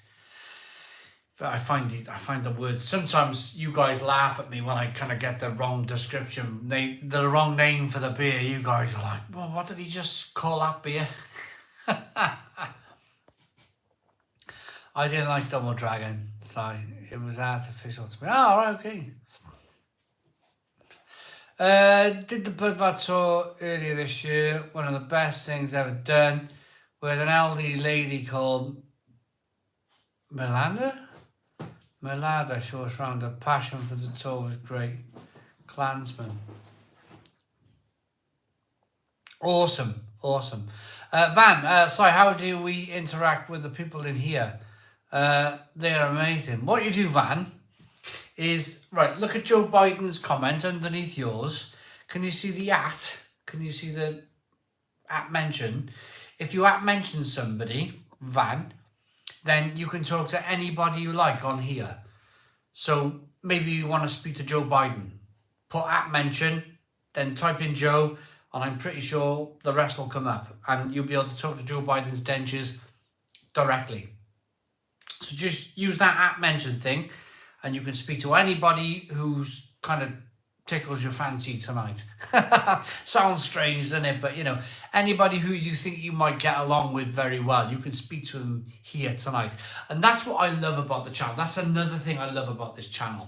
But I find the words, sometimes you guys laugh at me when I kind of get the wrong description, the wrong name for the beer. You guys are like, well, what did he just call that beer? I didn't like Double Dragon, so it was artificial to me. Oh, right, okay. Did the Budvat tour earlier this year, one of the best things ever done, with an elderly lady called Melada showed us around. Her passion for the tour was great. Klansman. Awesome. Van, sorry, how do we interact with the people in here? They are amazing. What you do, Van, is, right, look at Joe Biden's comment underneath yours. Can you see the @ Can you see the @ mention? If you @ mention somebody, Van, then you can talk to anybody you like on here. So maybe you want to speak to Joe Biden. Put @ mention, then type in Joe, and I'm pretty sure the rest will come up. And you'll be able to talk to Joe Biden's dentures directly. So just use that @ mention thing, and you can speak to anybody who's kind of tickles your fancy tonight. Sounds strange, doesn't it? But, you know, anybody who you think you might get along with very well, you can speak to them here tonight. And that's what I love about the channel. That's another thing I love about this channel,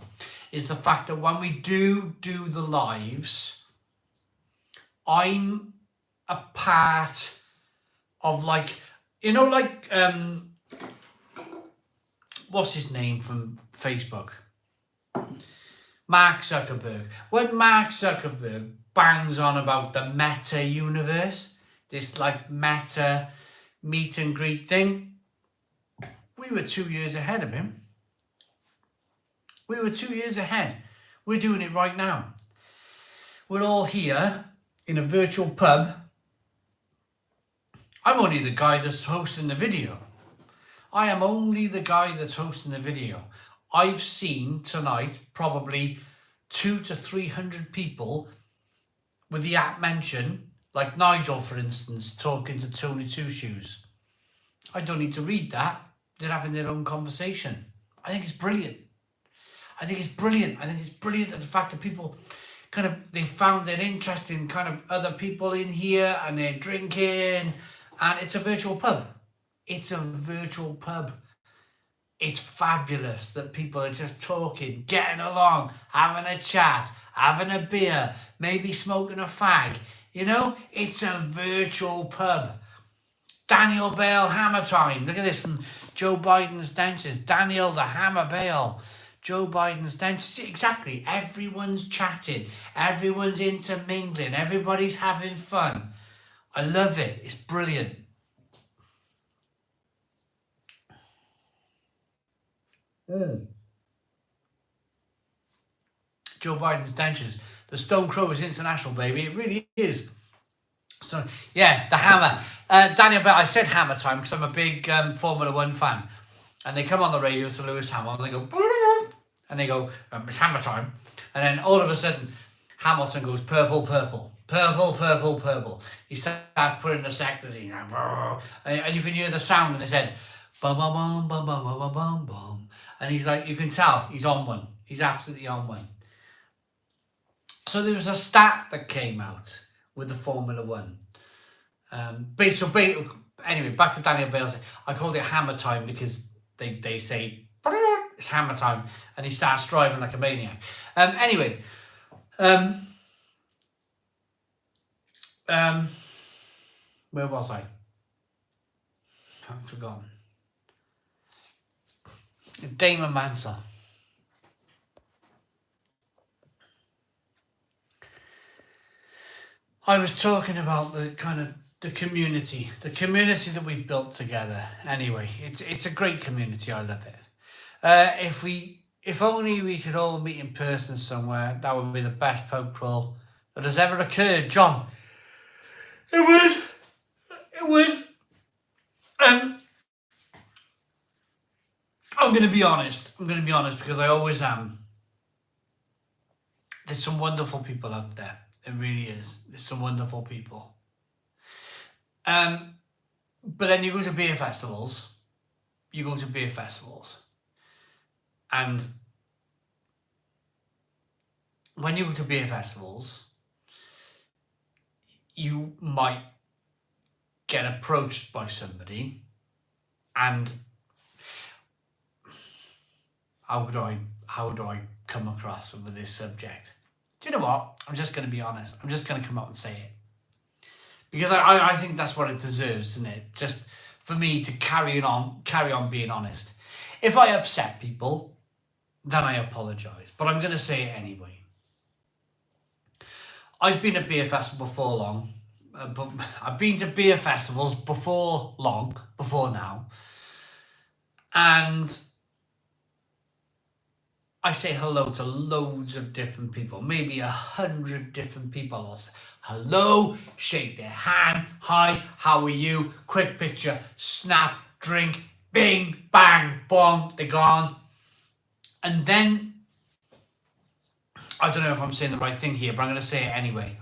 is the fact that when we do the lives, I'm a part of, like, you know, like, what's his name from Facebook? Mark Zuckerberg. When Mark Zuckerberg bangs on about the meta universe, this like meta meet and greet thing, we were 2 years ahead of him. We were 2 years ahead. We're doing it right now. We're all here in a virtual pub. I'm only the guy that's hosting the video. I am only the guy that's hosting the video. I've seen tonight probably 200 to 300 people with the app mention, like Nigel, for instance, talking to Tony Two Shoes. I don't need to read that. They're having their own conversation. I think it's brilliant. I think it's brilliant. I think it's brilliant that the fact that people kind of, they found their interest in kind of other people in here and they're drinking, and it's a virtual pub. It's a virtual pub. It's fabulous that people are just talking, getting along, having a chat, having a beer, maybe smoking a fag. You know, it's a virtual pub. Daniel Bale Hammer Time. Look at this from Joe Biden's dentist. Daniel the Hammer Bale. Joe Biden's dentist. Exactly. Everyone's chatting. Everyone's intermingling. Everybody's having fun. I love it. It's brilliant. Joe Biden's dentures. The Stone Crow is international, baby. It really is. So, yeah, the Hammer. Daniel Bell, I said Hammer Time because I'm a big Formula One fan. And they come on the radio to Lewis Hamilton and they go, and they go, it's Hammer Time. And then all of a sudden, Hamilton goes, purple, purple, purple, purple, purple. He starts putting the sectors in, and you can hear the sound in his head. Bum, bum, bum, bum, bum, bum, bum, bum. And he's like, you can tell he's on one. He's absolutely on one. So there was a stat that came out with the Formula One. Anyway, back to Daniel Bales. I called it Hammer Time because they say it's Hammer Time, and he starts driving like a maniac. Anyway, where was I? I've forgotten. Damon Mansell. I was talking about the kind of the community that we built together. Anyway, it's a great community. I love it. If only we could all meet in person somewhere, that would be the best pub crawl that has ever occurred, John. It would. I'm going to be honest because I always am. There's some wonderful people out there. It really is. There's some wonderful people. But then you go to beer festivals. And when you go to beer festivals, you might get approached by somebody, and how do I come across with this subject? Do you know what? I'm just going to be honest. I'm just going to come out and say it. Because I think that's what it deserves, isn't it? Just for me to carry on being honest. If I upset people, then I apologise. But I'm going to say it anyway. I've been at beer festival before long. I've been to beer festivals before now. And I say hello to loads of different people, maybe 100 different people. I'll say hello, shake their hand, hi, how are you? Quick picture, snap, drink, bing, bang, bong, they're gone. And then, I don't know if I'm saying the right thing here, but I'm going to say it anyway.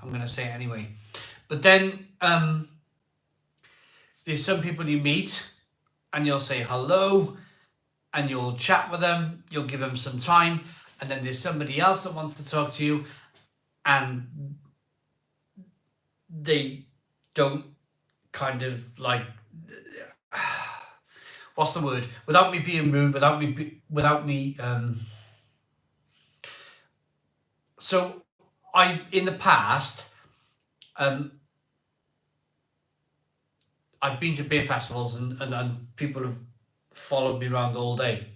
But then, there's some people you meet and you'll say hello, and you'll chat with them, you'll give them some time, and then there's somebody else that wants to talk to you, and they don't kind of like, what's the word? Without me being rude, without me. So in the past, I've been to beer festivals and people have followed me around all day.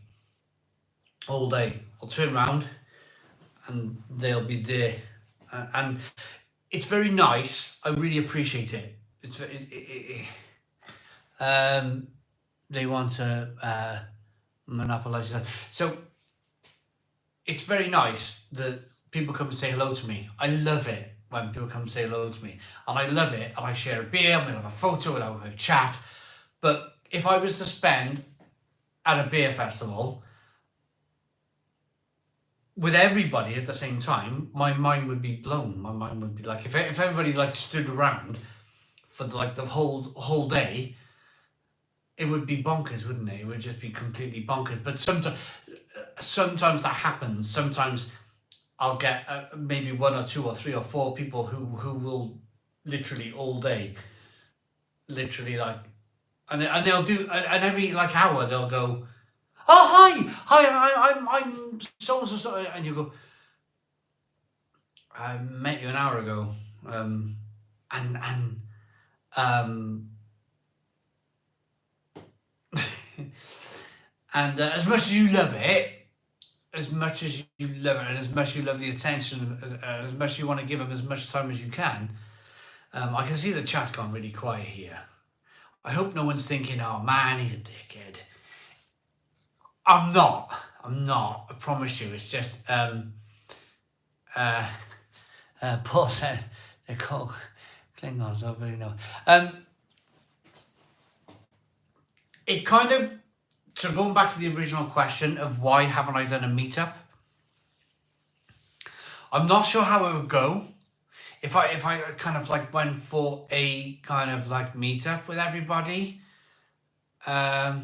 All day. I'll turn around and they'll be there. And it's very nice. I really appreciate it. They want to monopolize that. So it's very nice that people come and say hello to me. I love it when people come and say hello to me. And I love it. And I share a beer, we'll have a photo, we'll have a chat. But if I was to spend at a beer festival with everybody at the same time, my mind would be blown. My mind would be like, if everybody like stood around for like the whole day, it would be bonkers, wouldn't it? It would just be completely bonkers. But sometimes that happens. Sometimes I'll get maybe 1 or 2 or 3 or 4 people who will literally all day, literally like, and they'll do, and every like hour they'll go, oh hi, I'm so and so, and you go, I met you an hour ago, and and as much as you love it, and as much as you love the attention, as much as you want to give them as much time as you can, I can see the chat's gone really quiet here. I hope no one's thinking, oh man, he's a dickhead. I'm not. I promise you. It's just, Paul said they're called Klingons. I don't really know. It kind of, so going back to the original question of why haven't I done a meetup? I'm not sure how it would go. If I kind of like went for a kind of like meetup with everybody. I'm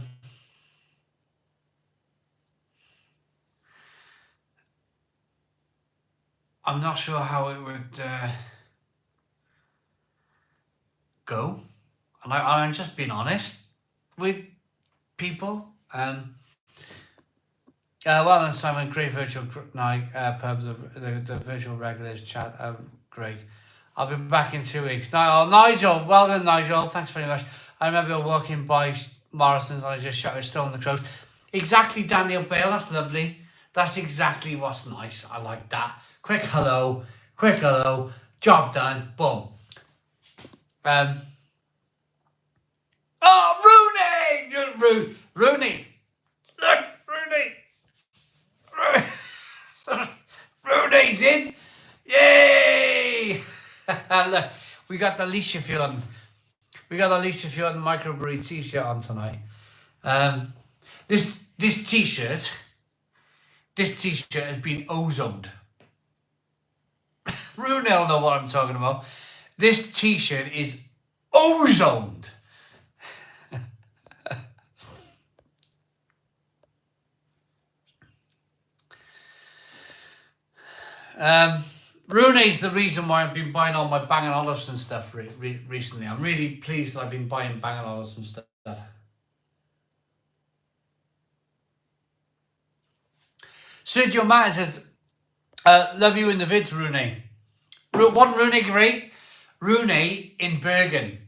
not sure how it would go. And I'm just being honest with people. Well done, Simon. Great virtual night. Pubs, the virtual regulars chat. Great. I'll be back in 2 weeks. Nigel. Well done, Nigel. Thanks very much. I remember walking by Morrison's and I just shouted Stone the Crows. Exactly, Daniel Bale. That's lovely. That's exactly what's nice. I like that. Quick hello. Job done. Boom. Oh, Rooney. Look, Rooney's in. Yay! Look, we got the Alicia Fjord microbrewery t-shirt on tonight. This t-shirt has been ozoned. Rooney will know what I'm talking about. This t-shirt is ozoned. Rooney's the reason why I've been buying all my Bang & Olufsen stuff recently. I'm really pleased I've been buying Bang & Olufsen stuff. Sergio Martin says, love you in the vids, Rooney. Wasn't Rooney great? Rooney in Bergen.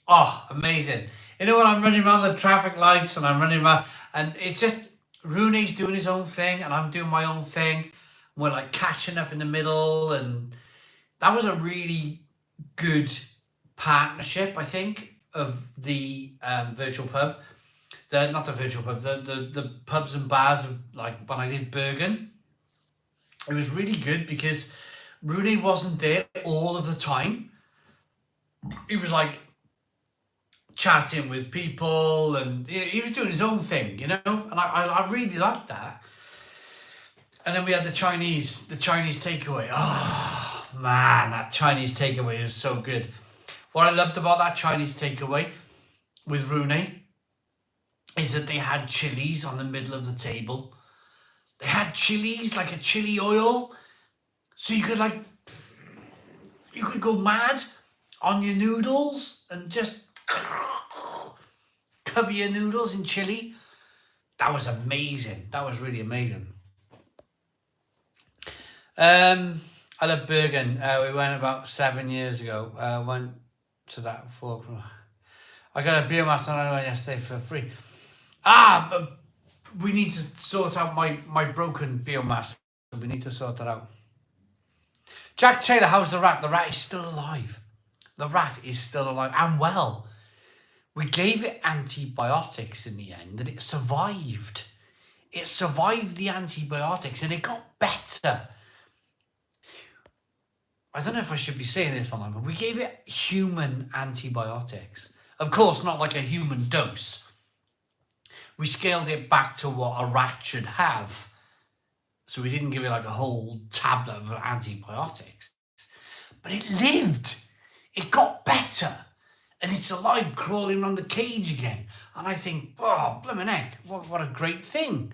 Oh, amazing. You know when I'm running around the traffic lights and I'm running around and it's just, Rooney's doing his own thing and I'm doing my own thing. We're like catching up in the middle, and that was a really good partnership, I think, of the virtual pub. Not the virtual pub, the pubs and bars of, like when I did Bergen. It was really good because Rooney wasn't there all of the time. He was like chatting with people and he was doing his own thing, you know, and I really liked that. And then we had the Chinese takeaway. Oh man, that Chinese takeaway was so good. What I loved about that Chinese takeaway with Rooney is that they had chilies on the middle of the table. They had chilies, like a chili oil. So you could like you could go mad on your noodles and just cover your noodles in chili. That was amazing. That was really amazing. I love Bergen. We went about 7 years ago. Went to that before. I got a beer master on yesterday for free. But we need to sort out my broken biomass. We need to sort that out. Jack Taylor, how's the rat? The rat is still alive. The rat is still alive and well. We gave it antibiotics in the end and it survived. It survived the antibiotics and it got better. I don't know if I should be saying this online, but we gave it human antibiotics. Of course, not like a human dose. We scaled it back to what a rat should have. So we didn't give it like a whole tablet of antibiotics. But it lived. It got better. And it's alive, crawling around the cage again. And I think, oh, blimmin' heck, what a great thing.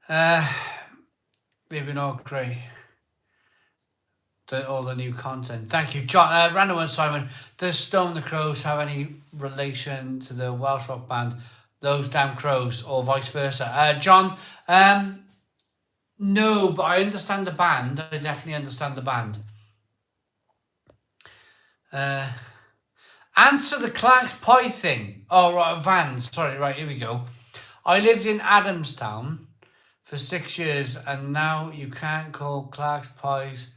Maybe not great. All the new content. Thank you, John. Random one, Simon. Does Stone the Crows have any relation to the Welsh rock band Those Damn Crows, or vice versa? John, no, but I understand the band. I definitely understand the band. Answer the Clark's Pie thing. Oh, right, Vans. Sorry, right, here we go. I lived in Adamstown for 6 years, and now you can't call Clark's Pies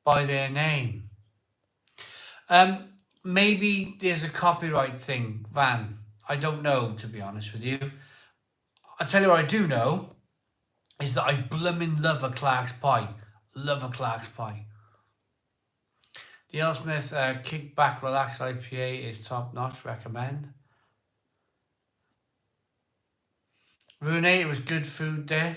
by their name. Maybe there's a copyright thing, Van. I don't know, to be honest with you. I'll tell you what I do know is that I bloomin' love a Clark's Pie. Love a Clark's Pie. The L. Smith Kickback Relax IPA is top notch. Recommend. Rune, it was good food there.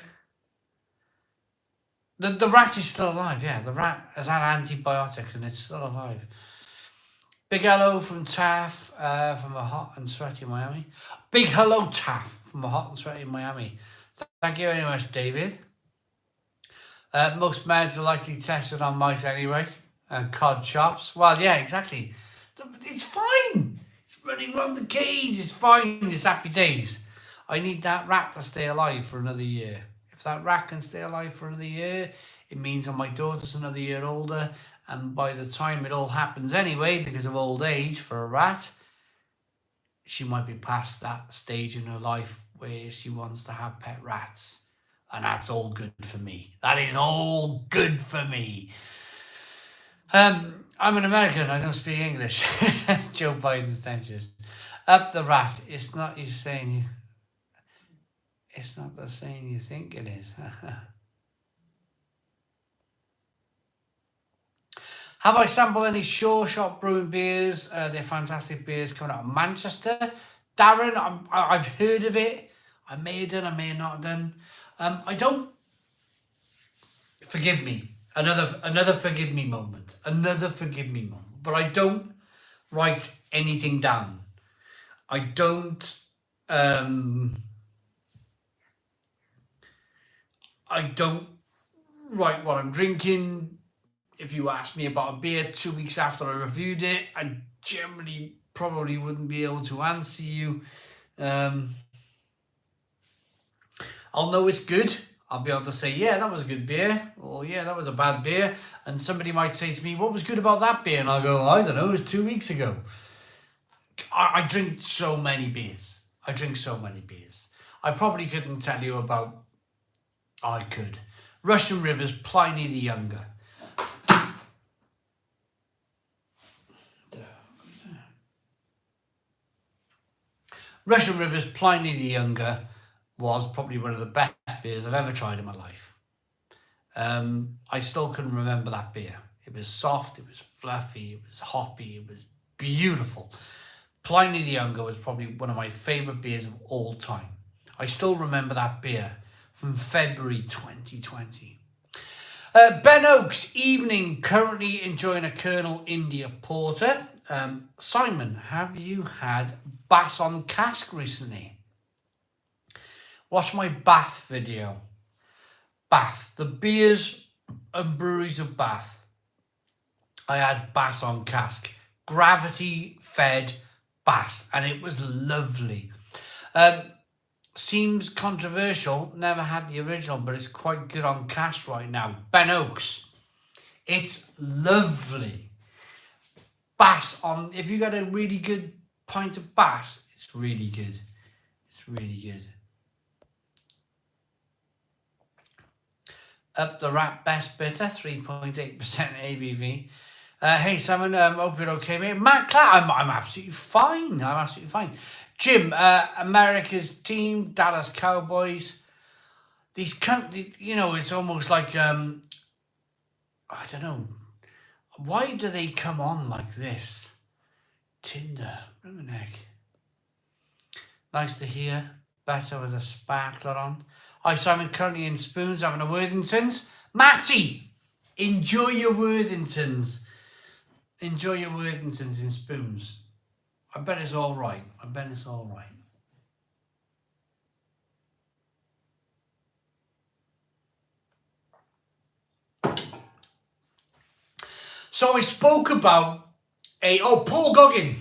The rat is still alive, yeah. The rat has had antibiotics and it's still alive. Big hello from Taff from a hot and sweaty Miami. Big hello, Taff, from a hot and sweaty Miami. Thank you very much, David. Most meds are likely tested on mice anyway. And cod chops. Well, yeah, exactly. It's fine. It's running around the cage. It's fine. It's happy days. I need that rat to stay alive for another year. If that rat can stay alive for another year, it means that my daughter's another year older, and by the time it all happens anyway, because of old age for a rat, she might be past that stage in her life where she wants to have pet rats. And that's all good for me. That is all good for me. I'm an American, I don't speak English. Joe Biden's dentures. Up the rat. It's not the saying you think it is. Have I sampled any Shore Shop Brewing beers? They're fantastic beers coming out of Manchester. Darren, I've heard of it. I may have done, I may have not done. I don't... Forgive me. Another forgive me moment. Another forgive me moment. But I don't write anything down. I don't... I don't write what I'm drinking. If you ask me about a beer 2 weeks after I reviewed it, I generally probably wouldn't be able to answer you. I'll know it's good. I'll be able to say, yeah, that was a good beer. Or, yeah, that was a bad beer. And somebody might say to me, what was good about that beer? And I'll go, I don't know, it was 2 weeks ago. I drink so many beers. I probably couldn't tell you about... I could. Russian River's Pliny the Younger. Russian River's Pliny the Younger was probably one of the best beers I've ever tried in my life. I still can remember that beer. It was soft, it was fluffy, it was hoppy, it was beautiful. Pliny the Younger was probably one of my favourite beers of all time. I still remember that beer from February 2020. Ben Oaks, evening, currently enjoying a Colonel India Porter. Simon, have you had Bass on Cask recently. Watch my Bath video. Bath, the beers and breweries of Bath. I had Bass on Cask, gravity fed Bass, and it was lovely. Seems controversial, never had the original, but it's quite good on Cask right now. Ben Oaks, it's lovely. Bass on, if you got a really good pint of Bass, it's really good. It's really good. Up the Rat Best Bitter, 3.8% ABV. Hey Simon, hope you're okay, mate. Matt Clark, I'm absolutely fine. I'm absolutely fine. Jim, America's team, Dallas Cowboys. These countries, you know, it's almost like I don't know. Why do they come on like this? Tinder, blimmin' heck. Nice to hear. Better with a sparkler on. Hi Simon, currently in Spoons having a Worthingtons. Matty, enjoy your Worthingtons. Enjoy your Worthingtons in Spoons. I bet it's all right. I bet it's all right. So I spoke about Paul Goggin.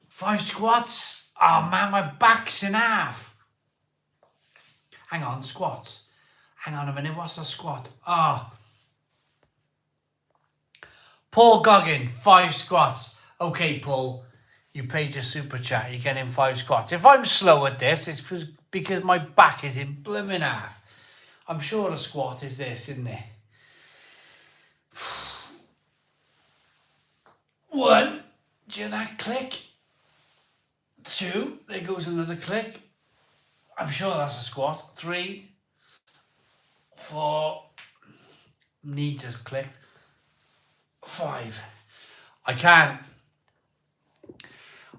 5 squats. Oh man, my back's in half. Hang on, squats. Hang on a minute, what's a squat? Paul Goggin, 5 squats. Okay, Paul, you paid your super chat, you're getting 5 squats. If I'm slow at this, it's because my back is in blooming half. I'm sure a squat is this, isn't it? 1, do you hear that click? 2, there goes another click. I'm sure that's a squat. 3, 4, knee just clicked. 5.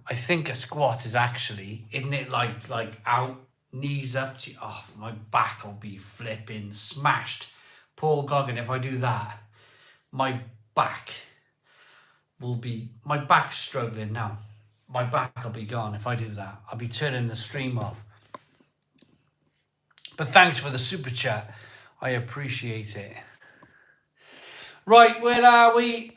I think a squat is actually, isn't it like out, knees up to, my back will be flipping smashed. Paul Goggin, if I do that, my back's struggling now. My back will be gone if I do that. I'll be turning the stream off. But thanks for the super chat. I appreciate it. Right, where are we?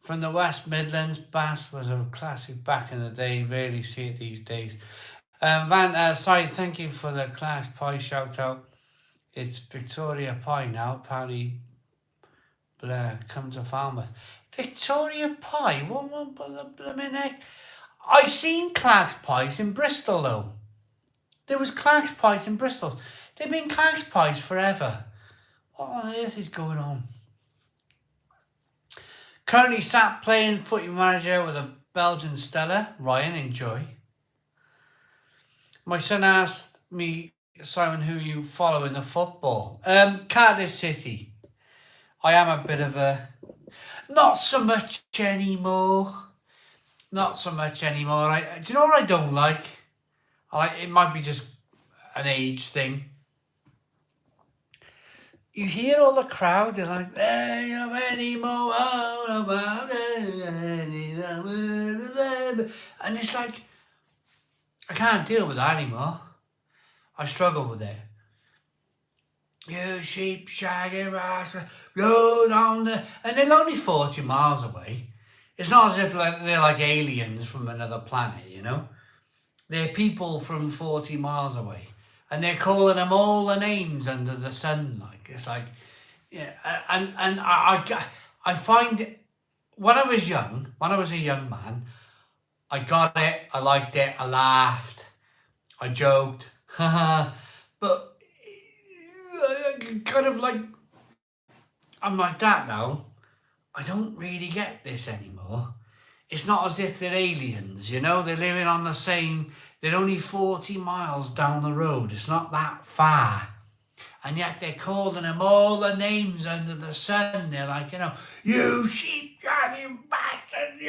From the West Midlands, Bass was a classic back in the day. Rarely see it these days. Thank you for the class pie shout out. It's Victoria Pie now. Paddy Blair, come to Falmouth. Victoria Pie? What the blooming heck? I seen Clark's Pies in Bristol though. There was Clark's Pies in Bristol. They've been Clark's Pies forever. What on earth is going on? Currently sat playing footy manager with a Belgian Stella. Ryan, enjoy. My son asked me, Simon, who you follow in the football? Cardiff City. I am a bit of a... Not so much anymore. Not so much anymore. Do you know what I don't like? It might be just an age thing. You hear all the crowd, they're like, there you anymore. And it's like, I can't deal with that anymore. I struggle with it. You sheep shagging rascal, go down there. And they're only 40 miles away. It's not as if they're like aliens from another planet, you know? They're people from 40 miles away. And they're calling them all the names under the sun. Like, it's like, yeah. And I find it, when I was a young man, I got it, I liked it, I laughed, I joked, but kind of like, I'm like that now. I don't really get this anymore. It's not as if they're aliens, you know? They're living on the same, they're only 40 miles down the road. It's not that far. And yet they're calling them all the names under the sun. They're like, you know, you sheep-dragging bastard.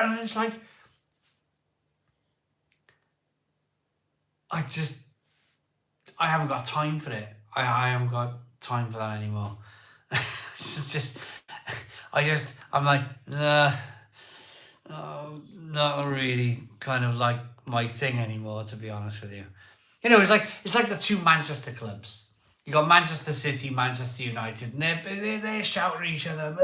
And it's like, I haven't got time for it. I haven't got time for that anymore. It's just, I'm like, nah, not really kind of like my thing anymore, to be honest with you. You know, it's like the two Manchester clubs. You got Manchester City, Manchester United, and they're shouting at each other.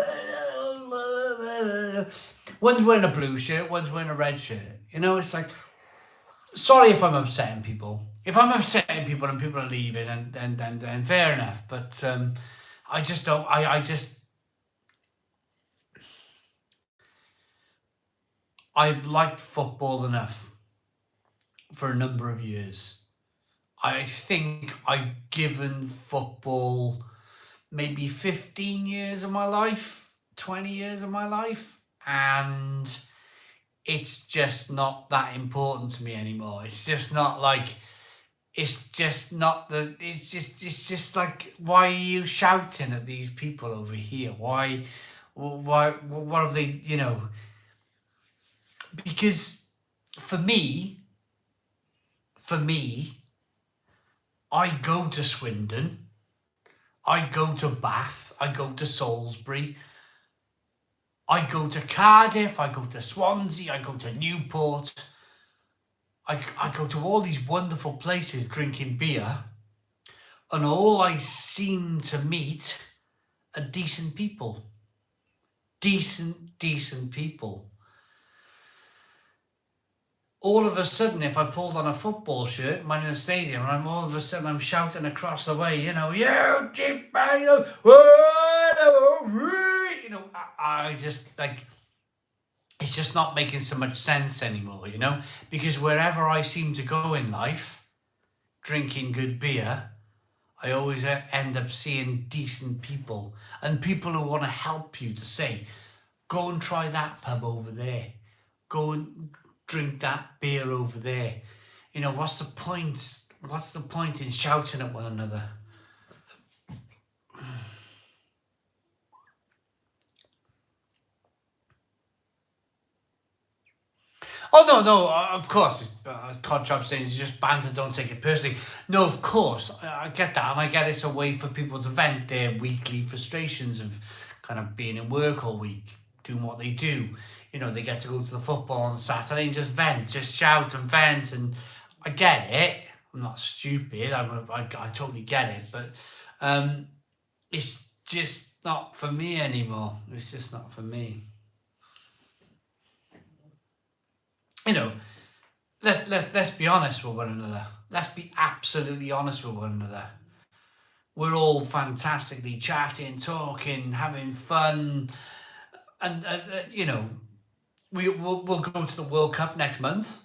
One's wearing a blue shirt, one's wearing a red shirt. You know, it's like, sorry if I'm upsetting people. If I'm upsetting people and people are leaving, and fair enough. But I just don't. I've liked football enough for a number of years. I think I've given football maybe 15 years of my life, 20 years of my life, and it's just not that important to me anymore. It's just not like, it's just like, why are you shouting at these people over here? Why, what have they, you know? Because for me, I go to Swindon, I go to Bath, I go to Salisbury, I go to Cardiff, I go to Swansea, I go to Newport, I go to all these wonderful places drinking beer, and all I seem to meet are decent people. Decent people. All of a sudden, if I pulled on a football shirt, I'm in a stadium, and I'm shouting across the way, you know, you cheap man, you know, I just, like, it's just not making so much sense anymore, you know, because wherever I seem to go in life, drinking good beer, I always end up seeing decent people, and people who want to help you, to say, go and try that pub over there, go and drink that beer over there. You know, what's the point? What's the point in shouting at one another? Oh, no, of course, Codchop saying it's just banter, don't take it personally. No, of course, I get that, and I get it's a way for people to vent their weekly frustrations of kind of being in work all week, doing what they do. You know, they get to go to the football on Saturday and just vent, just shout and vent, and I get it. I'm not stupid, I totally get it, but it's just not for me anymore. It's just not for me. You know, let's be honest with one another. Let's be absolutely honest with one another. We're all fantastically chatting, talking, having fun, and you know, we'll go to the World Cup next month.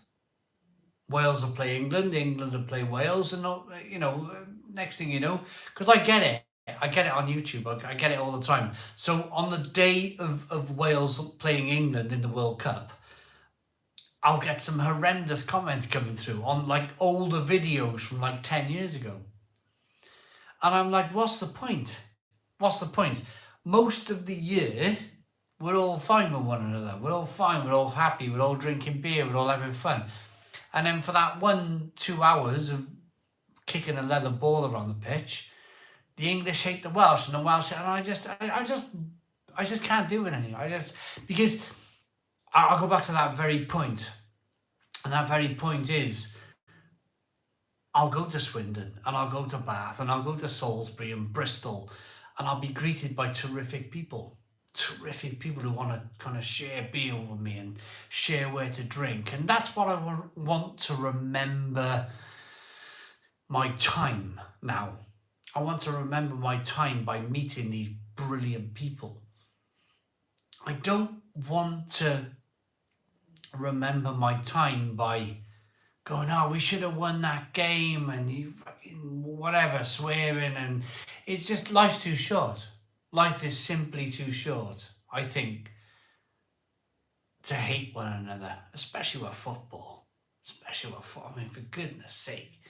Wales will play England will play Wales, and you know, next thing you know, because I get it on YouTube, I get it all the time. So on the day of Wales playing England in the World Cup, I'll get some horrendous comments coming through on like older videos from like 10 years ago. And I'm like, what's the point? What's the point? Most of the year, we're all fine with one another. We're all fine. We're all happy. We're all drinking beer. We're all having fun. And then for that 1-2 hours of kicking a leather ball around the pitch, the English hate the Welsh and the Welsh, and I just can't do it anymore. Because I'll go back to that very point. And that very point is, I'll go to Swindon, and I'll go to Bath, and I'll go to Salisbury and Bristol, and I'll be greeted by terrific people who want to kind of share beer with me and share where to drink. And that's what I want to remember my time now. I want to remember my time by meeting these brilliant people. I don't want to remember my time by going, oh, we should have won that game, and you fucking whatever, swearing, and it's just, life's too short. Life is simply too short, I think, to hate one another, especially with football. I mean, for goodness sake.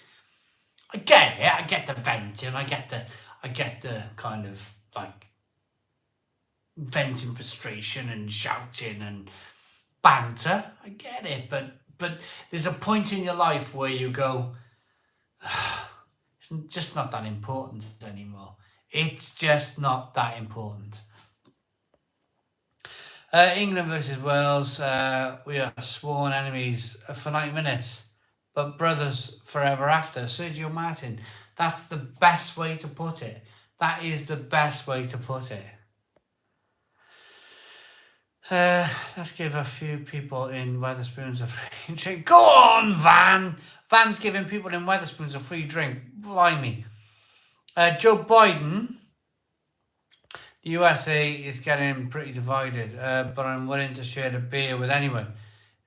I get it, I get the venting, I get the kind of like venting frustration and shouting and banter. I get it, but there's a point in your life where you go, it's just not that important anymore. It's just not that important. England versus Wales. We are sworn enemies for 90 minutes, but brothers forever after. Sergio Martin. That's the best way to put it. That is the best way to put it. Let's give a few people in Wetherspoons a free drink. Go on, Van! Van's giving people in Wetherspoons a free drink. Blimey. Joe Biden. The USA is getting pretty divided, but I'm willing to share the beer with anyone,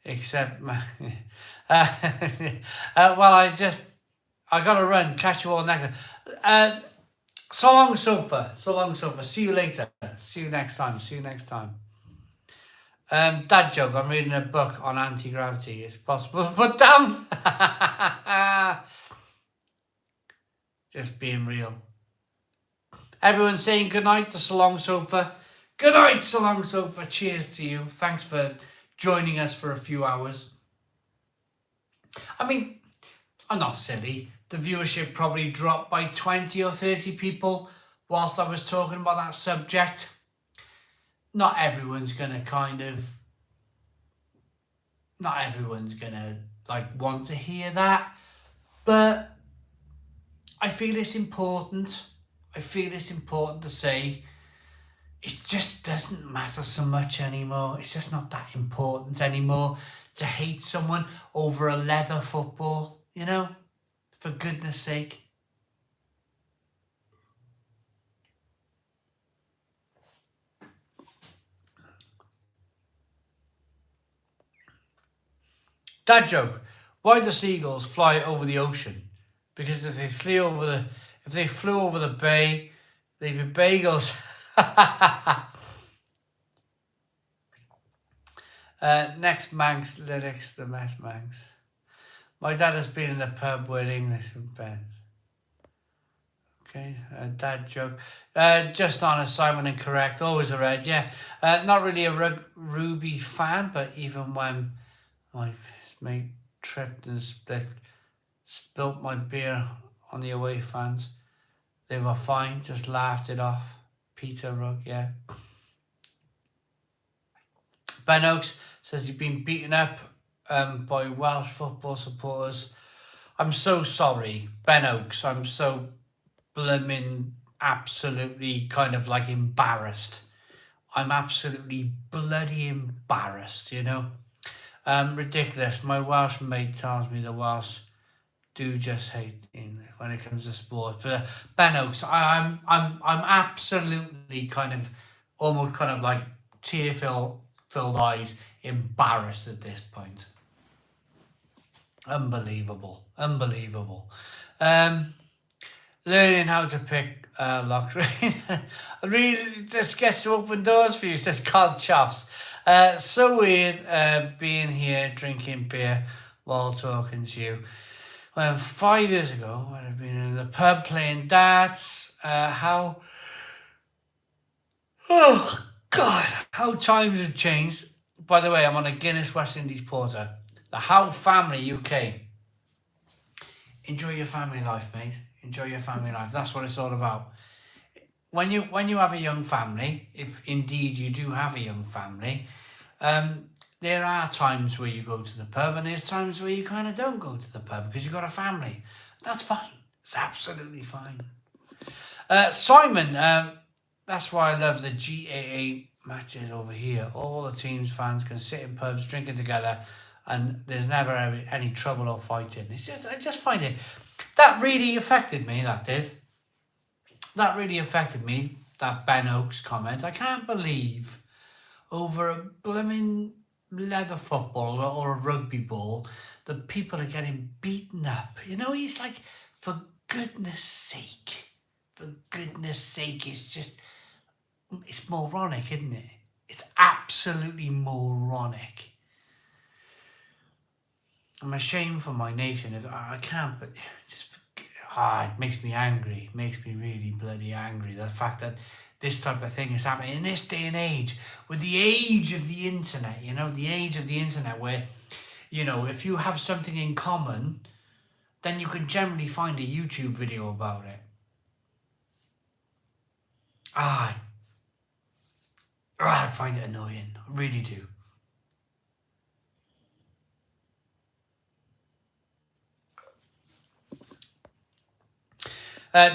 except my... well, I gotta run. Catch you all next time. So long, Sofa. So long, Sofa. See you later. See you next time. See you next time. Dad joke. I'm reading a book on anti-gravity. It's possible to put down. Just being real. Everyone's saying goodnight to So Long Sofa. Good night, So Long Sofa. Cheers to you. Thanks for joining us for a few hours. I mean, I'm not silly. The viewership probably dropped by 20 or 30 people whilst I was talking about that subject. Not everyone's going to want to hear that. But I feel it's important. I feel it's important to say it just doesn't matter so much anymore. It's just not that important anymore to hate someone over a leather football, you know? For goodness sake. Dad joke. Why do seagulls fly over the ocean? Because if they flew over the bay, they'd be bagels. Next Manx lyrics, the mess Manx. My dad has been in a pub with English and Ben's. Okay, dad joke. Just on a Simon and correct, always a red, yeah. Not really a Ruby fan, but even when my mate tripped and spilt my beer on the away fans, they were fine, just laughed it off. Peter Rugg, yeah. Ben Oakes says he's been beaten up by Welsh football supporters. I'm so sorry, Ben Oakes. I'm so blooming absolutely kind of like embarrassed. I'm absolutely bloody embarrassed, you know. Ridiculous. My Welsh mate tells me the Welsh do just hate English when it comes to sport. But Ben Oakes, I'm absolutely almost like tear-filled eyes, embarrassed at this point. Unbelievable. Learning how to pick locks. Really, this gets to open doors for you, says Carl Chaffs. So weird being here drinking beer while talking to you. When 5 years ago, I'd have been in the pub playing darts. Oh God, how times have changed. By the way, I'm on a Guinness West Indies Porter. The How Family UK. Enjoy your family life, mate. Enjoy your family life. That's what it's all about. When you have a young family, if indeed you do have a young family, there are times where you go to the pub and there's times where you kind of don't go to the pub because you've got a family. That's fine. It's absolutely fine. Simon, that's why I love the GAA matches over here. All the teams fans can sit in pubs drinking together and there's never any trouble or fighting. I just find it, that really affected me, that did. That really affected me, that Ben Oakes comment. I can't believe over a blooming leather football or a rugby ball that people are getting beaten up. You know, he's like, for goodness sake, it's moronic, isn't it? It's absolutely moronic. I'm ashamed for my nation. If I can't, but it makes me angry. It makes me really bloody angry. The fact that this type of thing is happening in this day and age, with the age of the internet, where, if you have something in common, then you can generally find a YouTube video about it. I find it annoying. I really do.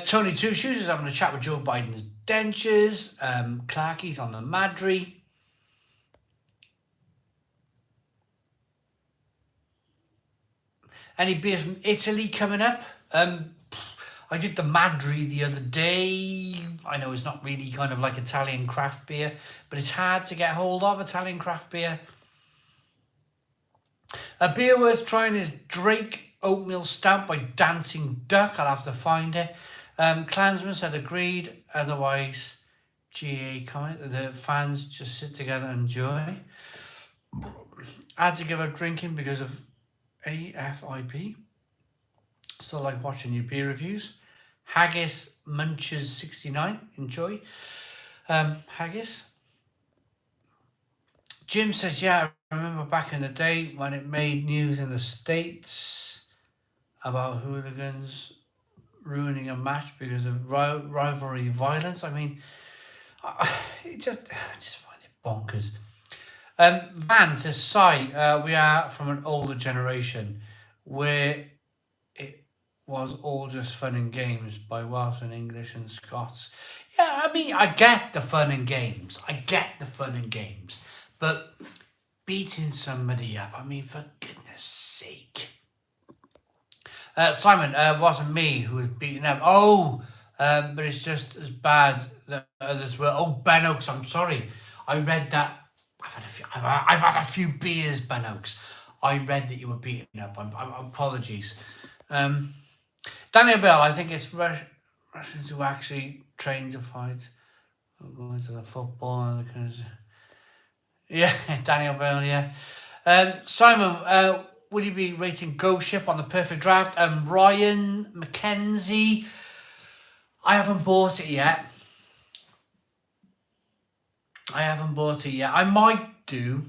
Tony Two Shoes is having a chat with Joe Biden's dentures. Clarky's on the Madry. Any beer from Italy coming up? I did the Madry the other day. I know it's not really kind of like Italian craft beer, but it's hard to get hold of, Italian craft beer. A beer worth trying is Drake Oatmeal Stout by Dancing Duck. I'll have to find it. Klansman said agreed. Otherwise, GA comment. The fans just sit together and enjoy. I had to give up drinking because of AFIP. Still like watching your beer reviews. Haggis Munches 69. Enjoy. Haggis. Jim says, yeah, I remember back in the day when it made news in the States about hooligans ruining a match because of rivalry violence. I mean, I just find it bonkers. Van says, Si, we are from an older generation where it was all just fun and games by Welsh and English and Scots. Yeah, I mean, I get the fun and games. But beating somebody up, I mean, for goodness sake. Simon, wasn't me who was beaten up. But it's just as bad that others were. Oh, Ben Oaks, I'm sorry. I read that. I've had a few beers, Ben Oaks. I read that you were beaten up. Apologies. Daniel Bell, I think it's Russians who actually train to fight. Going to the football and the kind of... Yeah, Daniel Bell, yeah. Simon, will you be rating Ghost Ship on the perfect draft? Ryan McKenzie, I haven't bought it yet. I might do.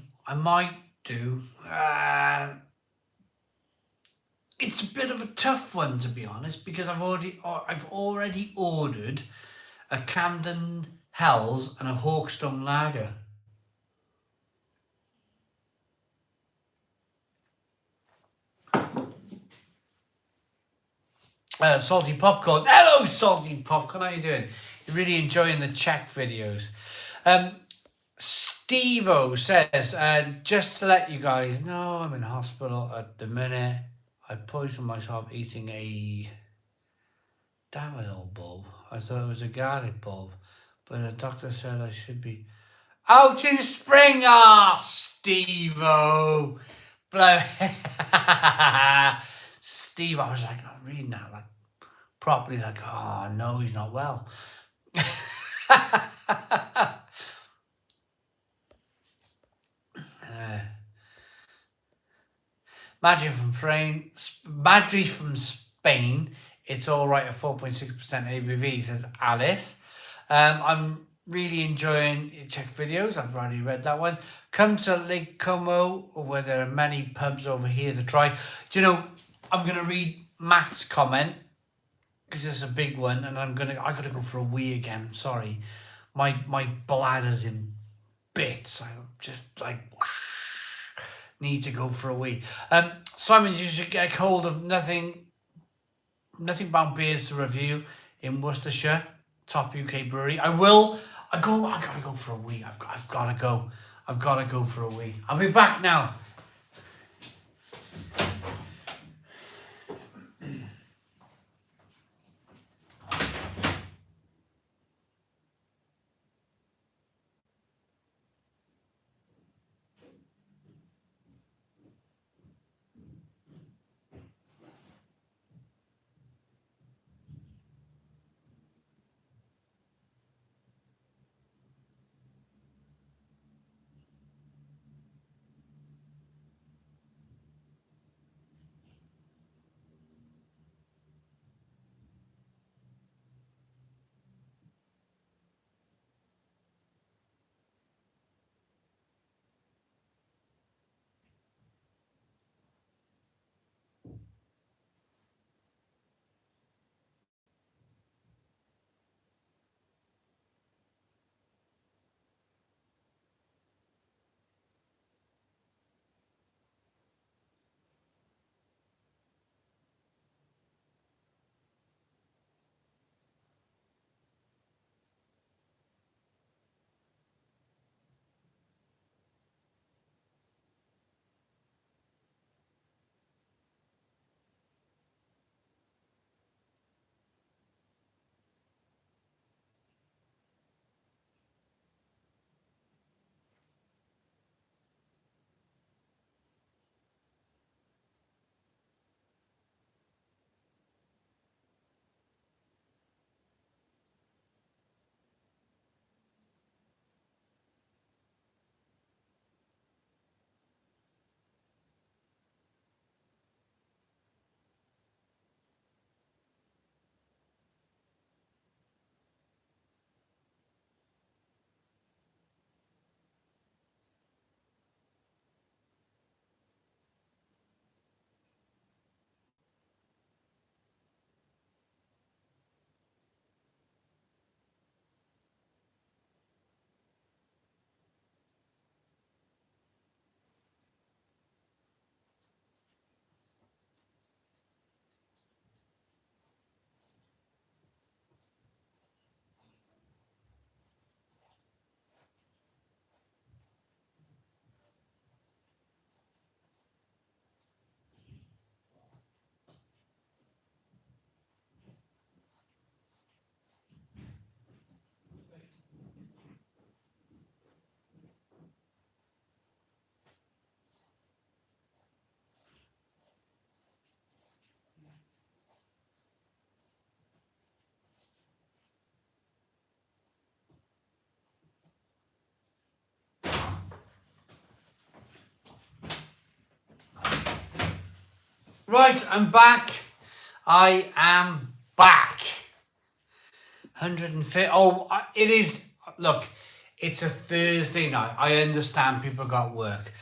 It's a bit of a tough one, to be honest, because I've already ordered a Camden Hells and a Hawkstone Lager. Salty Popcorn. Hello, Salty Popcorn. How you doing? You're really enjoying the Czech videos. Steve-O says, just to let you guys know, I'm in hospital at the minute. I poisoned myself eating a Daffodil bulb. I thought it was a garlic bulb, but the doctor said I should be out in spring. Steve-O. Steve, I was like, I'm reading that like properly, like, oh no, he's not well. Madrid from Spain. It's all right at 4.6% ABV, says Alice. I'm really enjoying your Czech videos. I've already read that one. Come to Lake Como, where there are many pubs over here to try. Do you know, I'm going to read Matt's comment, because it's a big one, and I gotta go for a wee again. Sorry. My bladder's in bits. I'm just like... need to go for a wee. Simon, you should get hold of Nothing Bound Beers to review in Worcestershire, top UK brewery. I gotta go for a wee. I've gotta go for a wee. I'll be back now. Right, I'm back. I am back. 150. Oh, it is. Look, it's a Thursday night. I understand people got work.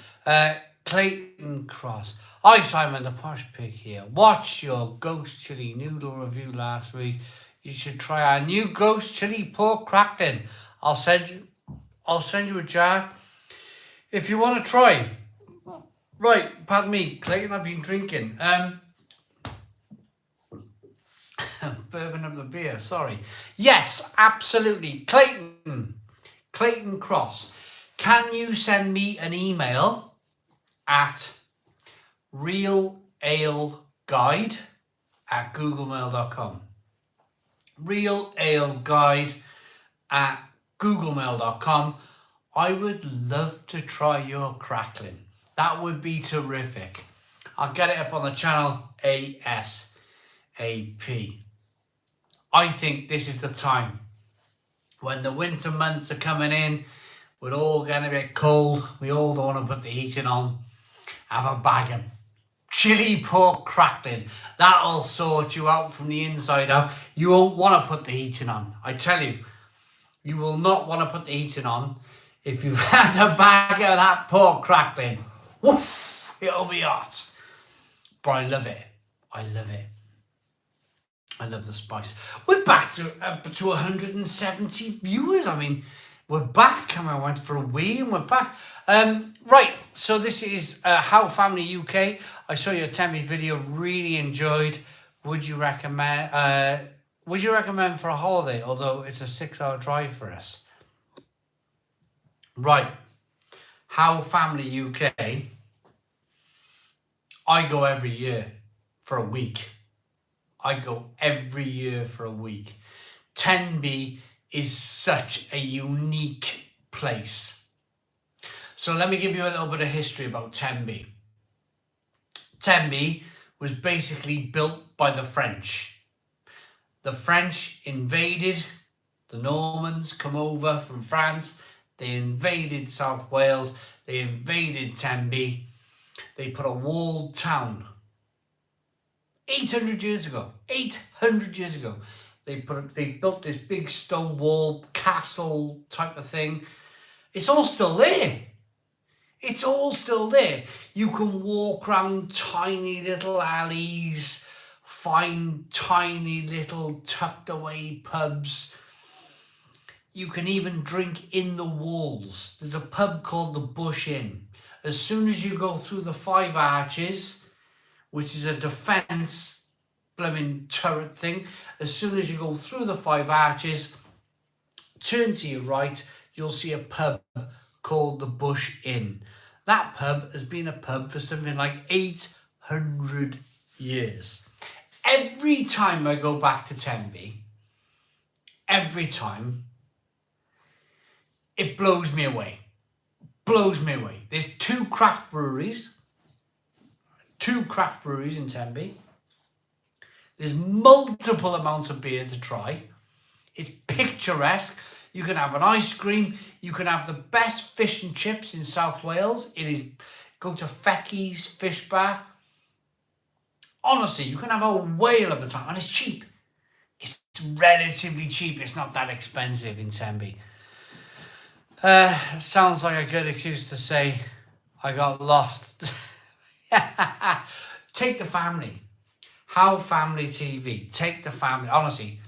Clayton Cross. Hi, Simon the Posh Pig here. Watch your ghost chili noodle review last week. You should try our new ghost chili pork crackling. I'll send you a jar if you want to try. Right, pardon me, Clayton. I've been drinking. Bourbon of the beer, sorry. Yes, absolutely. Clayton Cross. Can you send me an email at realaleguide@googlemail.com? realaleguide@googlemail.com. I would love to try your crackling. That would be terrific. I'll get it up on the channel ASAP. I think this is the time when the winter months are coming in. We're all getting a bit cold. We all don't want to put the heating on. Have a bag of chili pork crackling. That'll sort you out from the inside out. You won't want to put the heating on. I tell you, you will not want to put the heating on if you've had a bag of that pork crackling. Woof! It'll be hot. But I love it. I love it. I love the spice. We're back to 170 viewers. I mean, we're back, and I went for a wee, and we're back. Right, so this is How Family UK. I saw your Tenby video, really enjoyed. Would you recommend for a holiday? Although it's a 6-hour drive for us. Right, How Family UK. I go every year for a week. I go every year for a week. Tenby is such a unique place. So let me give you a little bit of history about Tenby. Tenby was basically built by the French. The French invaded, the Normans come over from France, they invaded South Wales, they invaded Tenby, they put a walled town 800 years ago. 800 years ago. They built this big stone wall, castle type of thing. It's all still there. It's all still there. You can walk around tiny little alleys, find tiny little tucked away pubs. You can even drink in the walls. There's a pub called the Bush Inn. As soon as you go through the 5 Arches, which is a defence blooming turret thing. As soon as you go through the 5 Arches, turn to your right, you'll see a pub called the Bush Inn. That pub has been a pub for something like 800 years. Every time I go back to Tenby, every time, it blows me away. Blows me away. There's 2 craft breweries. 2 craft breweries in Tenby. There's multiple amounts of beer to try. It's picturesque. You can have an ice cream. You can have the best fish and chips in South Wales. It is, go to Fecky's Fish Bar. Honestly, you can have a whale of a time. And it's cheap. It's relatively cheap. It's not that expensive in Tenby. Sounds like a good excuse to say I got lost. Take the family. How Family TV. Take the family. Honestly,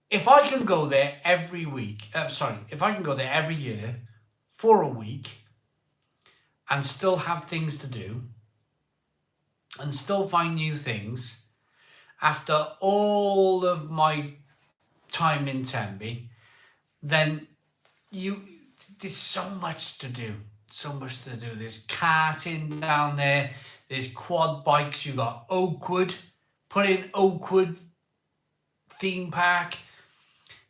if I can go there every week, if I can go there every year for a week and still have things to do and still find new things after all of my time in Tenby, then there's so much to do. So much to do. There's karting down there. There's quad bikes. You got Oakwood. Put in Oakwood theme park.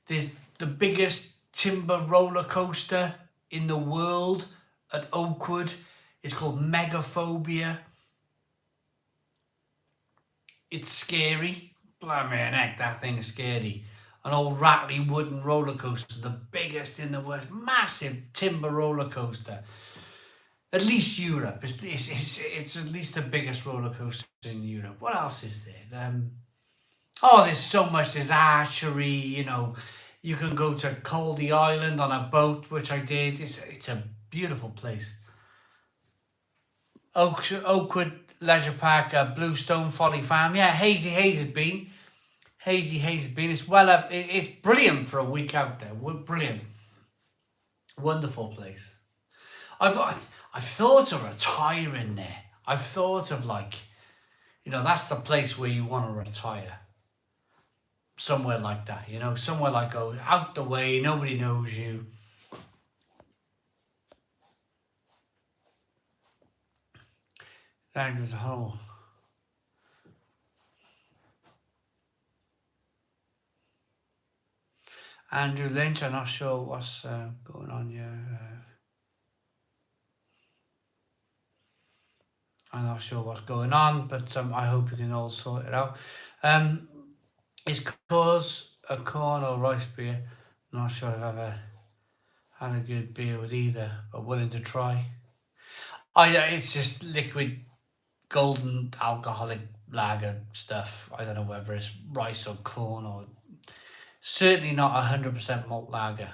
There's the biggest timber roller coaster in the world at Oakwood. It's called Megaphobia. It's scary. Blimey heck, that thing is scary. An old rattly wooden roller coaster, the biggest in the world. Massive timber roller coaster. At least Europe. It's at least the biggest roller coaster in Europe. What else is there? Oh, there's so much. There's archery. You know, you can go to Caldy Island on a boat, which I did. It's a beautiful place. Oakwood Leisure Park, Bluestone Folly Farm. Yeah, Hazy Haze has been. Hazy Haze has been. It's well up. It's brilliant for a week out there. Brilliant. Wonderful place. I've thought of retiring there. I've thought of that's the place where you want to retire. Somewhere like that, somewhere like out the way, nobody knows you. That is a whole. Andrew Lynch, I'm not sure what's going on here. I'm not sure what's going on, but I hope you can all sort it out. Is Coors a corn or rice beer? Not sure I've ever had a good beer with either, but willing to try. Oh yeah, it's just liquid golden alcoholic lager stuff. I don't know whether it's rice or corn or certainly not 100% malt lager.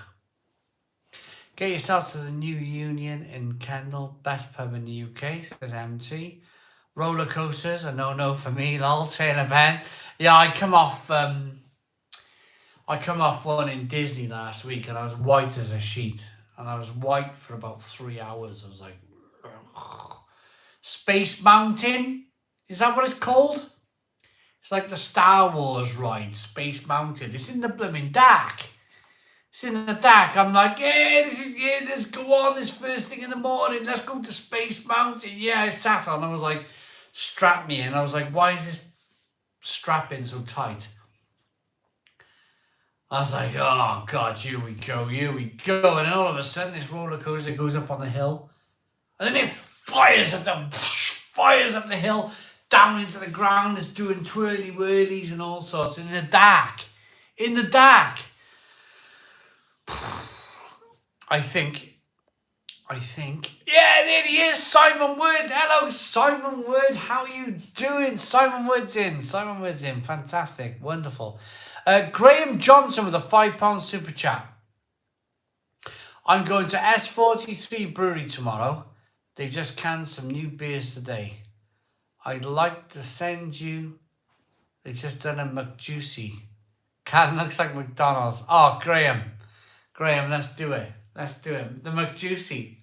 Get yourself to the New Union in Kendal, best pub in the UK, says MT. Roller coasters, a no for me, lol, Taylor Ben. Yeah, I come off one in Disney last week and I was white as a sheet. And I was white for about 3 hours. I was like, ugh. Space Mountain? Is that what it's called? It's like the Star Wars ride, Space Mountain. It's in the blooming dark. It's in the dark. I'm like, let's go on this first thing in the morning. Let's go to Space Mountain. Yeah, I sat on. I was like, strap me in. I was like, why is this strapping so tight? I was like, oh God, here we go. And then all of a sudden, this roller coaster goes up on the hill, and then it fires up the hill, down into the ground. It's doing twirly whirlies and all sorts in the dark. I think, yeah, there he is, Simon Wood. Hello, Simon Wood. How are you doing? Simon Wood's in. Fantastic. Wonderful. Graham Johnson with a £5 super chat. I'm going to S43 Brewery tomorrow. They've just canned some new beers today. I'd like to send you. They've just done a McJuicy. Can looks like McDonald's. Oh, Graham, let's do it. The McJuicy.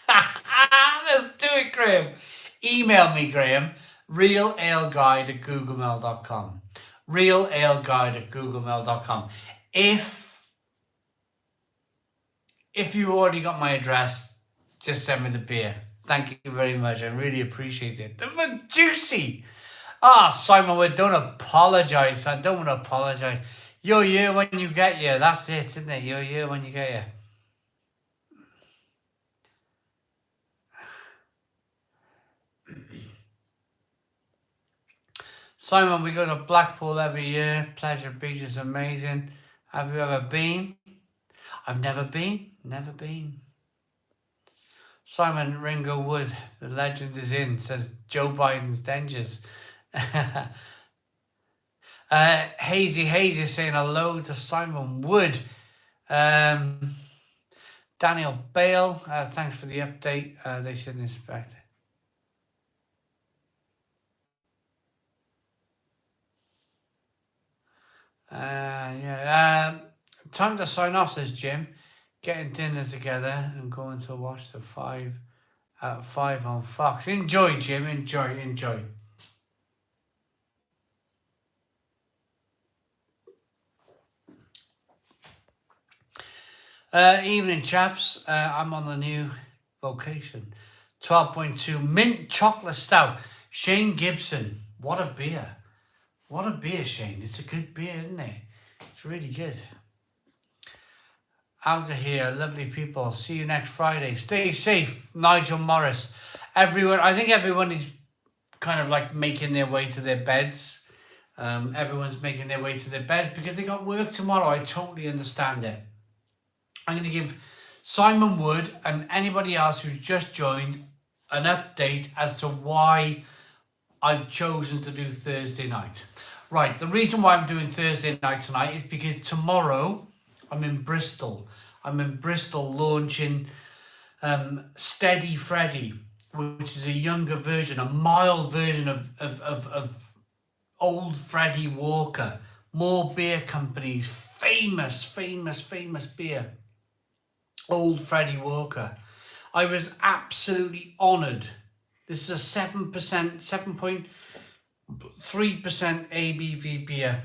Let's do it, Graham. Email me, Graham. realaleguide@googlemail.com. realaleguide@googlemail.com. If you already got my address, just send me the beer. Thank you very much. I really appreciate it. The McJuicy. Simon Wood, don't apologize. I don't want to apologize. You're here when you get here. That's it, isn't it? You're here when you get here. Simon, we go to Blackpool every year. Pleasure Beach is amazing. Have you ever been? I've never been. Simon Ringo Wood, the legend is in, says Joe Biden's dangers. Hazy is saying hello to Simon Wood. Daniel Bale, thanks for the update. They shouldn't inspect it. Time to sign off, says Jim. Getting dinner together and going to watch the 5 at 5 on Fox. Enjoy, Jim. Enjoy. Evening, chaps. I'm on the new vocation. 12.2 mint chocolate stout. Shane Gibson. What a beer, Shane. It's a good beer, isn't it? It's really good. Out of here, lovely people. See you next Friday. Stay safe. Nigel Morris. Everyone, I think everyone is kind of like making their way to their beds. Everyone's making their way to their beds because they got work tomorrow. I totally understand it. I'm going to give Simon Wood and anybody else who's just joined an update as to why I've chosen to do Thursday night. Right, the reason why I'm doing Thursday night tonight is because tomorrow I'm in Bristol. I'm in Bristol launching Steady Freddy, which is a younger version, a mild version of old Freddie Walker. More beer companies, famous beer. Old Freddie Walker. I was absolutely honoured. This is a 7.3% ABV beer.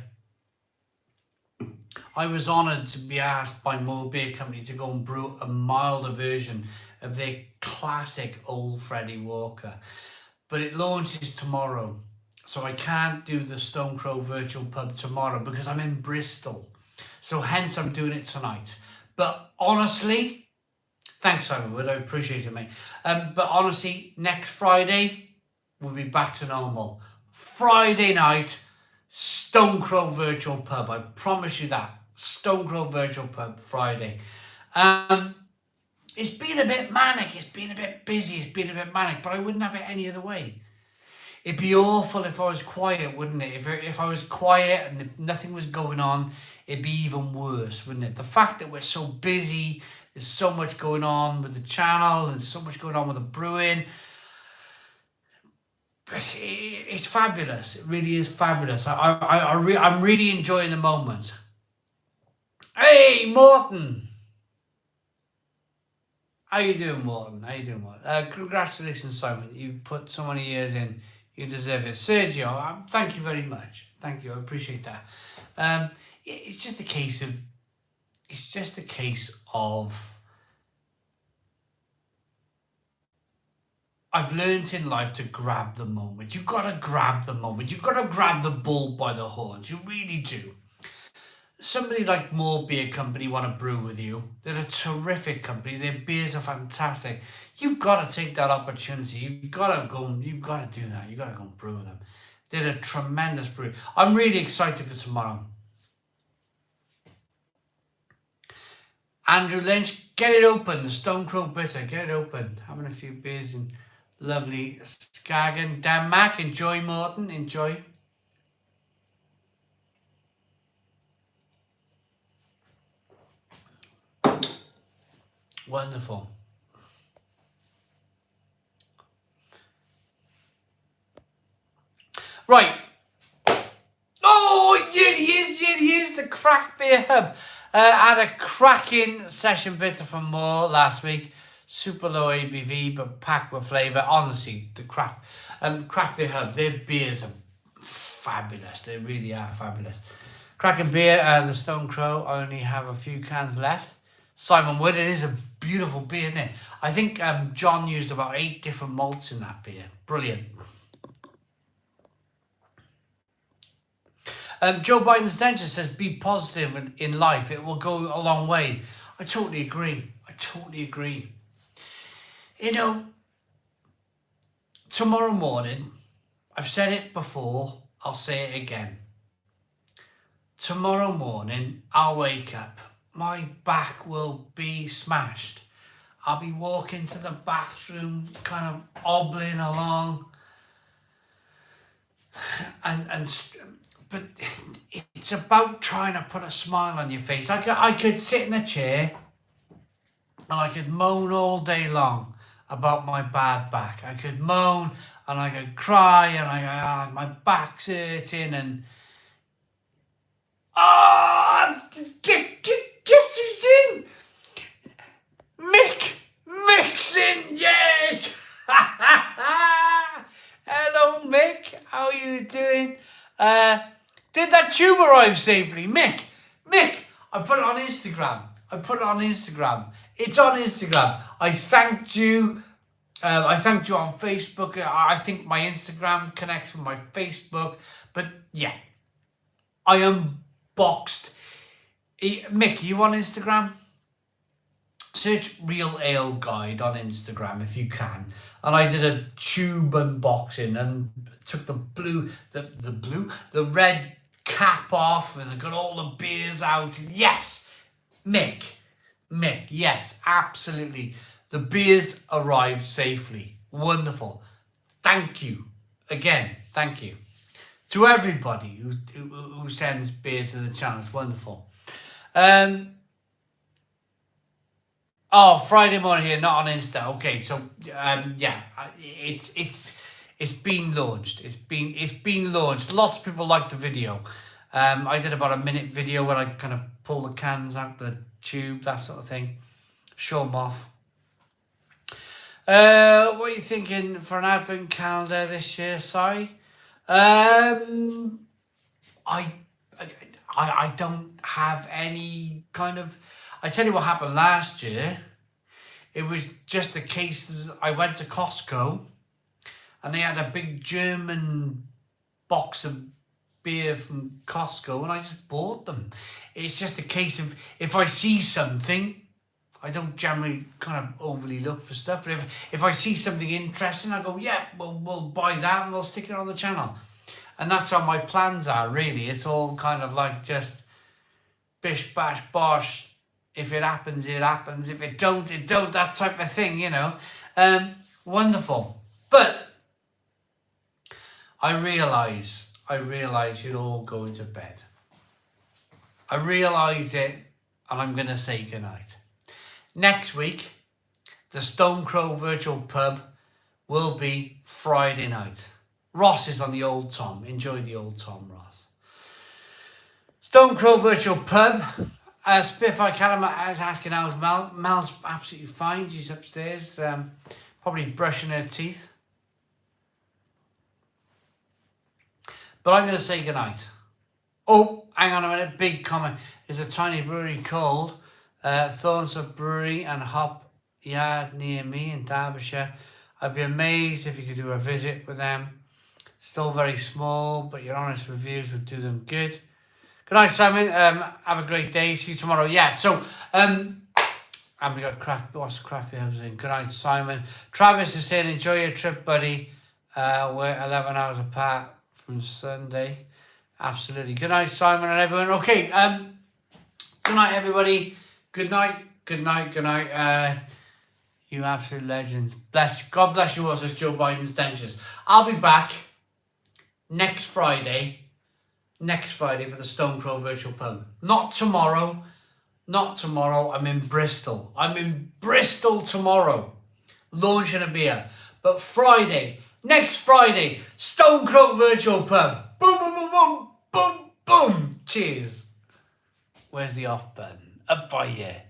I was honoured to be asked by More Beer Company to go and brew a milder version of their classic Old Freddie Walker. But it launches tomorrow, so I can't do the Stone Crow Virtual Pub tomorrow because I'm in Bristol. So hence I'm doing it tonight. But honestly, thanks Simon Wood, I appreciate it, mate. But honestly, next Friday, we'll be back to normal. Friday night, Stone Crow Virtual Pub. I promise you that. Stone Crow Virtual Pub, Friday. It's been a bit manic, it's been a bit busy, it's been a bit manic, but I wouldn't have it any other way. It'd be awful if I was quiet, wouldn't it? If I was quiet and if nothing was going on, it'd be even worse, wouldn't it? The fact that we're so busy, there's so much going on with the channel, and so much going on with the brewing. But it's fabulous. It really is fabulous. I'm really enjoying the moment. Hey, Morton. How you doing, Morton? How you doing, Morton? Congratulations, Simon. You've put so many years in. You deserve it. Sergio, thank you very much. Thank you. I appreciate that. It's just a case of I've learned in life to grab the moment. You've got to grab the moment. You've got to grab the bull by the horns. You really do. Somebody like More Beer Company want to brew with you. They're a terrific company. Their beers are fantastic. You've got to take that opportunity. You've got to do that. You've got to go and brew with them. They're a tremendous brew. I'm really excited for tomorrow. Andrew Lynch, get it open. The Stone Crow Bitter, get it open. Having a few beers in lovely Skagen. Dan Mac, enjoy, Morton, enjoy. Wonderful. Right. Oh, here he is, the Craft Beer Hub. Had a cracking session bitter from Moore last week. Super low ABV, but packed with flavour. Honestly, the Craft Beer Hub, their beers are fabulous. They really are fabulous. Cracking beer, the Stone Crow. I only have a few cans left. Simon Wood, it is a beautiful beer, isn't it? I think John used about 8 different malts in that beer. Brilliant. Joe Biden's dentist says, be positive in life. It will go a long way. I totally agree. You know, tomorrow morning, I've said it before, I'll say it again. Tomorrow morning, I'll wake up. My back will be smashed. I'll be walking to the bathroom, kind of hobbling along. But it's about trying to put a smile on your face. I could sit in a chair and I could moan all day long about my bad back. I could moan and I could cry and my back's hurting and guess who's in? Mick's in, yes! Hello, Mick. How are you doing? Did that tube arrive safely? Mick, I put it on Instagram. It's on Instagram. I thanked you. I thanked you on Facebook. I think my Instagram connects with my Facebook. But yeah, I unboxed. Mick, you on Instagram? Search Real Ale Guide on Instagram if you can. And I did a tube unboxing and took the red cap off and I got all the beers out. Yes, Mick, yes, absolutely. The beers arrived safely. Wonderful. Thank you. Again, thank you. To everybody who sends beer to the channel. It's wonderful. Oh, Friday morning here, not on Insta. Okay, so yeah, it's been launched. It's been launched. Lots of people liked the video. I did about a minute video where I kind of pull the cans out the tube, that sort of thing. Show them off. What are you thinking for an advent calendar this year? Sorry. I don't have any kind of. I tell you what happened last year. It was just a case. I went to Costco, and they had a big German box of beer from Costco, and I just bought them. It's just a case of if I see something, I don't generally kind of overly look for stuff. But if I see something interesting, I go, yeah, we'll buy that and we'll stick it on the channel. And that's how my plans are, really. It's all kind of like just bish, bash, bosh. If it happens, it happens. If it don't, it don't. That type of thing, you know. Wonderful. But I realise you're all going to bed. I realise it, and I'm going to say goodnight. Next week, the Stone Crow Virtual Pub will be Friday night. Ross is on the Old Tom. Enjoy the Old Tom, Ross. Stone Crow Virtual Pub. Spitfire Calamar is asking how's Mel. Mel's absolutely fine. She's upstairs, probably brushing her teeth. But I'm going to say goodnight. Oh, hang on a minute. Big comment. Is a tiny brewery called Thornsop Brewery and Hop Yard near me in Derbyshire. I'd be amazed if you could do a visit with them. Still very small, but your honest reviews would do them good. Good night, Simon. Have a great day. See you tomorrow. Yeah, so, and we got what's crappy I was in. Good night, Simon. Travis is saying, enjoy your trip, buddy. We're 11 hours apart from Sunday. Absolutely. Good night, Simon and everyone. Okay, good night, everybody. Good night, good night, good night. You absolute legends. God bless you all, says Joe Biden's dentures. I'll be back next Friday for the Stone Crow Virtual Pub. Not tomorrow. I'm in Bristol. Tomorrow. Launching a beer. But next Friday, Stone Crow Virtual Pub. Boom, boom, boom, boom, boom, boom. Cheers. Where's the off button? Up by here.